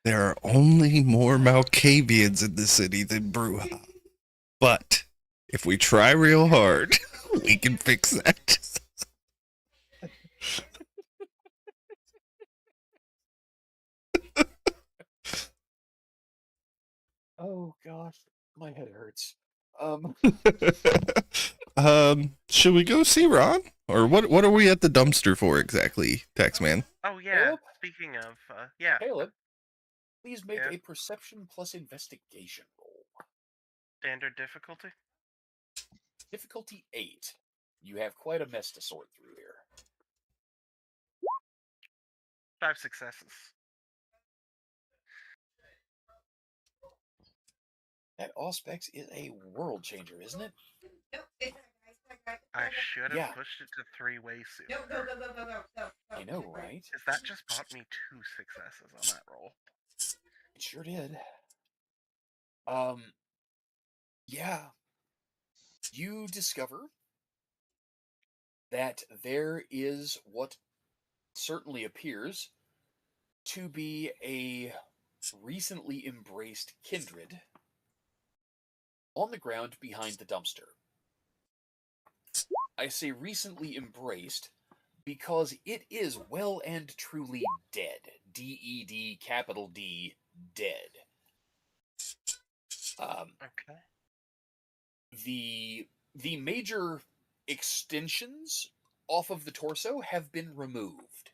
S4: There are only more Malkavians in the city than Bruja. But if we try real hard, we can fix that.
S2: Oh gosh, my head hurts.
S4: Should we go see Ron? Or what are we at the dumpster for exactly, Taxman?
S3: Oh yeah.
S2: Caleb?
S3: Speaking of, yeah.
S2: Caleb, please make
S3: Yeah.
S2: a perception plus investigation roll.
S3: Standard difficulty.
S2: Difficulty 8. You have quite a mess to sort through here.
S3: 5 successes.
S2: That Auspex is a world changer, isn't it?
S3: I should have
S2: Yeah.
S3: pushed it to 3-way
S6: No,
S3: sooner.
S6: go, go, go, go, go, go.
S2: I know, right?
S3: Because that just bought me 2 successes on that roll.
S2: It sure did. Yeah. You discover that there is what certainly appears to be a recently embraced kindred on the ground behind the dumpster. I say recently embraced because it is well and truly dead. D-E-D, capital D, dead.
S3: Okay.
S2: The major extensions off of the torso have been removed.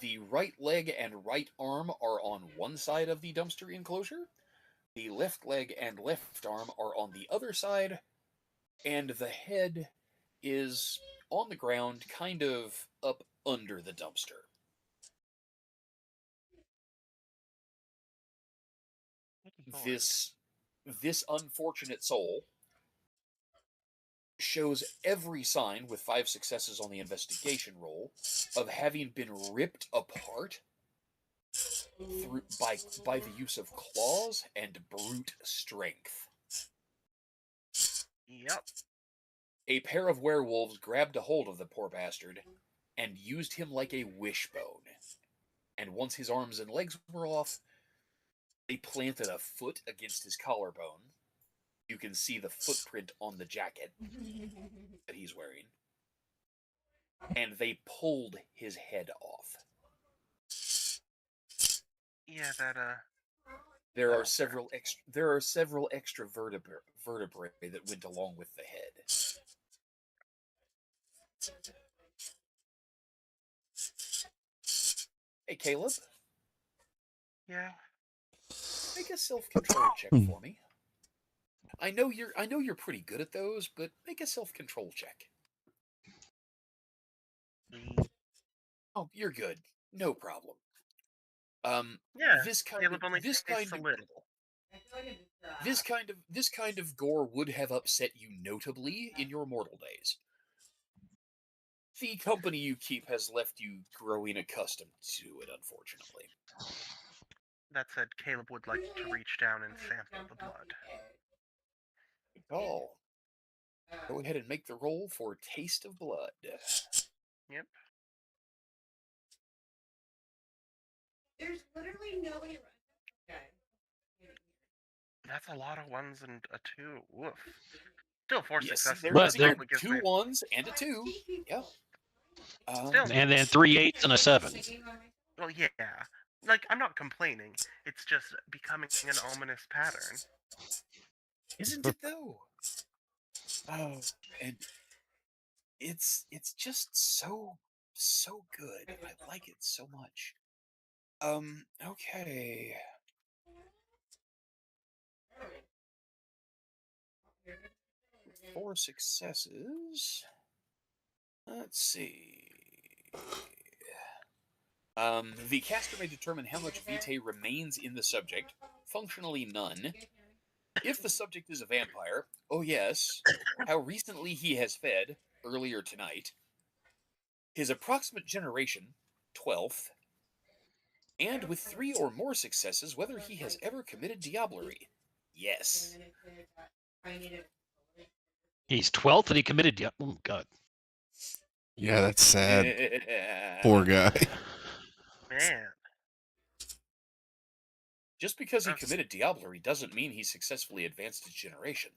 S2: The right leg and right arm are on one side of the dumpster enclosure. The left leg and left arm are on the other side, and the head is on the ground, kind of up under the dumpster. This unfortunate soul shows every sign, with 5 successes on the investigation roll, of having been ripped apart by the use of claws and brute strength.
S3: Yep.
S2: A pair of werewolves grabbed a hold of the poor bastard and used him like a wishbone. And once his arms and legs were off, they planted a foot against his collarbone. You can see the footprint on the jacket that he's wearing. And they pulled his head off.
S3: Yeah, that
S2: There are several extra vertebrae that went along with the head. Hey, Caleb.
S3: Yeah.
S2: Make a self-control check for me. I know you're pretty good at those, but make a self-control check. Oh, you're good. No problem.
S3: Yeah.
S2: This kind
S3: Caleb
S2: of
S3: only
S2: this
S3: takes
S2: kind
S3: a
S2: of
S3: little.
S2: this kind of gore would have upset you notably in your mortal days. The company you keep has left you growing accustomed to it, unfortunately.
S3: That said, Caleb would like to reach down and sample the blood.
S2: Good call. Go ahead and make the roll for Taste of Blood.
S3: Yep.
S6: There's literally nobody around.
S3: That's a lot of 1s and a 2. Woof. Still 4
S2: Yes,
S3: successes.
S2: there's
S1: there-
S3: gives
S2: 2
S3: me-
S2: 1s and a 2. Yep.
S3: Still.
S1: And then 3 8s and a 7.
S3: Well, yeah. Like, I'm not complaining. It's just becoming an ominous pattern.
S2: Isn't it though? Oh, and it's just so good. I like it so much. Okay. 4 successes. Let's see. The caster may determine how much vitae remains in the subject. Functionally none. If the subject is a vampire, oh yes, how recently he has fed, earlier tonight. His approximate generation, 12th. And with 3 or more successes, whether he has ever committed diablerie. Yes.
S1: He's 12th and he committed. Oh, God.
S4: Yeah, that's sad. Poor guy.
S3: Man.
S2: Just because he
S3: That's-
S2: committed diablerie doesn't mean he successfully advanced his generation.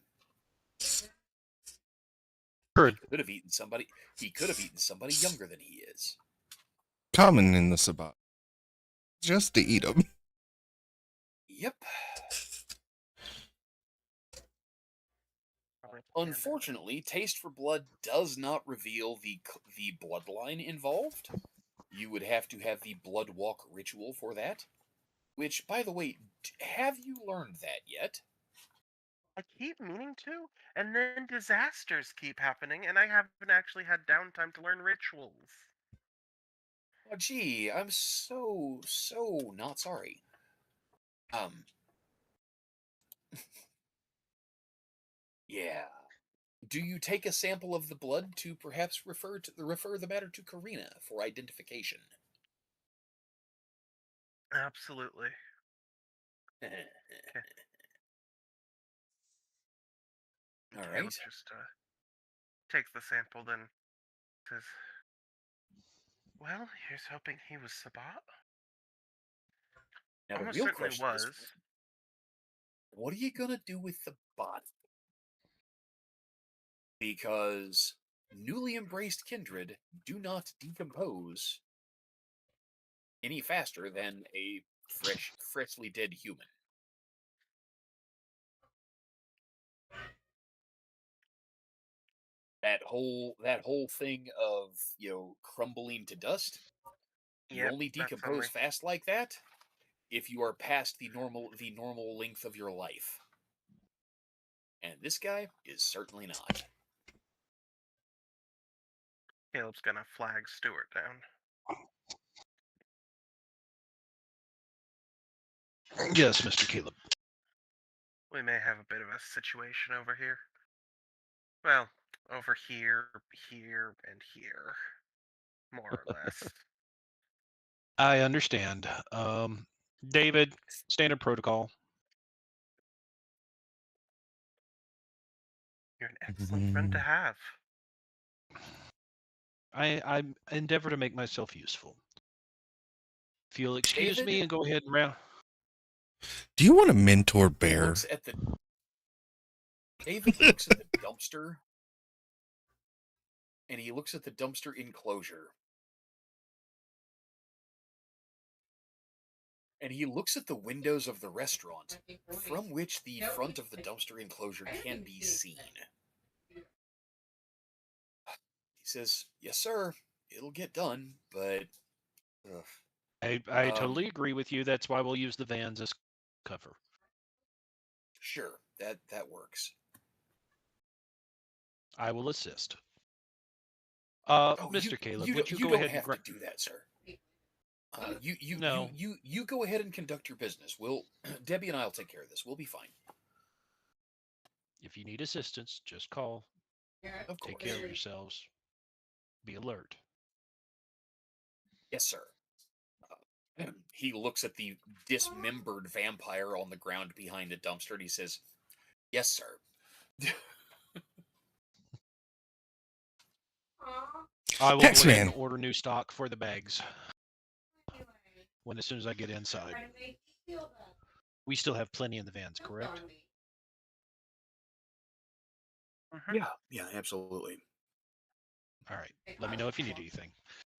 S1: Heard.
S2: He could have eaten somebody. He could have eaten somebody younger than he is.
S4: Common in the Sabbat. Just to eat them.
S2: Yep. Unfortunately, Taste for Blood does not reveal the bloodline involved. You would have to have the Blood Walk ritual for that. Which, by the way, have you learned that yet?
S3: I keep meaning to, and then disasters keep happening, and I haven't actually had downtime to learn rituals.
S2: Oh, gee, I'm so not sorry. Yeah. Do you take a sample of the blood to perhaps refer the matter to Karina for identification?
S3: Absolutely.
S2: All
S3: Caleb
S2: right.
S3: just takes the sample, then says, "Well, here's hoping he was Sabbat."
S2: Now the
S3: Almost
S2: real
S3: certainly
S2: question is,
S3: was.
S2: what are you gonna do with the body? Because newly embraced kindred do not decompose any faster than a freshly dead human. That whole thing of crumbling to dust. You
S3: Yep,
S2: only
S3: that's on me.
S2: decompose fast like that if you are past the normal length of your life. And this guy is certainly not.
S3: Caleb's gonna flag Stewart down.
S1: Yes, Mr. Caleb.
S3: We may have a bit of a situation over here. Well, over here, here, and here. More or less.
S1: I understand. David, standard protocol.
S3: You're an excellent friend to have.
S1: I endeavor to make myself useful. If you'll excuse
S2: David?
S1: me and go ahead and round.
S4: Do you want to mentor Bear?
S2: David looks at the dumpster, and he looks at the dumpster enclosure. And he looks at the windows of the restaurant, from which the front of the dumpster enclosure can be seen. He says, "Yes, sir. It'll get done, but..." Ugh.
S1: I totally agree with you. That's why we'll use the vans as cover.
S2: Sure, that works.
S1: I will assist.
S2: Oh,
S1: Mr. Caleb,
S2: you
S1: would you
S2: don't
S1: go ahead
S2: have
S1: and
S2: to do that, sir. You
S1: No.
S2: you go ahead and conduct your business. Debbie and I'll take care of this. We'll be fine.
S1: If you need assistance, just call.
S2: Of
S1: Take
S2: course.
S1: care of yourselves. Be alert.
S2: Yes, sir. He looks at the dismembered vampire on the ground behind a dumpster and he says, "Yes, sir."
S1: I will
S4: Thanks,
S1: go ahead
S4: man.
S1: and order new stock for the bags as soon as I get inside. We still have plenty in the vans, correct?
S2: Yeah, absolutely.
S1: All right. Let me know if you need anything.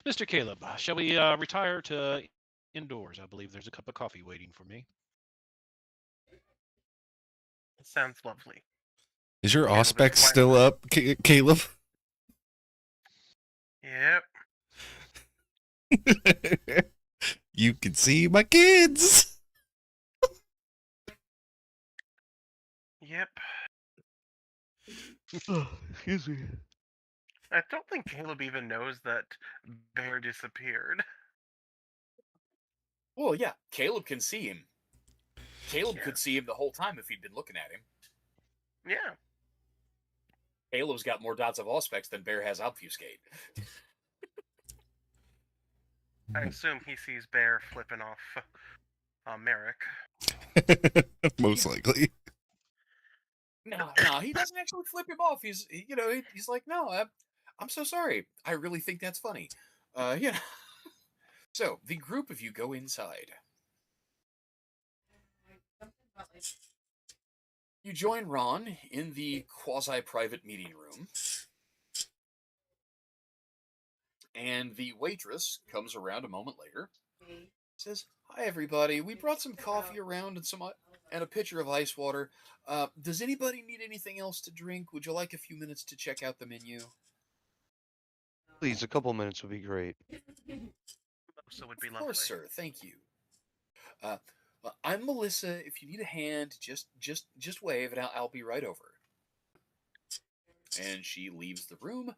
S1: Mr. Caleb, shall we retire to indoors? I believe there's a cup of coffee waiting for me.
S3: Sounds lovely.
S4: Is your
S3: Caleb is
S4: auspex
S3: quite
S4: still up, Caleb?
S3: Yep.
S4: You can see my kids.
S3: Yep.
S5: Excuse me.
S3: I don't think Caleb even knows that Bear disappeared.
S2: Well, yeah, Caleb can see him. Caleb
S3: Yeah.
S2: could see him the whole time if he'd been looking at him.
S3: Yeah.
S2: Caleb's got more dots of auspex than Bear has obfuscate.
S3: I assume he sees Bear flipping off Merrick.
S4: Most likely.
S2: No, he doesn't actually flip him off. He's like, no, I'm so sorry. I really think that's funny. So the group of you go inside. You join Ron in the quasi-private meeting room, and the waitress comes around a moment later. Says, "Hi everybody. We brought some coffee around and a pitcher of ice water. Does anybody need anything else to drink? Would you like a few minutes to check out the menu?"
S5: Please, a couple minutes would be great.
S3: So would be
S2: Of
S3: lovely.
S2: course, sir. Thank you. I'm Melissa. If you need a hand, just wave, and I'll be right over. And she leaves the room,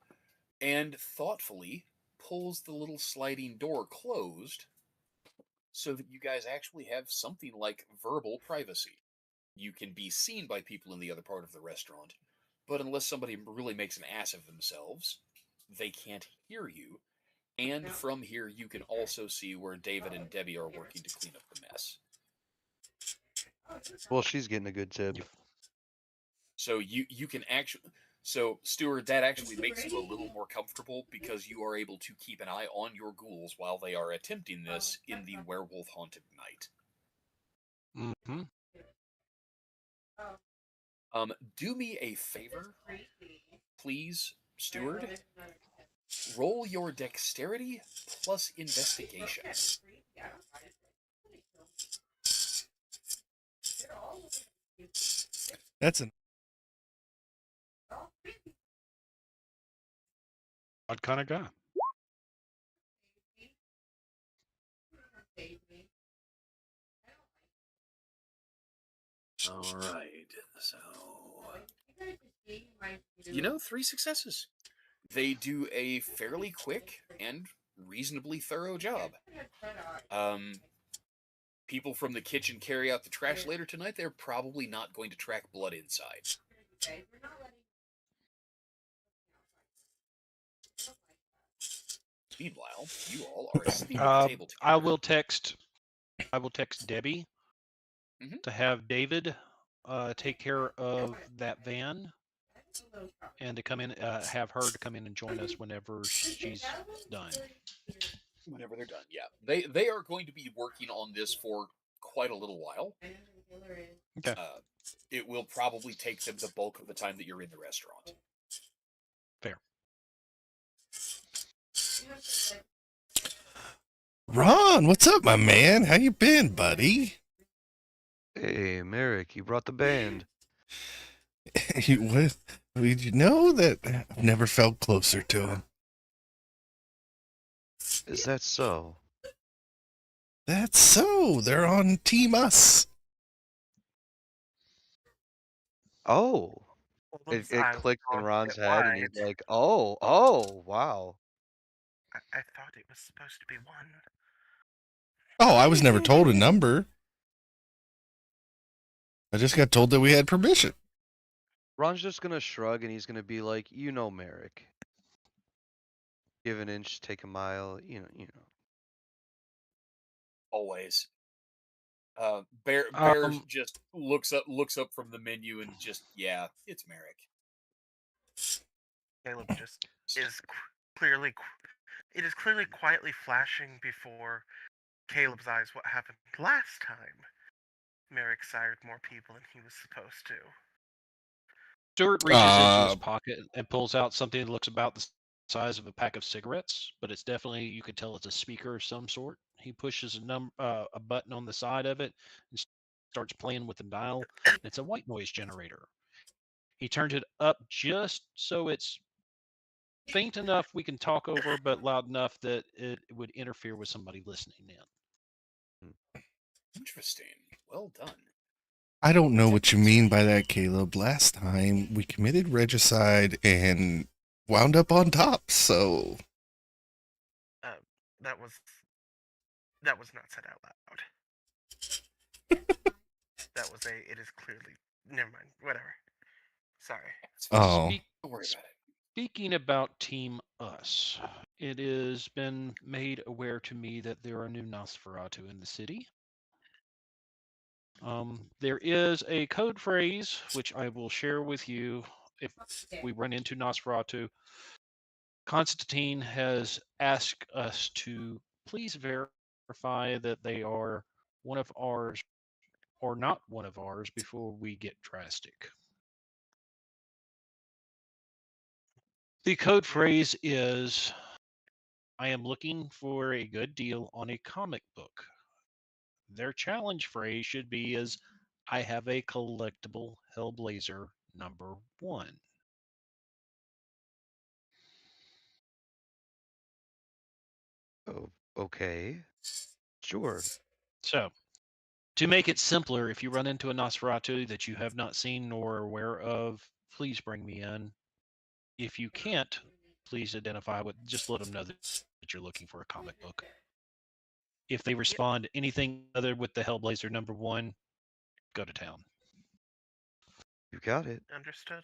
S2: and thoughtfully pulls the little sliding door closed, so that you guys actually have something like verbal privacy. You can be seen by people in the other part of the restaurant, but unless somebody really makes an ass of themselves, they can't hear you. And from here, you can also see where David and Debbie are working to clean up the mess.
S5: Well, she's getting a good tip.
S2: So you can actually, so Stuart, that actually makes you a little more comfortable because you are able to keep an eye on your ghouls while they are attempting this in the werewolf haunted night.
S1: Mm-hmm.
S2: Do me a favor, please, Stuart. Roll your dexterity plus investigation.
S4: That's an
S1: Odd kind of guy.
S2: All right, so 3 successes. They do a fairly quick and reasonably thorough job. People from the kitchen carry out the trash later tonight. They're probably not going to track blood inside. Meanwhile, you all are asleep at the table together.
S1: I will text Debbie
S2: Mhm.
S1: to have David take care of that van and to come in, have her to come in and join us whenever she's done.
S2: Whenever they're done, yeah. They are going to be working on this for quite a little while.
S1: Okay.
S2: It will probably take them the bulk of the time that you're in the restaurant.
S1: Fair.
S4: Ron, what's up, my man? How you been, buddy?
S5: Hey, Merrick, you brought the band.
S4: Did you know that I've never felt closer to him?
S5: Is that so?
S4: That's so. They're on Team Us.
S5: Oh.
S3: Caleb's
S5: It
S3: eyes
S5: clicked in
S3: go a
S5: Ron's
S3: bit
S5: head, and
S3: wide.
S5: he's like, oh, wow.
S3: I thought it was supposed to be one.
S4: Oh, I was never told a number. I just got told that we had permission.
S5: Ron's just gonna shrug, and he's gonna be like, you know, Merrick. Give an inch, take a mile, you know.
S2: Always. Bear just looks up from the menu and just, yeah, it's Merrick.
S3: Caleb just is clearly. It is clearly quietly flashing before Caleb's eyes what happened last time. Merrick sired more people than he was supposed to.
S1: Stuart reaches into his pocket and pulls out something that looks about the size of a pack of cigarettes, but it's definitely, you could tell it's a speaker of some sort. He pushes a button on the side of it and starts playing with the dial. It's a white noise generator. He turns it up just so it's faint enough we can talk over, but loud enough that it would interfere with somebody listening in.
S2: Interesting. Well done.
S4: I don't know what you mean
S2: Demonstrate.
S4: by that, Caleb. Last time we committed regicide and wound up on top, so
S3: That was not said out loud. That was a. It is clearly. Never mind. Whatever. Sorry.
S2: It's fine.
S4: oh,
S2: Don't worry about it.
S1: Speaking about Team Us, it has been made aware to me that there are new Nosferatu in the city. There is a code phrase which I will share with you if we run into Nosferatu. Constantine has asked us to please verify that they are one of ours or not one of ours before we get drastic. The code phrase is I am looking for a good deal on a comic book. Their challenge phrase should be is I have a collectible Hellblazer #1.
S5: Oh, okay. Sure.
S1: So, to make it simpler, if you run into a Nosferatu that you have not seen nor are aware of, please bring me in. If you can't, please identify with, just let them know that you're looking for a comic book. If they respond anything other with the Hellblazer #1, go to town.
S5: You got it.
S3: Understood.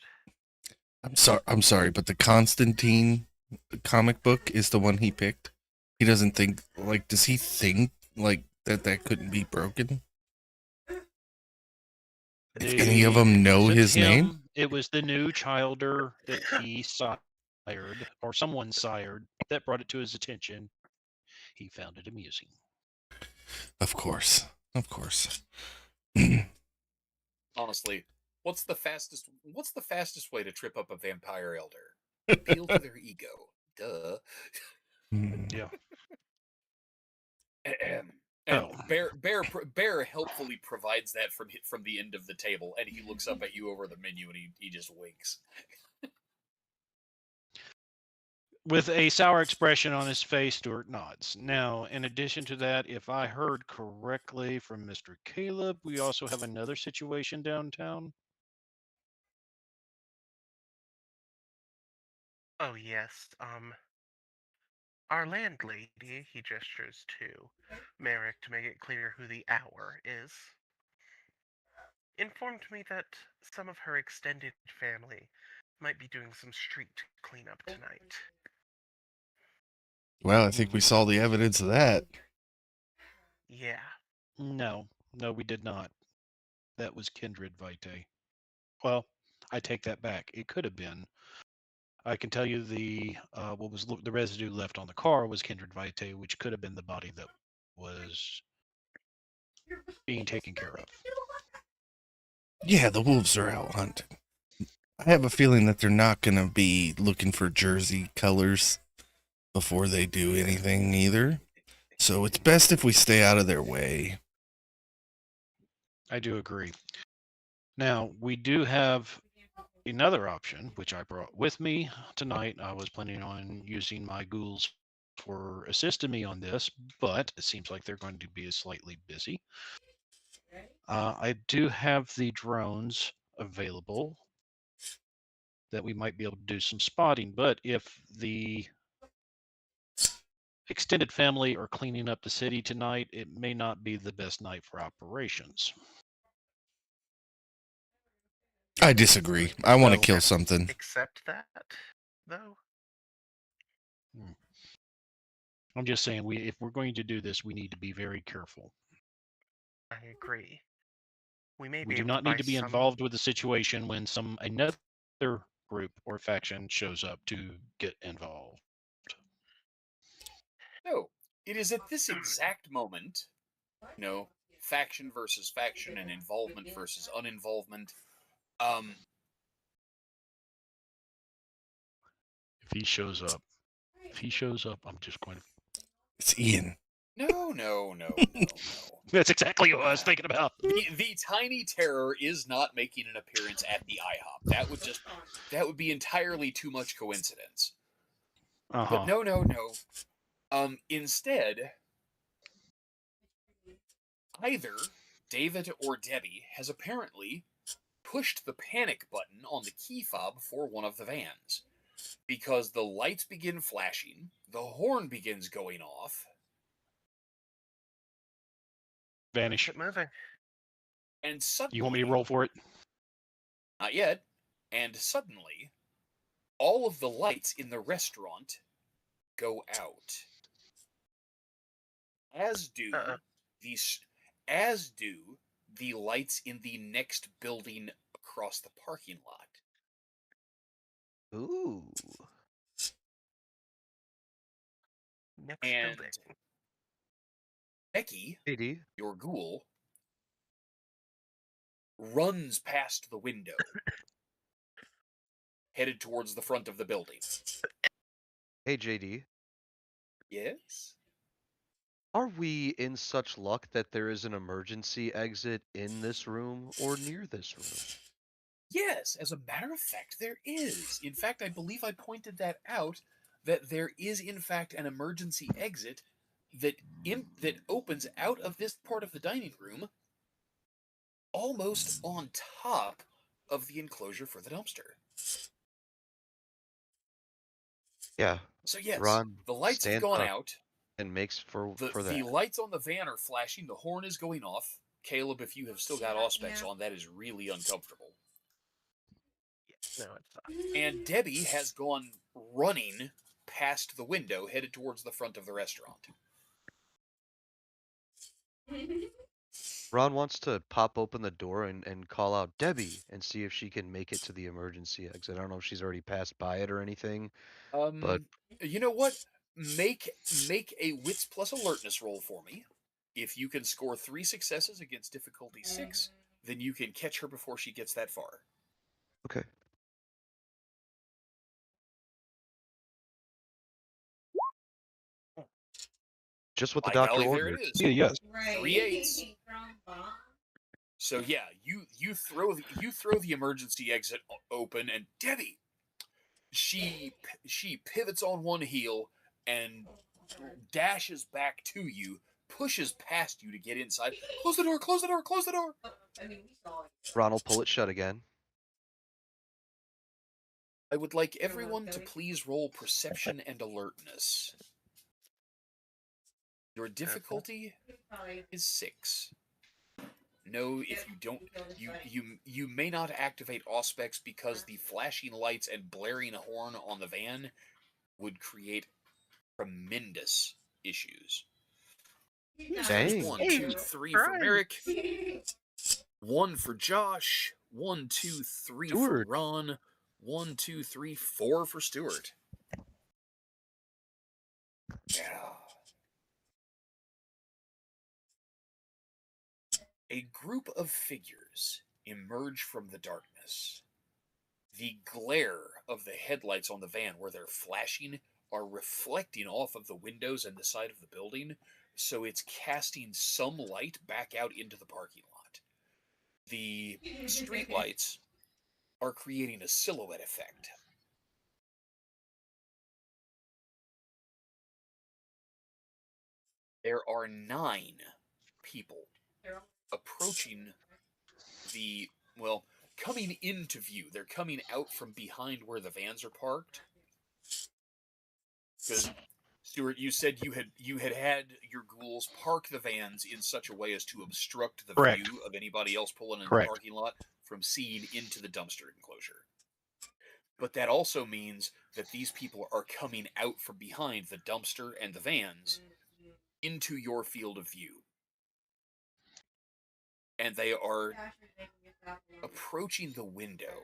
S4: I'm sorry, but the Constantine comic book is the one he picked. He doesn't think like. Does he think like that couldn't be broken? If any of them know
S1: wasn't
S4: his name?
S1: him, it was the new childer that he sired, or someone sired, that brought it to his attention. He found it amusing.
S4: Of course.
S2: Honestly, what's the fastest way to trip up a vampire elder? Appeal to their ego. Duh.
S1: Yeah.
S2: And
S1: Oh.
S2: Bear helpfully provides that from the end of the table, and he looks up at you over the menu and he just winks.
S1: With a sour expression on his face, Stuart nods. Now, in addition to that, if I heard correctly from Mr. Caleb, we also have another situation downtown.
S3: Oh yes. Our landlady, he gestures to Merrick to make it clear who the hour is, informed me that some of her extended family might be doing some street cleanup tonight.
S4: Well, I think we saw the evidence of that.
S3: Yeah.
S1: No, we did not. That was Kindred Vitae. Well, I take that back. It could have been. I can tell you the what was the residue left on the car was Kindred Vitae, which could have been the body that was being taken care of.
S4: Yeah, the wolves are out hunting. I have a feeling that they're not going to be looking for jersey colors before they do anything either. So it's best if we stay out of their way.
S1: I do agree. Now, we do have another option, which I brought with me tonight. I was planning on using my ghouls for assisting me on this, but it seems like they're going to be slightly busy. I do have the drones available that we might be able to do some spotting, but if the extended family are cleaning up the city tonight, it may not be the best night for operations.
S4: I disagree. I want to
S1: So-
S4: kill something.
S3: Accept that, though.
S1: I'm just saying, if we're going to do this, we need to be very careful.
S3: I agree. We may
S1: We
S3: be
S1: do
S3: able
S1: not
S3: to buy
S1: need to be
S3: some...
S1: involved with the situation when another group or faction shows up to get involved.
S2: No, it is at this exact moment, faction versus faction and involvement versus uninvolvement.
S1: If he shows up, I'm just going to.
S4: It's Ian.
S2: No.
S1: That's exactly what I was thinking about.
S2: The tiny terror is not making an appearance at the IHOP. That would be entirely too much coincidence. But
S1: Uh-huh.
S2: no. Instead, either David or Debbie has apparently pushed the panic button on the key fob for one of the vans because the lights begin flashing, the horn begins going off,
S1: Vanish.
S3: Keep moving.
S2: and suddenly,
S1: You want me to roll for it?
S2: not yet, and suddenly, all of the lights in the restaurant go out. As do
S3: Uh-oh.
S2: these, as do the lights in the next building across the parking lot.
S5: Ooh.
S3: Next
S2: And
S3: building.
S2: Becky,
S5: JD.
S2: your ghoul, runs past the window, headed towards the front of the building.
S5: Hey, JD.
S2: Yes?
S5: Are we in such luck that there is an emergency exit in this room or near this room?
S2: Yes, as a matter of fact, there is. In fact, I believe I pointed that out, that there is, in fact, an emergency exit that opens out of this part of the dining room almost on top of the enclosure for the dumpster.
S5: Yeah.
S2: So yes,
S5: Ron
S2: the lights have
S5: stands
S2: gone
S5: up
S2: out.
S5: and makes for
S2: The
S5: that.
S2: lights on the van are flashing. The horn is going off. Caleb, if you have still got auspex on, that is really uncomfortable.
S3: No, it's not.
S2: And Debbie has gone running past the window, headed towards the front of the restaurant.
S5: Ron wants to pop open the door and call out Debbie and see if she can make it to the emergency exit. I don't know if she's already passed by it or anything. But
S2: You know what? Make a wits plus alertness roll for me. If you can score 3 successes against difficulty 6, then you can catch her before she gets that far.
S5: okay. Just what the
S2: By
S5: doctor
S2: golly, there
S5: ordered.
S2: it is.
S1: Yeah, yes.
S2: 3 8s. So yeah, you throw the emergency exit open, and Debbie, she pivots on one heel and dashes back to you, pushes past you to get inside. Close the door! Close the door! Close the door!
S5: Ron will pull it shut again.
S2: I would like everyone to please roll perception and alertness. Your difficulty is 6. No, if you don't, you may not activate auspex because the flashing lights and blaring horn on the van would create tremendous issues. So there's
S5: Dang.
S2: 1,
S3: Hey,
S2: 2, 3 for
S3: right.
S2: Merrick, 1 for Josh, 1, 2, 3 for
S5: Stuart.
S2: Ron, 1, 2, 3, 4 for Stuart. Yeah. A group of figures emerge from the darkness. The glare of the headlights on the van, where they're flashing, are reflecting off of the windows and the side of the building, so it's casting some light back out into the parking lot. The street lights are creating a silhouette effect. There are 9 people approaching coming into view. They're coming out from behind where the vans are parked. Because, Stuart, you said you had your ghouls park the vans in such a way as to obstruct the
S1: Correct.
S2: view of anybody else pulling in
S1: Correct.
S2: the parking lot from seeing into the dumpster enclosure. But that also means that these people are coming out from behind the dumpster and the vans into your field of view. And they are approaching the window,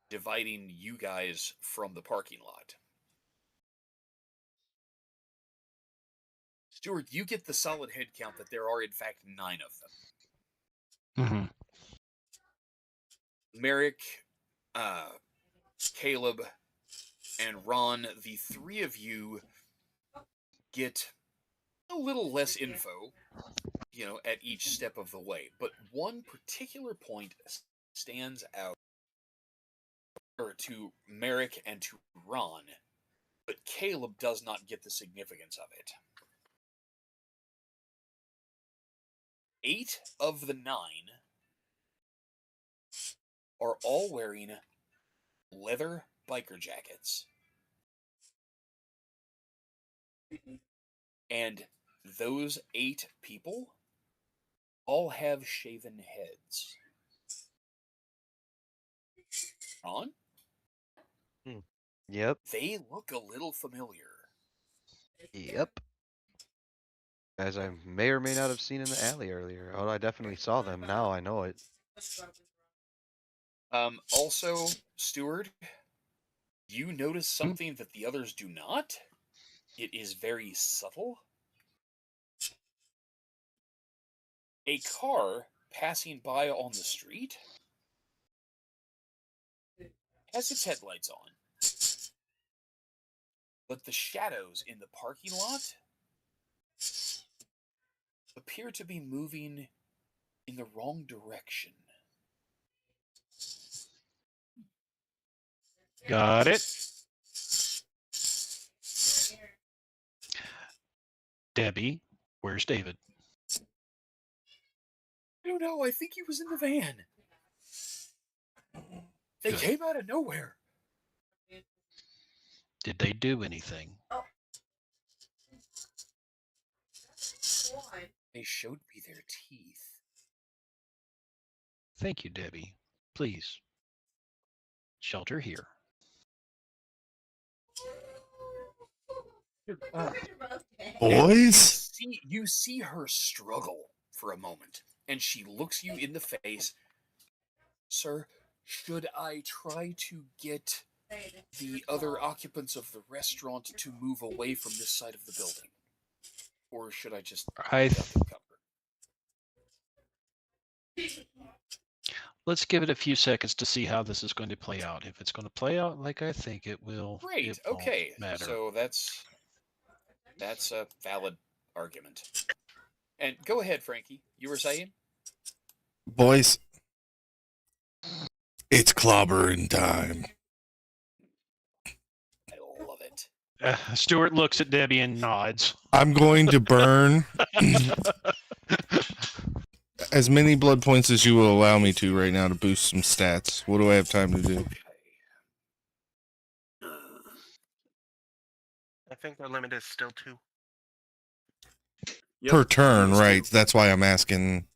S2: dividing you guys from the parking lot. Stuart, you get the solid head count that there are, in fact, 9 of them.
S1: Mm-hmm.
S2: Merrick, Caleb, and Ron, the 3 of you get a little less info, at each step of the way. But one particular point stands out, or to Merrick and to Ron, but Caleb does not get the significance of it. 8 of the 9 are all wearing leather biker jackets. And those 8 people all have shaven heads. Ron?
S5: Yep.
S2: They look a little familiar.
S5: Yep. As I may or may not have seen in the alley earlier. Oh, I definitely saw them. Now I know it.
S2: Also, Stewart, you notice something that the others do not? It is very subtle. A car passing by on the street has its headlights on, but the shadows in the parking lot appear to be moving in the wrong direction.
S1: Got it. Debbie, where's David?
S2: I don't know. I think he was in the van. They
S1: Good.
S2: came out of nowhere.
S1: Did they do anything?
S2: They showed me their teeth.
S1: Thank you, Debbie. Please, shelter here.
S4: Boys?
S2: You see her struggle for a moment, and she looks you in the face. Sir, should I try to get the other occupants of the restaurant to move away from this side of the building? Or should I just
S1: I
S2: duck and cover?
S1: Let's give it a few seconds to see how this is going to play out. If it's going to play out like I think it will,
S2: Great.
S1: it won't
S2: Okay.
S1: matter.
S2: So that's a valid argument. And go ahead, Frankie. You were saying?
S4: Boys, it's clobbering time.
S2: I love it.
S1: Stuart looks at Debbie and nods.
S4: I'm going to burn as many blood points as you will allow me to right now to boost some stats. What do I have time to do?
S2: Okay.
S3: I think our limit is still 2.
S4: Per turn,
S2: Yes,
S4: right?
S2: too.
S4: That's why I'm asking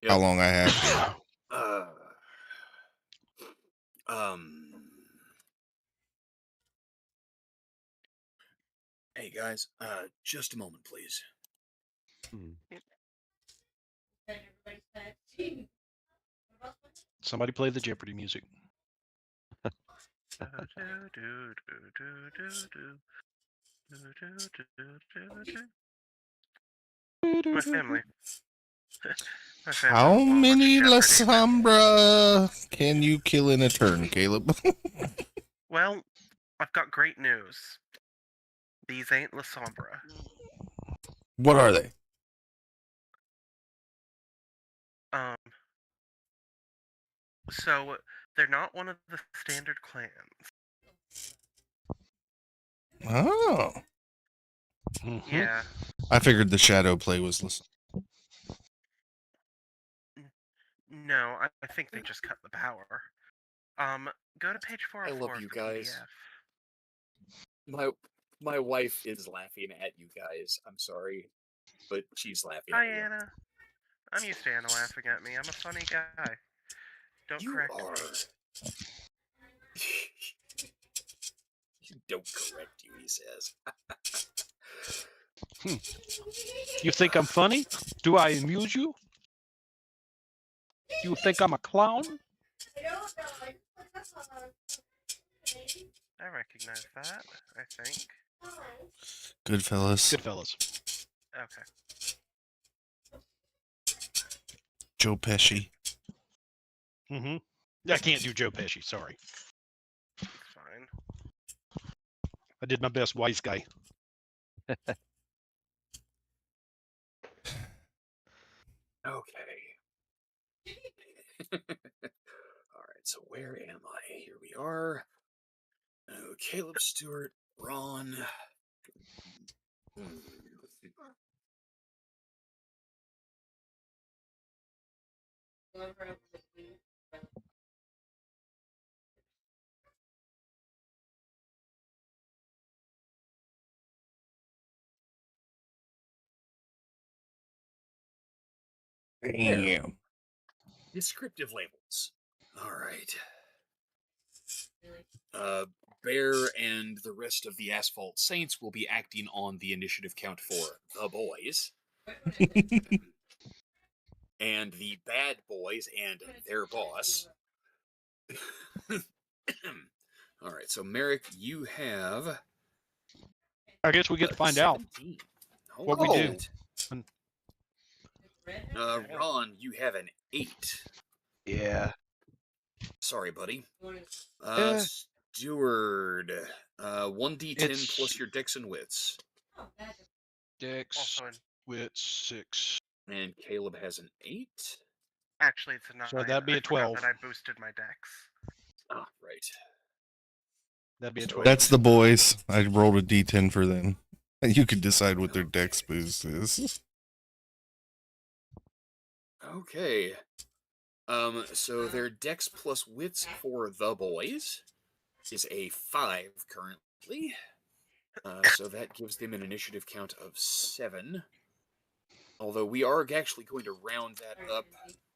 S4: how
S2: Yep.
S4: long I have.
S2: Hey guys, just a moment, please.
S1: Somebody play the Jeopardy music.
S3: My family. My family
S4: How
S3: will watch
S4: many La
S3: Jeopardy.
S4: Sombra can you kill in a turn, Caleb?
S3: Well, I've got great news. These ain't La Sombra.
S4: What are they?
S3: So they're not one of the standard clans.
S4: Oh.
S1: Mm-hmm.
S3: Yeah.
S4: I figured the shadow play was listen.
S3: No, I think they just cut the power. Go to page 404
S2: love
S3: of
S2: you
S3: the
S2: guys.
S3: PDF.
S2: My wife is laughing at you guys. I'm sorry, but she's laughing
S3: Hi,
S2: at you.
S3: Anna. I'm used to Anna laughing at me. I'm a funny guy. Don't
S2: You
S3: correct
S2: are.
S3: me.
S2: You don't correct you, he says.
S1: You think I'm funny? Do I amuse you? You think I'm a clown?
S3: I recognize that, I think.
S4: Good fellas.
S1: Good fellas.
S3: Okay.
S4: Joe Pesci.
S1: Mm-hmm. I can't do Joe Pesci. Sorry.
S3: It's fine.
S1: I did my best, wise guy.
S2: Okay. All right, so where am I? Here we are. Oh, Caleb Stewart, Ron. Hmm.
S4: Damn.
S2: Descriptive labels. All right. Bear and the rest of the Asphalt Saints will be acting on the initiative count for the boys. And the bad boys and their boss. All right, so Merrick, you have
S1: I guess we get to find out
S2: 17.
S1: what we do.
S2: Ron, you have an 8.
S5: Yeah.
S2: Sorry, buddy.
S5: Eh.
S2: Steward, 1d10
S1: It's-
S2: plus your dex and wits.
S1: Dex
S3: Also,
S1: with 6.
S2: And Caleb has an 8.
S3: actually, it's a 9.
S1: So that'd be
S3: I
S1: a
S3: forgot
S1: 12.
S3: that I boosted my dex.
S2: Ah, right.
S1: That'd be a
S2: So
S1: 12.
S4: That's the boys. I rolled a d10 for them. You could decide what their dex boost is.
S2: Okay. So their dex plus wits for the boys is a 5 currently. So that gives them an initiative count of 7. Although we are actually going to round that up,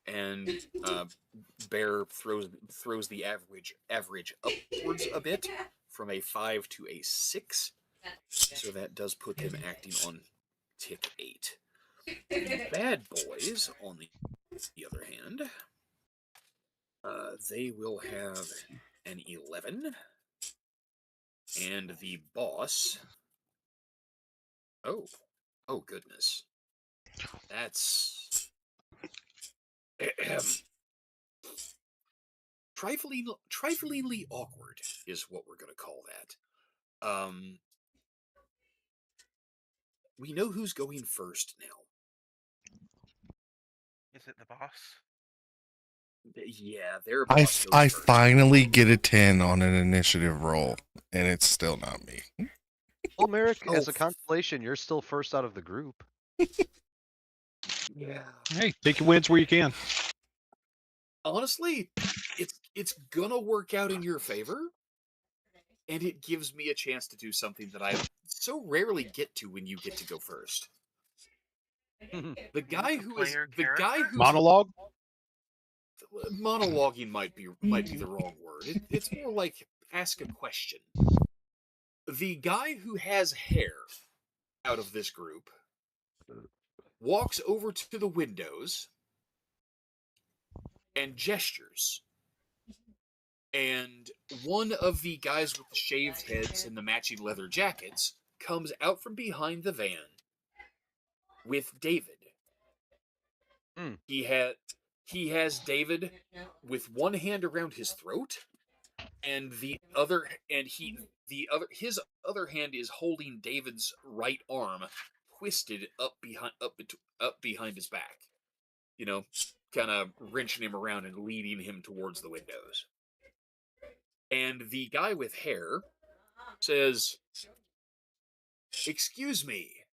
S2: and Bear throws the average upwards a bit from a 5 to a 6. So that does put them acting on tick 8. The bad boys, on the other hand, they will have an 11. And the boss. Oh goodness. That's triflingly awkward is what we're going to call that. We know who's going first now.
S3: Is it the boss?
S2: Yeah, their
S4: I,
S2: boss goes
S4: I
S2: first.
S4: finally get a 10 on an initiative roll, and it's still not me.
S5: Well, Merrick, as
S2: Oh.
S5: a consolation, you're still first out of the group.
S2: Yeah.
S1: Hey, pick your wins where you can.
S2: Honestly, it's gonna work out in your favor, and it gives me a chance to do something that I so rarely get to when you get to go first. The guy who is
S3: Player
S2: the guy
S3: character?
S2: who's
S1: Monologue?
S2: monologuing might be the wrong word. It's more like ask a question. The guy who has hair out of this group walks over to the windows and gestures. And one of the guys with the shaved heads and the matching leather jackets comes out from behind the van with David. He has David with one hand around his throat, and his other hand is holding David's right arm twisted up behind his back. You know, kind of wrenching him around and leading him towards the windows. And the guy with hair says, "Excuse me,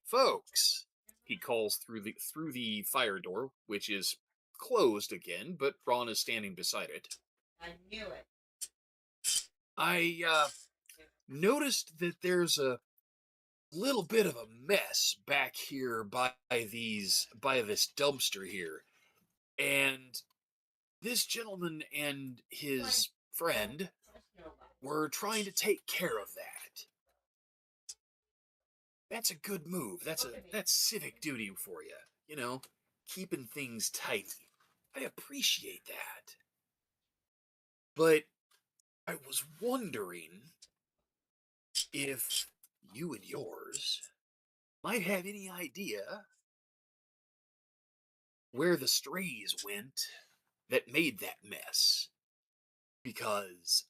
S2: folks," he calls through the fire door, which is closed again, but Ron is standing beside it.
S6: I knew it.
S2: I noticed that there's a little bit of a mess back here by this dumpster here, and this gentleman and his friend were trying to take care of that. That's a good move. That's civic duty for you. You know, keeping things tidy. I appreciate that. But I was wondering if you and yours might have any idea where the strays went that made that mess. Because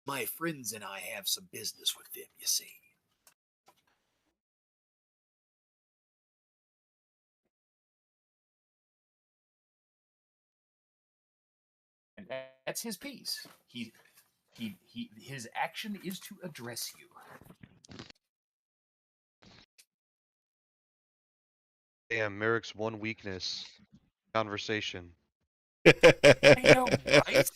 S2: my friends and I have some business with them, you see. That's his piece. His action is to address you.
S5: Damn, Merrick's one weakness. Conversation.
S2: I know, right?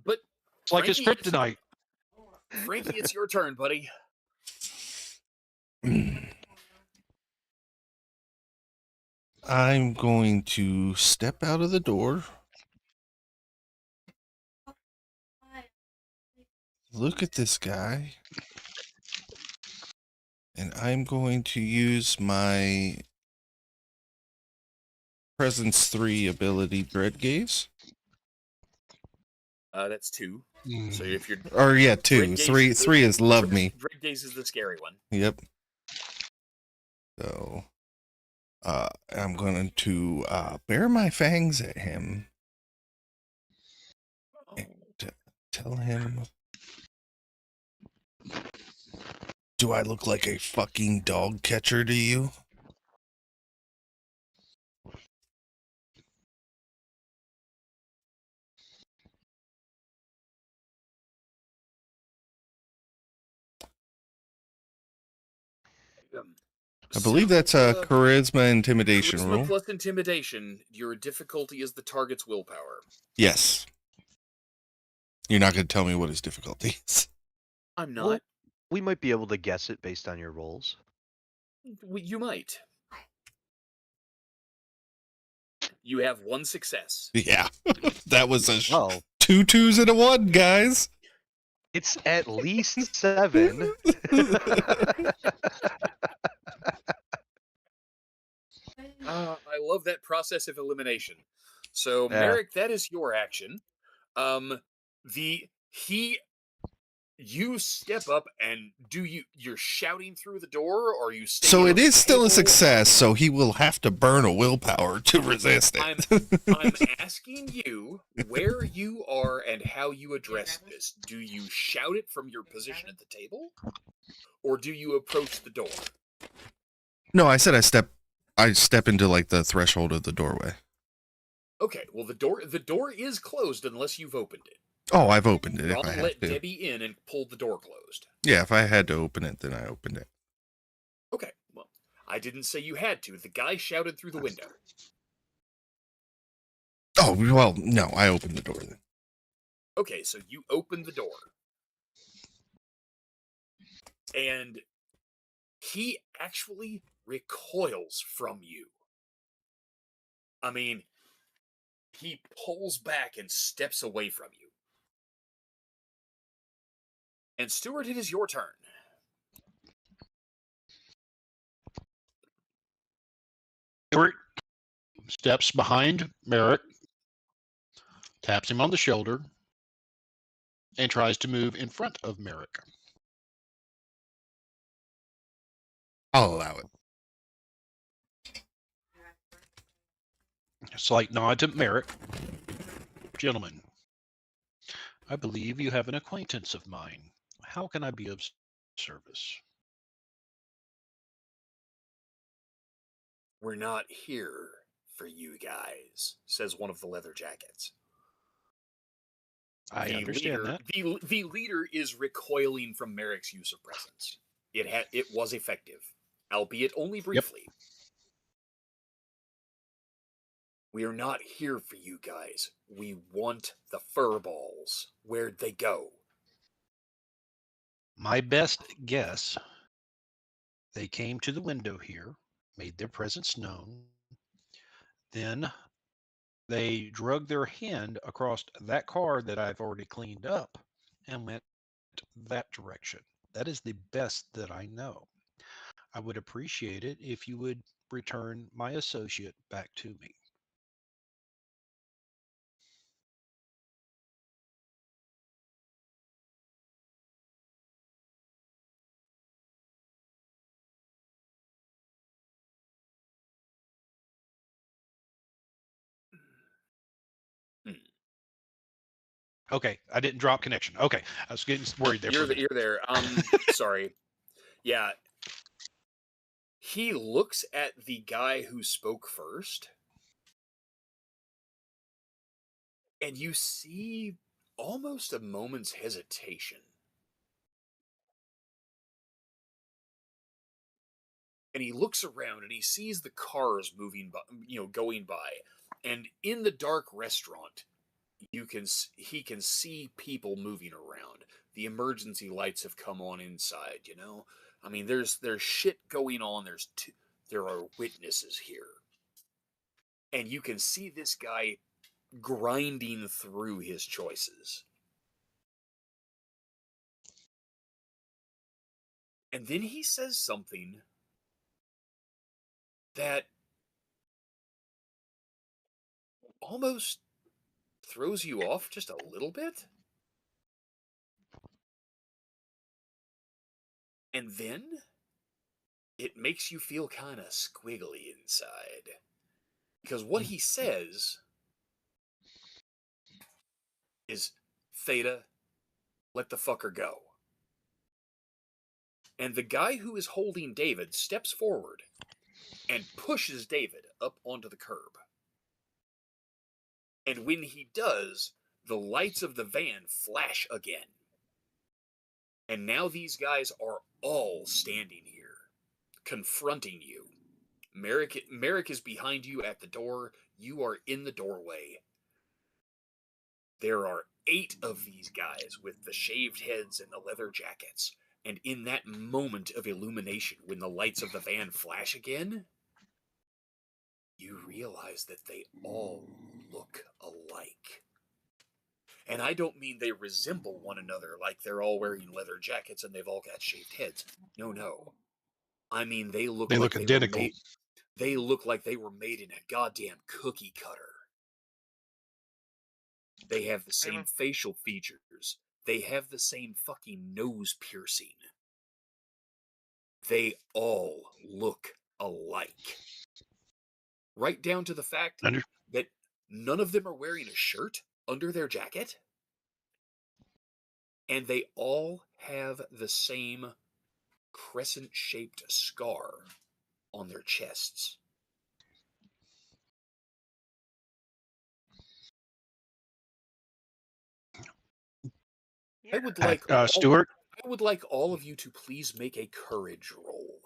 S2: But
S1: It's like his
S2: Frankie,
S1: kryptonite.
S2: Frankie, it's your turn, buddy.
S4: I'm going to step out of the door. Look at this guy. And I'm going to use my Presence 3 ability, Dread Gaze.
S2: That's 2. So if you're
S4: Or yeah, 2.
S2: Dread Gaze
S4: 3
S2: is the-
S4: 3 is Love Me.
S2: Dread Gaze is the scary one.
S4: Yep. So I'm going to bare my fangs at him and tell him, do I look like a fucking dog catcher to you? I believe that's a charisma intimidation
S2: Charisma
S4: rule.
S2: plus intimidation. Your difficulty is the target's willpower.
S4: Yes. You're not going to tell me what his difficulty is.
S2: I'm not.
S5: Well, we might be able to guess it based on your rolls.
S2: You might. You have 1 success.
S4: Yeah. That was a
S5: Oh,
S4: 2 2s and a 1, guys.
S5: it's at least 7.
S2: I love that process of elimination. So,
S5: Yeah.
S2: Merrick, that is your action. You step up and you're shouting through the door, or you stay
S4: So
S2: on
S4: it
S2: the
S4: is still a
S2: table?
S4: success, so he will have to burn a willpower to resist it.
S2: I'm asking you where you are and how you address this. Do you shout it from your position at the table, or do you approach the door?
S4: No, I said I step into like the threshold of the doorway.
S2: Okay, well the door is closed unless you've opened it.
S4: Oh, I've opened it if
S2: Ron
S4: I have
S2: let
S4: to.
S2: Debbie in and pulled the door closed.
S4: Yeah, if I had to open it, then I opened it.
S2: Okay, well, I didn't say you had to. The guy shouted through the window.
S4: Oh, well, no, I opened the door then.
S2: Okay, so you open the door. And he actually recoils from you. I mean, he pulls back and steps away from you. And Stuart, it is your turn.
S1: Stuart steps behind Merrick, taps him on the shoulder, and tries to move in front of Merrick.
S4: I'll allow it.
S1: Slight nod to Merrick. Gentlemen, I believe you have an acquaintance of mine. How can I be of service?
S2: We're not here for you guys, says one of the leather jackets.
S1: I understand that.
S2: The leader is recoiling from Merrick's use of presence. It was effective, albeit only briefly. We are not here for you guys. We want the fur balls. Where'd they go?
S1: My best guess, they came to the window here, made their presence known, then they drug their hand across that car that I've already cleaned up and went that direction. That is the best that I know. I would appreciate it if you would return my associate back to me. Okay, I didn't drop connection. Okay, I was getting worried there.
S2: You're there. Sorry. Yeah. He looks at the guy who spoke first, And you see almost a moment's hesitation. And he looks around and he sees the cars moving by, going by. And in the dark restaurant, he can see people moving around. The emergency lights have come on inside, I mean, there's shit going on. There are witnesses here. And you can see this guy grinding through his choices. And then he says something that almost throws you off just a little bit. And then it makes you feel kind of squiggly inside. Because what he says is, Theta, let the fucker go. And the guy who is holding David steps forward and pushes David up onto the curb. And when he does, the lights of the van flash again. And now these guys are all standing here, confronting you. Merrick is behind you at the door. You are in the doorway. There are 8 of these guys with the shaved heads and the leather jackets. And in that moment of illumination, when the lights of the van flash again, you realize that they all look alike. And I don't mean they resemble one another, like they're all wearing leather jackets and they've all got shaved heads. No. I mean, they look
S1: identical.
S2: They look like they were made in a goddamn cookie cutter. They have the same facial features. They have the same fucking nose piercing. They all look alike. Right down to the fact that none of them are wearing a shirt under their jacket. And they all have the same crescent-shaped scar on their chests.
S3: Yeah.
S1: Stuart,
S2: I would like all of you to please make a courage roll.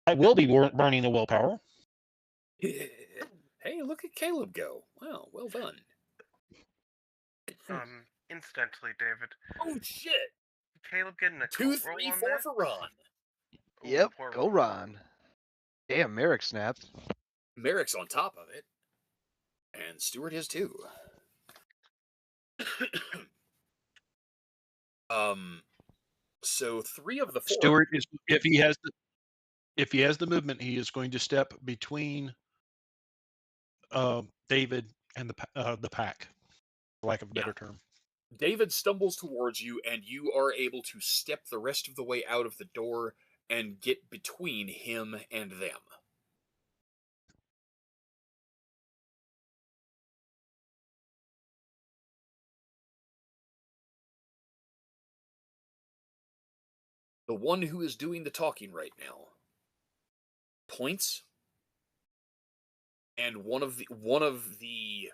S1: I will be burning the willpower.
S2: Hey, look at Caleb go. Wow, well done.
S3: Incidentally, David.
S2: Oh, shit!
S3: Caleb getting a
S2: 2,
S3: cult
S2: 3,
S3: roll on
S2: 4
S3: that?
S2: for Ron.
S3: Ooh,
S5: Yep,
S3: poor
S5: go Ron. Damn, Merrick snapped.
S2: Merrick's on top of it. And Stuart is too. So 3 of the 4.
S1: Stuart is, if he has the movement, he is going to step between David and the pack, for lack of a better term.
S2: David stumbles towards you, and you are able to step the rest of the way out of the door and get between him and them. The one who is doing the talking right now points, and one of the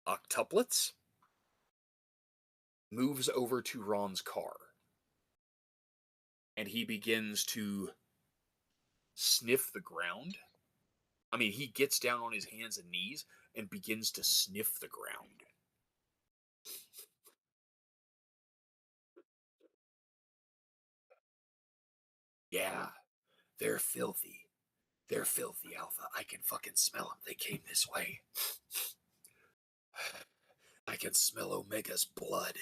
S2: octuplets moves over to Ron's car, and he begins to sniff the ground. I mean, he gets down on his hands and knees and begins to sniff the ground. Yeah, they're filthy. They're filthy, Alpha. I can fucking smell them. They came this way. I can smell Omega's blood.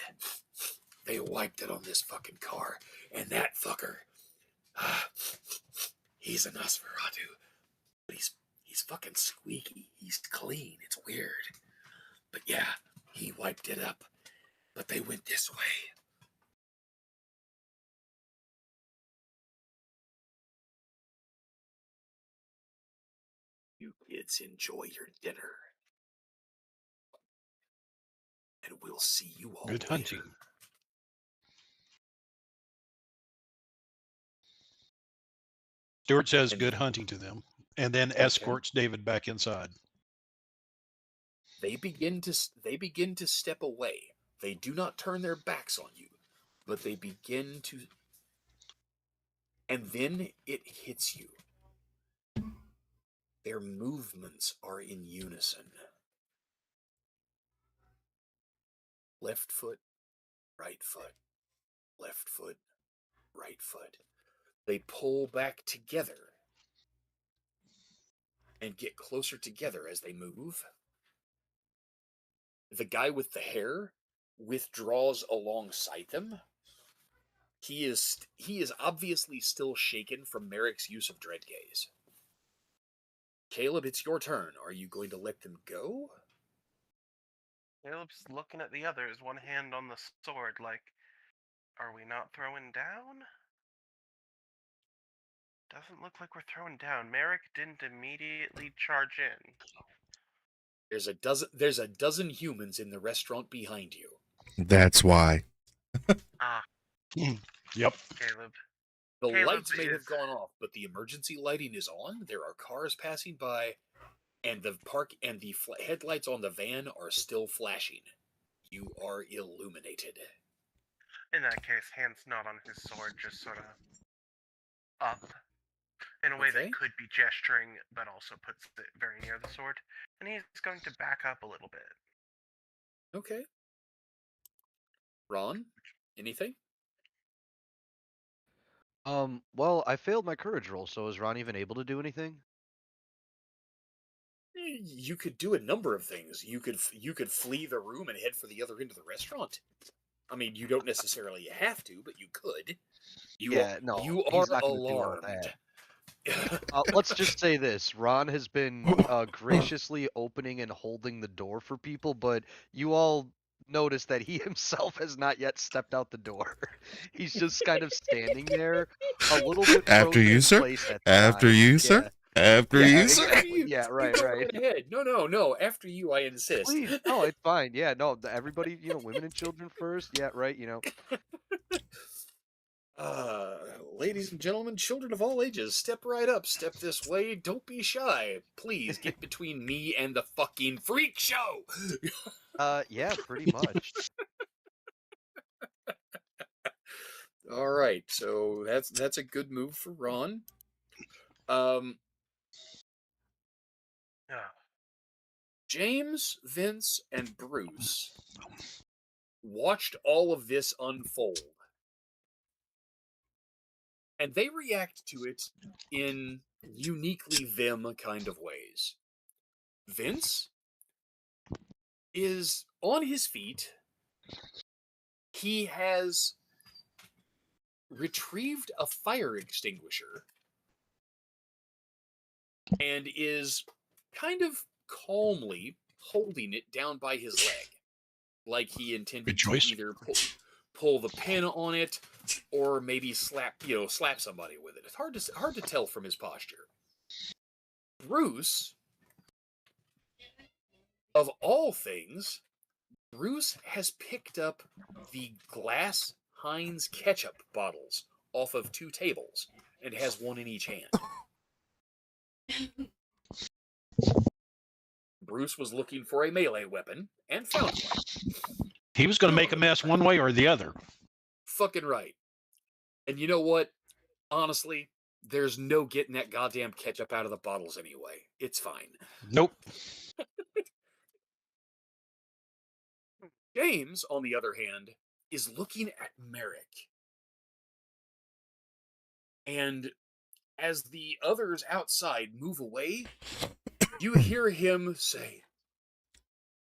S2: They wiped it on this fucking car. And that fucker, he's a Nosferatu. But he's fucking squeaky. He's clean. It's weird. But yeah, he wiped it up. But they went this way. You kids enjoy your dinner. And we'll see you all
S1: Good
S2: later.
S1: hunting. Stuart says good hunting to them. And then escorts David back inside.
S2: They begin to step away. They do not turn their backs on you, but they begin to, and then it hits you. Their movements are in unison. Left foot, right foot, left foot, right foot. They pull back together and get closer together as they move. The guy with the hair withdraws alongside them. He is obviously still shaken from Merrick's use of dread gaze. Caleb, it's your turn. Are you going to let them go?
S3: Caleb's looking at the others, one hand on the sword, like, are we not throwing down? Doesn't look like we're throwing down. Merrick didn't immediately charge in.
S2: There's a dozen humans in the restaurant behind you.
S4: That's why.
S3: Ah,
S1: Yep.
S3: Caleb.
S2: The
S3: Caleb
S2: lights may have
S3: is-
S2: gone off, but the emergency lighting is on. There are cars passing by, and the headlights on the van are still flashing. You are illuminated.
S3: In that case, hand's not on his sword, just sort of up. In a way
S2: Okay.
S3: that could be gesturing, but also puts it very near the sword. And he's going to back up a little bit.
S2: Okay. Ron, anything?
S5: Well, I failed my courage roll, so is Ron even able to do anything?
S2: You could do a number of things. You could flee the room and head for the other end of the restaurant. I mean, you don't necessarily have to, but you could. You are
S5: he's not gonna do all
S2: alarmed.
S5: that. Let's just say this: Ron has been graciously opening and holding the door for people, but you all notice that he himself has not yet stepped out the door. He's just kind of standing there, a little bit
S4: After
S5: frozen
S4: you,
S5: in
S4: sir?
S5: place at
S4: After
S5: times.
S4: you, sir? After
S5: Yeah,
S4: you, sir?
S5: exactly. Yeah,
S2: You
S5: right,
S2: go
S5: right.
S2: ahead. No. After you, I insist.
S5: Please, no, it's fine. Yeah, no, everybody, women and children first. Yeah, right.
S2: Ladies and gentlemen, children of all ages, step right up, step this way, don't be shy. Please get between me and the fucking freak show.
S5: Yeah, pretty much.
S2: All right, so that's a good move for Ron. James, Vince, and Bruce watched all of this unfold. And they react to it in uniquely them kind of ways. Vince is on his feet. He has retrieved a fire extinguisher and is kind of calmly holding it down by his leg, like he intended to either pull the pin on it or maybe slap somebody with it. It's hard to tell from his posture. Bruce, of all things, Bruce has picked up the glass Heinz ketchup bottles off of two tables and has one in each hand. Bruce was looking for a melee weapon and found one.
S1: He was going to make a mess one way or the other.
S2: Fucking right. And you know what? Honestly, there's no getting that goddamn ketchup out of the bottles anyway. It's fine.
S1: Nope.
S2: James, on the other hand, is looking at Merrick. And as the others outside move away, you hear him say,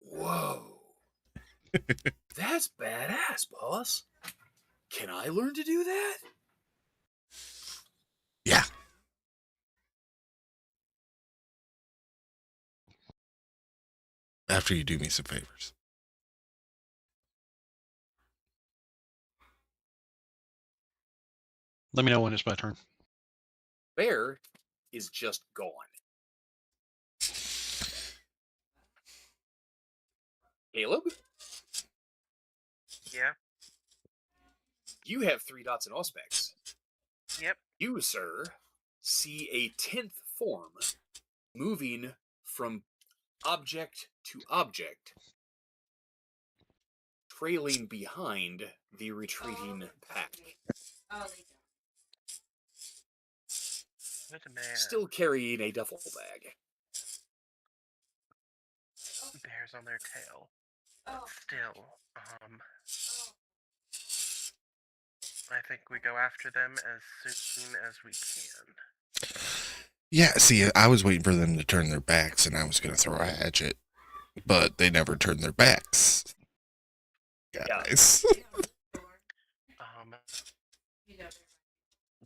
S2: "Whoa, that's badass, boss. Can I learn to do that?"
S4: Yeah. After you do me some favors.
S1: Let me know when it's my turn.
S2: Bear is just gone. Caleb?
S3: Yeah.
S2: You have 3 dots in Auspex.
S3: Yep.
S2: You, sir, see a 10th form, moving from object to object, trailing behind the retreating pack.
S3: Good man.
S2: Still carrying a duffel bag.
S3: Bears on their tail. But still, I think we go after them as soon as we can.
S4: Yeah, see, I was waiting for them to turn their backs, and I was going to throw a hatchet, but they never turned their backs. Guys.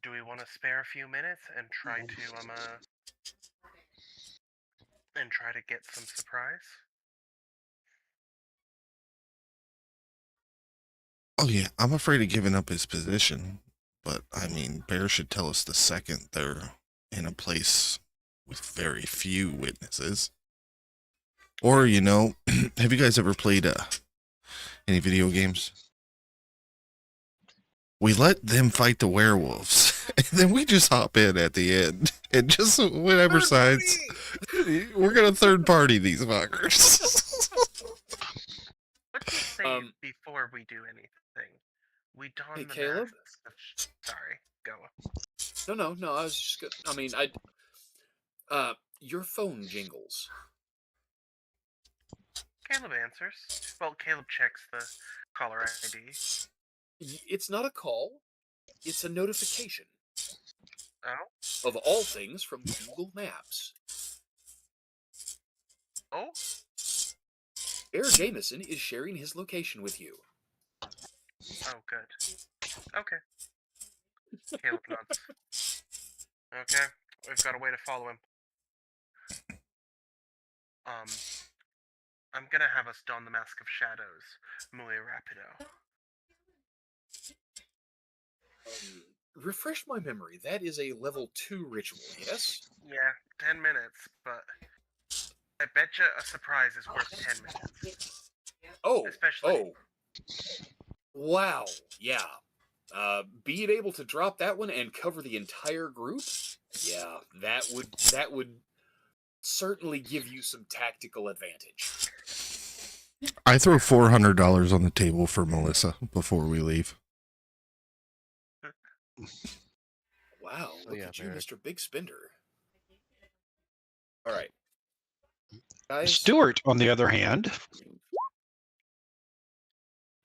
S3: Do we want to spare a few minutes and try to get some surprise?
S4: Oh, yeah, I'm afraid of giving up his position, but, I mean, Bear should tell us the second they're in a place with very few witnesses. Or, you know, have you guys ever played any video games? We let them fight the werewolves, and then we just hop in at the end, and just whatever sides, we're gonna third party these fuckers.
S3: What do you say before we do anything? We don
S2: Hey,
S3: the
S2: Caleb?
S3: masks. Sorry, go.
S2: No. I was just good. I mean, your phone jingles.
S3: Caleb answers. Well, Caleb checks the caller ID.
S2: It's not a call. It's a notification.
S3: Oh?
S2: Of all things, from Google Maps.
S3: Oh?
S2: Bear Jameson is sharing his location with you.
S3: Oh, good. Okay. Caleb nods. Okay, we've got a way to follow him. I'm gonna have us don the Mask of Shadows, muy rapido.
S2: Refresh my memory. That is a level 2 ritual, yes?
S3: Yeah, 10 minutes, but I betcha a surprise is worth 10 minutes.
S2: Oh,
S3: Especially...
S2: Wow, yeah. Being able to drop that one and cover the entire group? Yeah, that would certainly give you some tactical advantage.
S4: I throw $400 on the table for Melissa before we leave.
S2: Wow, look at you, Mr. Big Spender. All right. Guys.
S1: Stuart, on the other hand,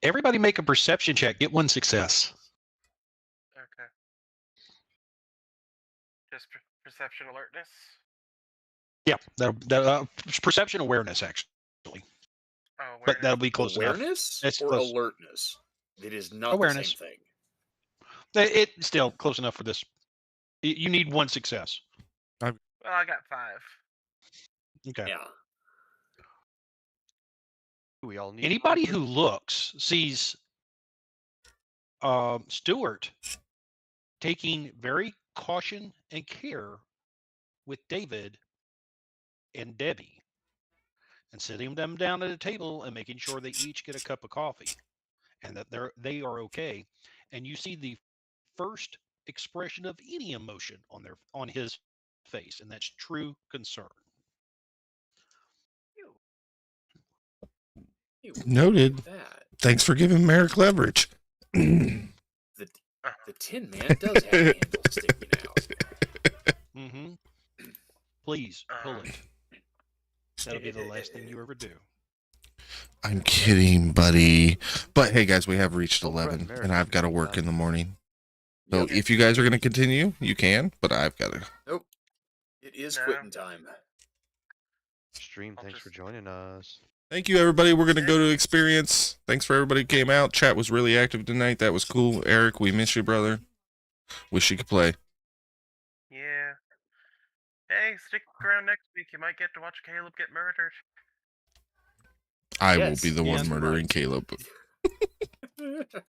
S1: everybody make a perception check. Get one success.
S3: Okay. Just perception alertness?
S1: Yeah, that perception awareness, actually.
S3: Oh, awareness.
S1: But that'll be close
S2: awareness
S1: enough.
S2: Or close. Alertness? It is not
S1: awareness.
S2: The same thing.
S1: It's still close enough for this. You need one success.
S3: Well, I got 5.
S1: Okay.
S2: Yeah.
S5: We all need
S1: anybody who looks sees Stuart taking very caution and care with David and Debbie and sitting them down at a table and making sure they each get a cup of coffee and that they are okay. And you see the first expression of any emotion on his face, and that's true concern.
S4: Noted. Thanks for giving Merrick leverage.
S2: The Tin Man does have a handle sticking out.
S1: Mm-hmm. Please pull it. That'll be the last thing you ever do.
S4: I'm kidding, buddy. But hey, guys, we have reached 11, and I've got to work in the morning. So if you guys are going to continue, you can, but I've got to.
S2: Nope. It is quitting time.
S5: Stream, thanks for joining us.
S4: Thank you, everybody. We're going to go to Experience. Thanks for everybody who came out. Chat was really active tonight. That was cool. Eric, we miss you, brother. Wish you could play.
S3: Yeah. Hey, stick around next week. You might get to watch Caleb get murdered.
S4: I will be the one murdering Caleb.